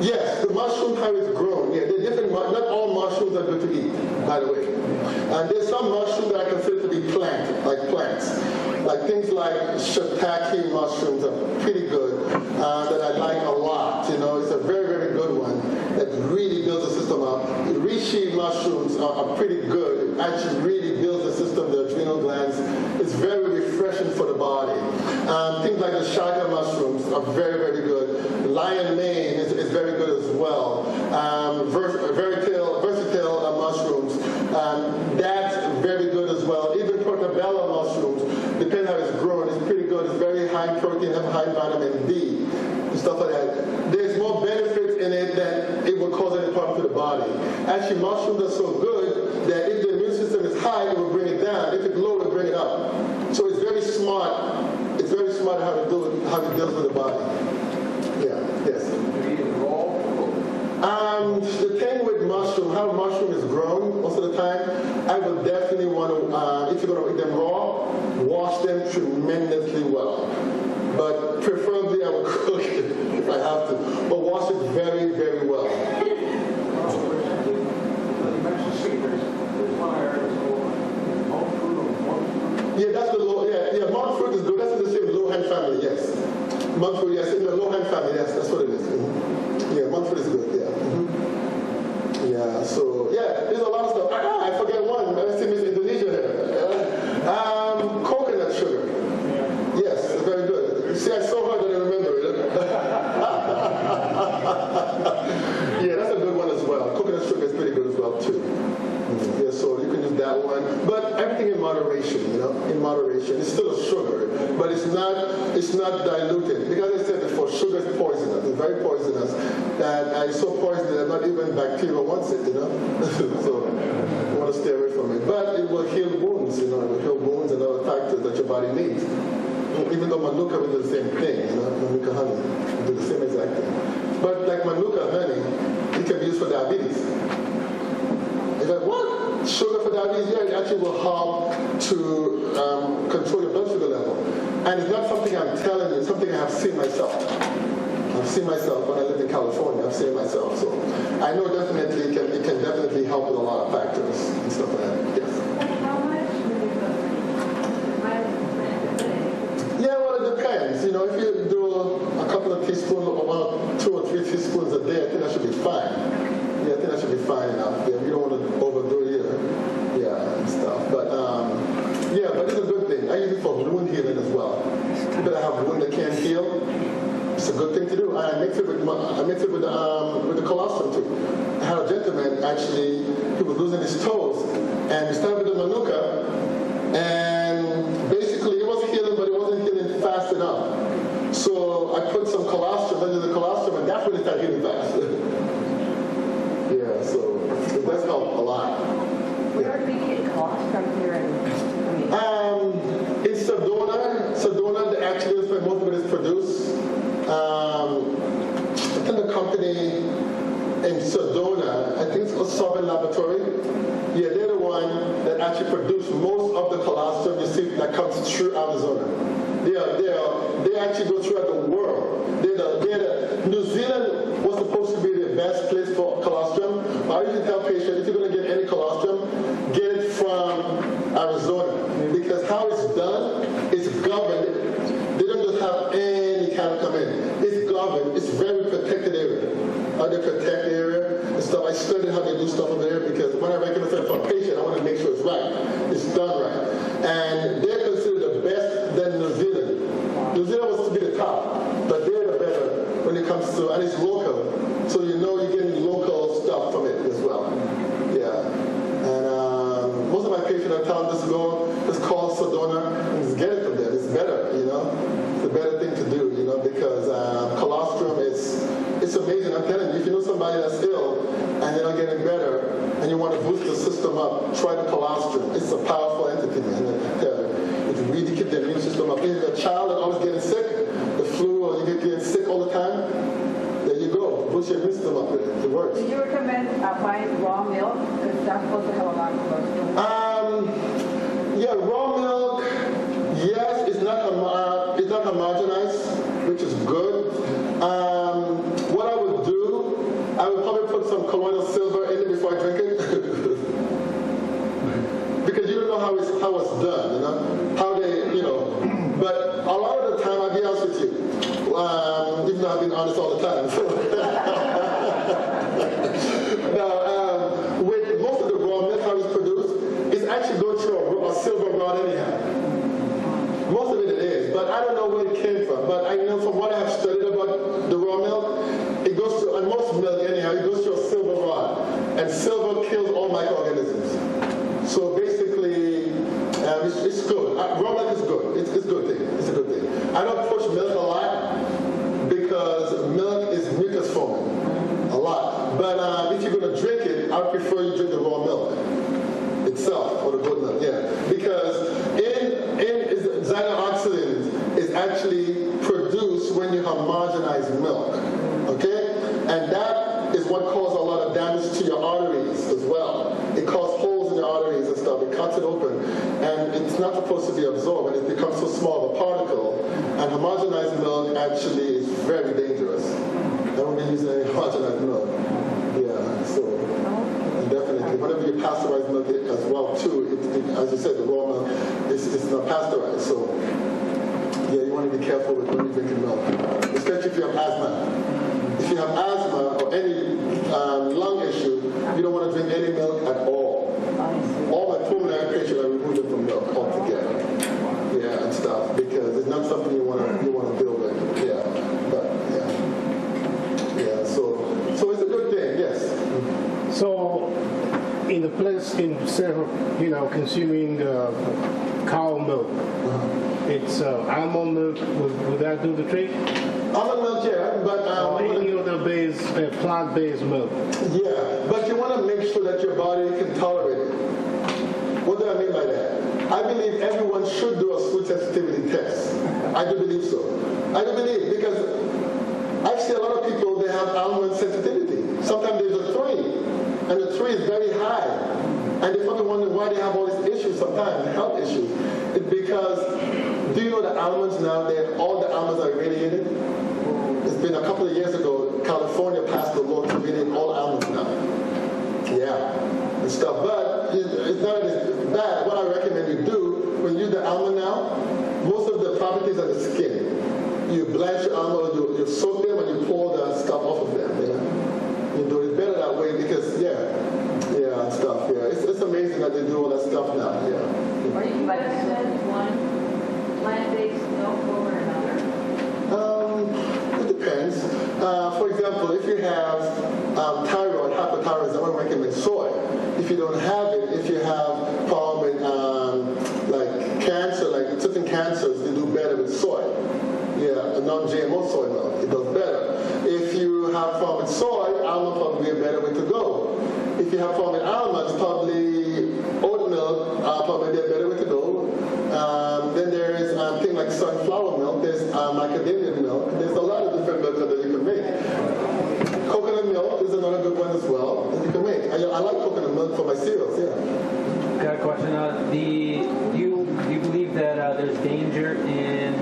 Yes, the mushroom, how it's grown. Yeah, they're different. Not all mushrooms are good to eat, by the way. And there's some mushrooms that I consider to be plants. Like things like shiitake mushrooms are pretty good, that I like a lot. You know, it's a very, very good one that really builds the system up. Reishi mushrooms are pretty good. It actually really builds the system, the adrenal glands. It's very refreshing for the body. Things like the chaga mushrooms are very, very good. Lion mane is very good as well. Versatile mushrooms, that's very good as well. Even portobello mushrooms, depending how it's grown, it's pretty good. It's very high protein, have high vitamin D, and stuff like that. There's more benefits in it than it will cause any problem to the body. Actually, mushrooms are so good that if the immune system is high, it will bring it down. If it's low, it will bring it up. So it's very smart. It's very smart how it deals with the body. Yeah, yes. The thing with mushroom, how mushroom is grown most of the time, I would definitely want to, if you're going to eat them raw, wash them tremendously well. But preferably I would cook it if I have to. But wash it very, very well. You mentioned seekers. There's one I heard is monk fruit or monk. Yeah, that's the monk fruit is good. That's in the same low-hand family, yes. Monk fruit, yes, in the low-hand family, yes, that's what it is. Yeah, monk fruit is good, yeah. Yeah, so, yeah, there's a lot of stuff. I forget one. I see Miss Indonesia here. Coconut sugar. Yes, it's very good. See, I saw her, I didn't remember it. Yeah, that's a good one as well. Coconut sugar is pretty good as well, too. Yeah, so you can use that one. But everything in moderation, you know, in moderation. It's still a sugar, but it's not diluted. Because I said before, sugar is poisonous. It's very poisonous. And it's so poisonous that not even bacteria wants it, you know. So you want to stay away from it. But it will heal wounds, you know. It will heal wounds and other factors that your body needs. Even though Manuka will do the same thing, you know, Manuka honey will do the same exact thing. But like Manuka honey, it can be used for diabetes. It's like, what? Sugar for diabetes? Yeah, it actually will help to control your blood sugar level. And it's not something I'm telling you, it's something I have seen myself. I've seen myself when I lived in California. I've seen myself. So I know definitely it can definitely help with a lot of factors and stuff like that. Yes. How much would you go? Yeah, well, it depends. You know, if you do a couple of teaspoons, or 2 or 3 teaspoons a day, I think that should be fine. Yeah, I think that should be fine enough. Yeah, you don't want to overdo it either. Yeah, and stuff. But yeah, but it's a good thing. I use it for wound healing as well. People that have wound that can't heal, it's a good thing to do. I mix it with the colostrum too. I had a gentleman actually, he was losing his toes, and we started with the Manuka, and basically it was healing, but it wasn't healing fast enough. So I put some colostrum under the colostrum, and that's when it started healing fast. Yeah, so it does help a lot. Where do we get colostrum here? In Sedona, actually is where most of it is produced. I think the company in Sedona, I think it's called Sovereign Laboratory. Yeah, they're the one that actually produce most of the colostrum you see that comes through Arizona. They actually go throughout the world. New Zealand was supposed to be the best place for colostrum. I usually tell patients, if you're going to get any colostrum, get it from Arizona. Because how it's done, it's governed. They don't just have any kind of come in. It's governed. It's very protected area. How they protect the area and stuff. I studied how they do stuff over there because when I recommend something for a patient, I want to make sure it's right. It's done right. And they're considered the best than New Zealand. New Zealand was to be the top, but they're the better when it comes to, and it's local. So you know you're getting local stuff from it as well. Yeah. And most of my patients are telling us to go, just call Sedona and just get it from them. It's better, you know. It's a better thing to do, you know, because colostrum is It's amazing. I'm telling you, if you know somebody that's ill and they're not getting better, and you want to boost the system up, try the colostrum. It's a powerful entity, man. It really keeps the immune system up. If you're a child and always getting sick, the flu, or you get getting sick all the time, there you go. Boost your immune system up with it. It works. Did you recommend buying raw milk? Because that's supposed to have a lot of cholesterol. Yeah, raw milk. Yes, it's not homogenized, which is good. What I would do, I would probably put some colloidal silver in it before I drink it. Because you don't know how it's done, you know? How they, you know. But a lot of the time, I'll be honest with you, even though I've been honest all the time. Now, with most of the raw milk how it's produced, it's actually going through a silver rod anyhow. Most of it is, but I don't know where it came from. But I know from what I have studied about the raw milk, it goes through, and most milk anyhow, it goes through a silver rod. And silver kills all microorganisms. So basically, it's good. Raw milk is good. It's a good thing. It's a good thing. I don't push milk a lot because milk is mucus forming. A lot. But if you're going to drink it, I prefer you drink the raw milk itself, or the goat milk, yeah. Because xanthoxylins is actually produced when you homogenize milk, okay? And that is what causes a lot of damage to your arteries as well. It causes holes in your arteries and stuff. It cuts it open. And it's not supposed to be absorbed, and it becomes so small of a particle. And homogenized milk actually is very dangerous. Don't be using any homogenized milk. Yeah, so definitely. Whenever you pasteurize milk as well, too, as you said, the raw milk is not pasteurized. So, yeah, you want to be careful with when you're drinking milk, especially if you have asthma. If you have asthma or any lung issue, you don't want to drink any milk at all. All my pulmonary patients, I remove them from milk altogether. Yeah, and stuff, because it's not something you want to deal with. Yeah, but yeah. So it's a good thing. Yes. So, in the place, instead of consuming cow milk, it's almond milk. Would that do the trick? Almond milk, yeah, but any other plant-based milk. Yeah, but you want to make sure that your body can tolerate it. What do I mean by that? I believe everyone should do a food sensitivity test. I do believe so. I do believe, because I see a lot of people, they have almond sensitivity. Sometimes there's a 3, and the 3 is very high. And they probably wonder why they have all these issues sometimes, health issues. It's because, do you know that almonds now, all the almonds are irradiated? It's been a couple of years ago, California passed the law to irradiate all almonds now. Yeah, and stuff. But it's not as bad. What I recommend you do, when you do the almond now, most of the properties are the skin. You blanch your almond, you soak them, and you pull the stuff off of them. You do it better that way because, and stuff. Yeah, it's amazing that they do all that stuff now. Yeah. Are you recommend one plant-based milk over another? It depends. For example, if you have thyroid, hypothyroidism, I would recommend soy. If you don't have it, if you have problem with like cancer, like certain cancers, they do better with soy. Yeah, a non-GMO soy milk, it does better. If you have problem with soy, almond probably be a better way to go. If you have problem with almonds, probably oat milk, probably be a better way to go. Then there is things like sunflower milk, there's macadamia milk, there's a lot of different milks that you can make. Coconut milk is another good one as well that you can make. I like coconut milk for my cereals, yeah. Got a question. Do you believe that there's danger in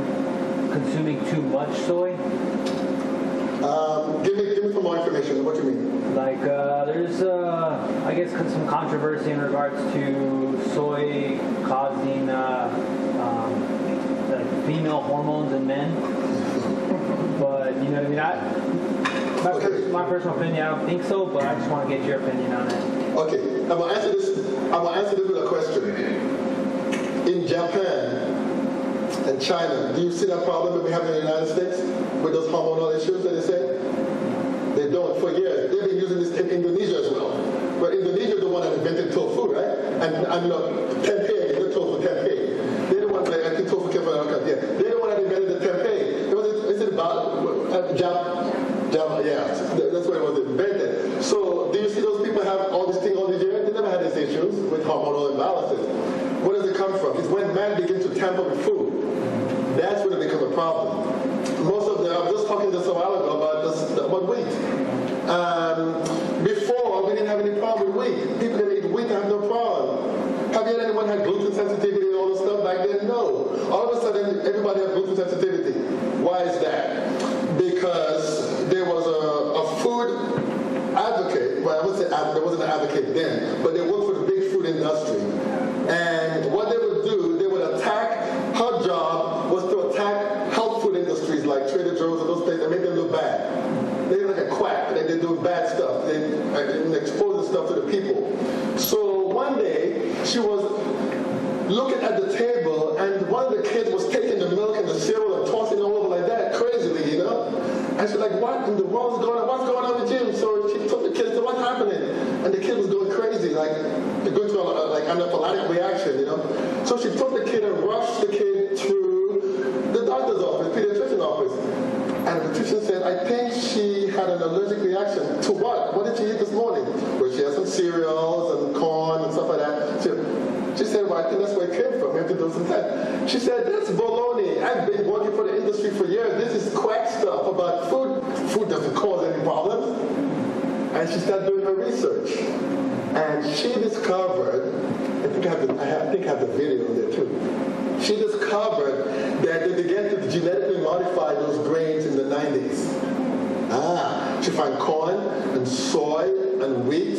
consuming too much soy? Give me some more information. What do you mean? Like there's, I guess, some controversy in regards to soy causing like female hormones in men. But you know what I mean? My personal opinion, I don't think so. But I just want to get your opinion on it. Okay, I'm gonna answer this with a question. In Japan and China, do you see that problem that we have in the United States with those hormonal issues that they say? They don't. For years, they've been using this in Indonesia as well. But Indonesia is the one that invented tofu, right? And tempeh, the tofu tempeh. They're the one that I think tofu came from. Yeah, they're the one that invented the tempeh. Is it about Java, yeah, that's where it was invented. So do you see those people have all these things all these years? They never had these issues with hormonal imbalances. Where does it come from? It's when man begins to tamper with food. That's when it becomes a problem. Most of them, I was just talking just a while ago about wheat. Before, we didn't have any problem with wheat. People that eat wheat have no problem. Have you had anyone had gluten sensitivity and all this stuff back then? No. All of a sudden, everybody has gluten sensitivity. Why is that? Because there was a food advocate, well, I would say there wasn't an advocate then, but they worked for the big food industry. And what they would do, they would attack, her job was to attack health food industries like Trader Joe's and those places and make them look bad. They look like a quack, they do bad stuff, they expose stuff to the people. So one day, she was looking at the table, and one of the kids was taking the milk and the cereal and tossing it all over like that, crazily, you know? And she's like, what in the world is going on? What's going on with you? So she took the kid, said, what's happening? And the kid was going crazy, like going through an anaphylactic reaction, you know? So she took the kid and rushed the kid to the doctor's office, pediatrician office. And the pediatrician said, I think she had an allergic reaction. To what? What did she eat this morning? Well, she had some cereals and corn and stuff like that. She said, well, I think that's where it came from. We have to do some tests. She said, that's baloney. I've been working for the industry for years. This is quack stuff about food. Food doesn't cause any problems. And she started doing her research. And she discovered, I think I have the video there too. She discovered that they began to genetically modify those grains in the 90s. She found corn and soy and wheat.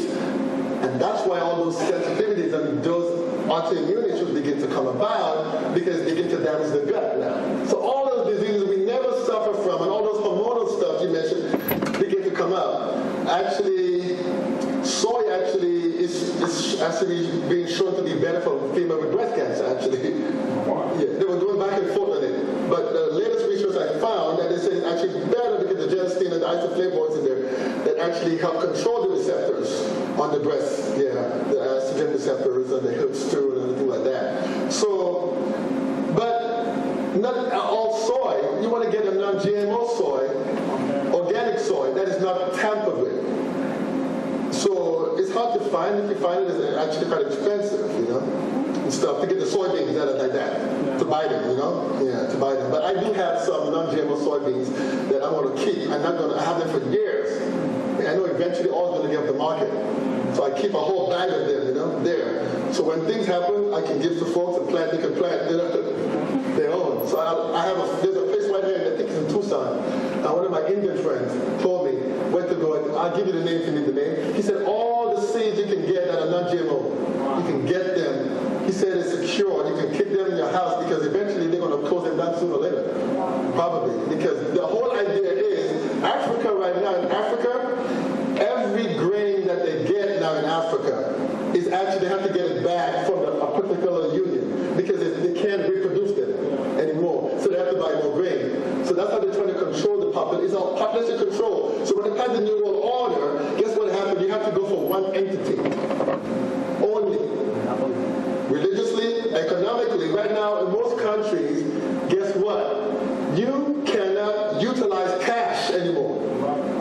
And that's why all those sensitivities and those autoimmune issues begin to come about, because they begin to damage the gut now. So all those diseases we never suffer from and all those hormonal stuff you mentioned begin to come up. Actually, soy is actually being shown to be better for female with breast cancer, actually. Yeah, they were going back and forth on it. But the latest research I found that they say it's actually better because the genistein and the isoflavonoids in there that actually help control the receptors on the breast. Yeah, the estrogen receptors and the hips too and everything like that. So, but not all soy. You want to get a non-GMO soy, organic soy that is not tampered with. So it's hard to find. If you find it, it's actually quite expensive, you know, and stuff to get the soybeans that are like that, to buy them, you know, yeah, to buy them. But I do have some non-GMO soybeans that I want to keep. I have them for years. I know eventually all is going to get off the market. So I keep a whole bag of them, you know, there. So when things happen, I can give to folks and plant, they can plant, you know, their own. So there's a place right here, I think it's in Tucson. One of my Indian friends told me where to go. I'll give you the name if you need the name. He said all the seeds you can get that are not GMO, you can get them. He said it's secure. You can keep them in your house because eventually they're going to close them down sooner or later. Probably. Because the whole idea is Africa right now, in Africa, every grain that they get now in Africa is actually, they have to get it back from a particular union because they can't reproduce them anymore. So they have to buy more grain. So that's how they're trying to control the population. It's all population control. So when they pass the New World Order, guess what happened? You have to go for one entity only. Religiously, economically, right now in most countries, guess what? You cannot utilize cash anymore.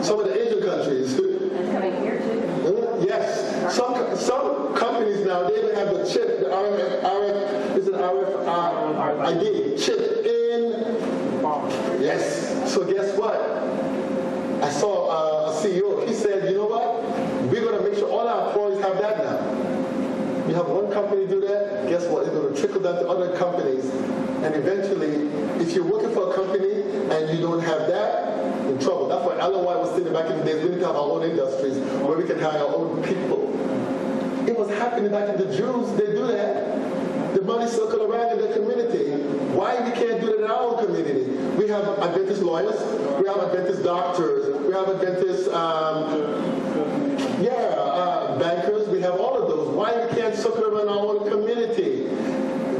Some of the Asian countries. It's coming here too. Yes. Some companies now, they even have the chip, the RFID chip in. Yes. So guess what? I saw a CEO, he said, you know what? We're going to make sure all our employees have that now. You have one company do that, guess what? It's going to trickle down to other companies. And eventually, if you're working for a company and you don't have that, you're in trouble. That's why LOI was saying back in the days, we need to have our own industries where we can hire our own people. It was happening back in the Jews. They do that. The money circle around in the community. Why we can't do that in our own community? We have Adventist lawyers. We have Adventist doctors. We have Adventist bankers. We have all of those. Why we can't circle around our own community?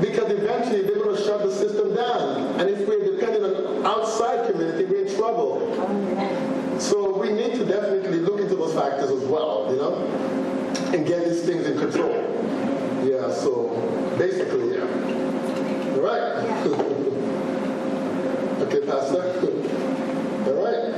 Because eventually they're going to shut the system down. And if we're dependent on outside community, we're in trouble. So we need to definitely look into those factors as well, you know, and get these things in control. Yeah, so basically, yeah. All right? Yeah. Okay, Pastor? All right.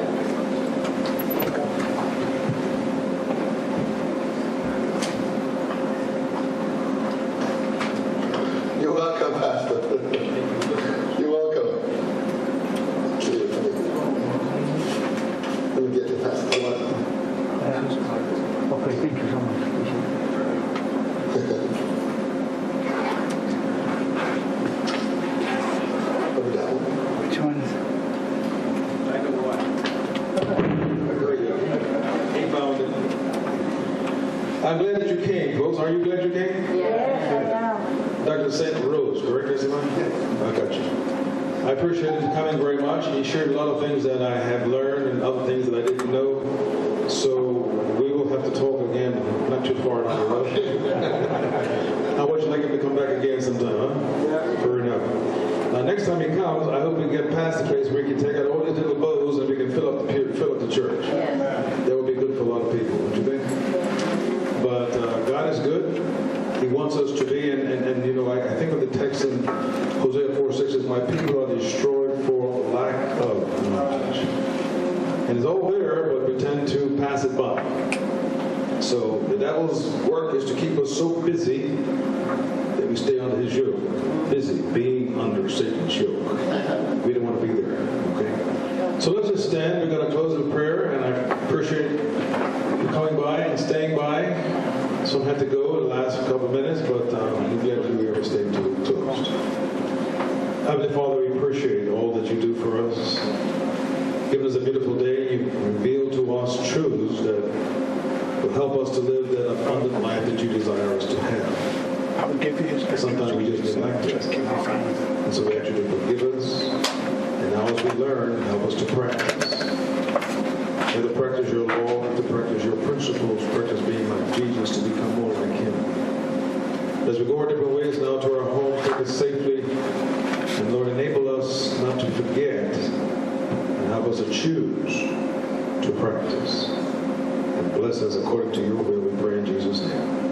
testimony. Okay, thank you so much. Over that one. Which one? He found it. I'm glad that you came, folks. Are you glad you came? Yes, I am. Dr. St. Rose, correct, Mr. I got you. I appreciate him coming very much. He shared a lot of things that I have learned and other things that I didn't know. So we will have to talk again, not too far down the road. How would you like him to come back again sometime, huh? Yeah. Fair enough. Now, next time he comes, I hope we get past the place where we can take out all these little bows and we can fill up the church. Yes. That would be good for a lot of people, don't you think? But God is good. He wants us to be, and you know, I think of the text in Hosea 4:6 is, my people are destroyed for lack of knowledge. And it's all there, but we tend to pass it by. So the devil's work is to keep us so busy that we stay under his yoke. Busy being under Satan's yoke. We don't want to be there, okay? So let's just stand. We're going to close in prayer, and I appreciate you coming by and staying by. Some had to go in the last couple of minutes, but I'm glad you were able to stay until closed. Heavenly Father, we appreciate all that you do for us. Give us a beautiful day. You reveal to us truths that will help us to live that abundant life that you desire us to have. I will give you his. Sometimes we just neglect it. And so we ask you to forgive us. And now as we learn, help us to practice. May to practice your law, to practice your principles, practice being like Jesus to become more like him. As we go our different ways now to our home, take us safely. And Lord, enable us not to forget and help us to choose to practice. And bless us according to your will, we pray in Jesus' name.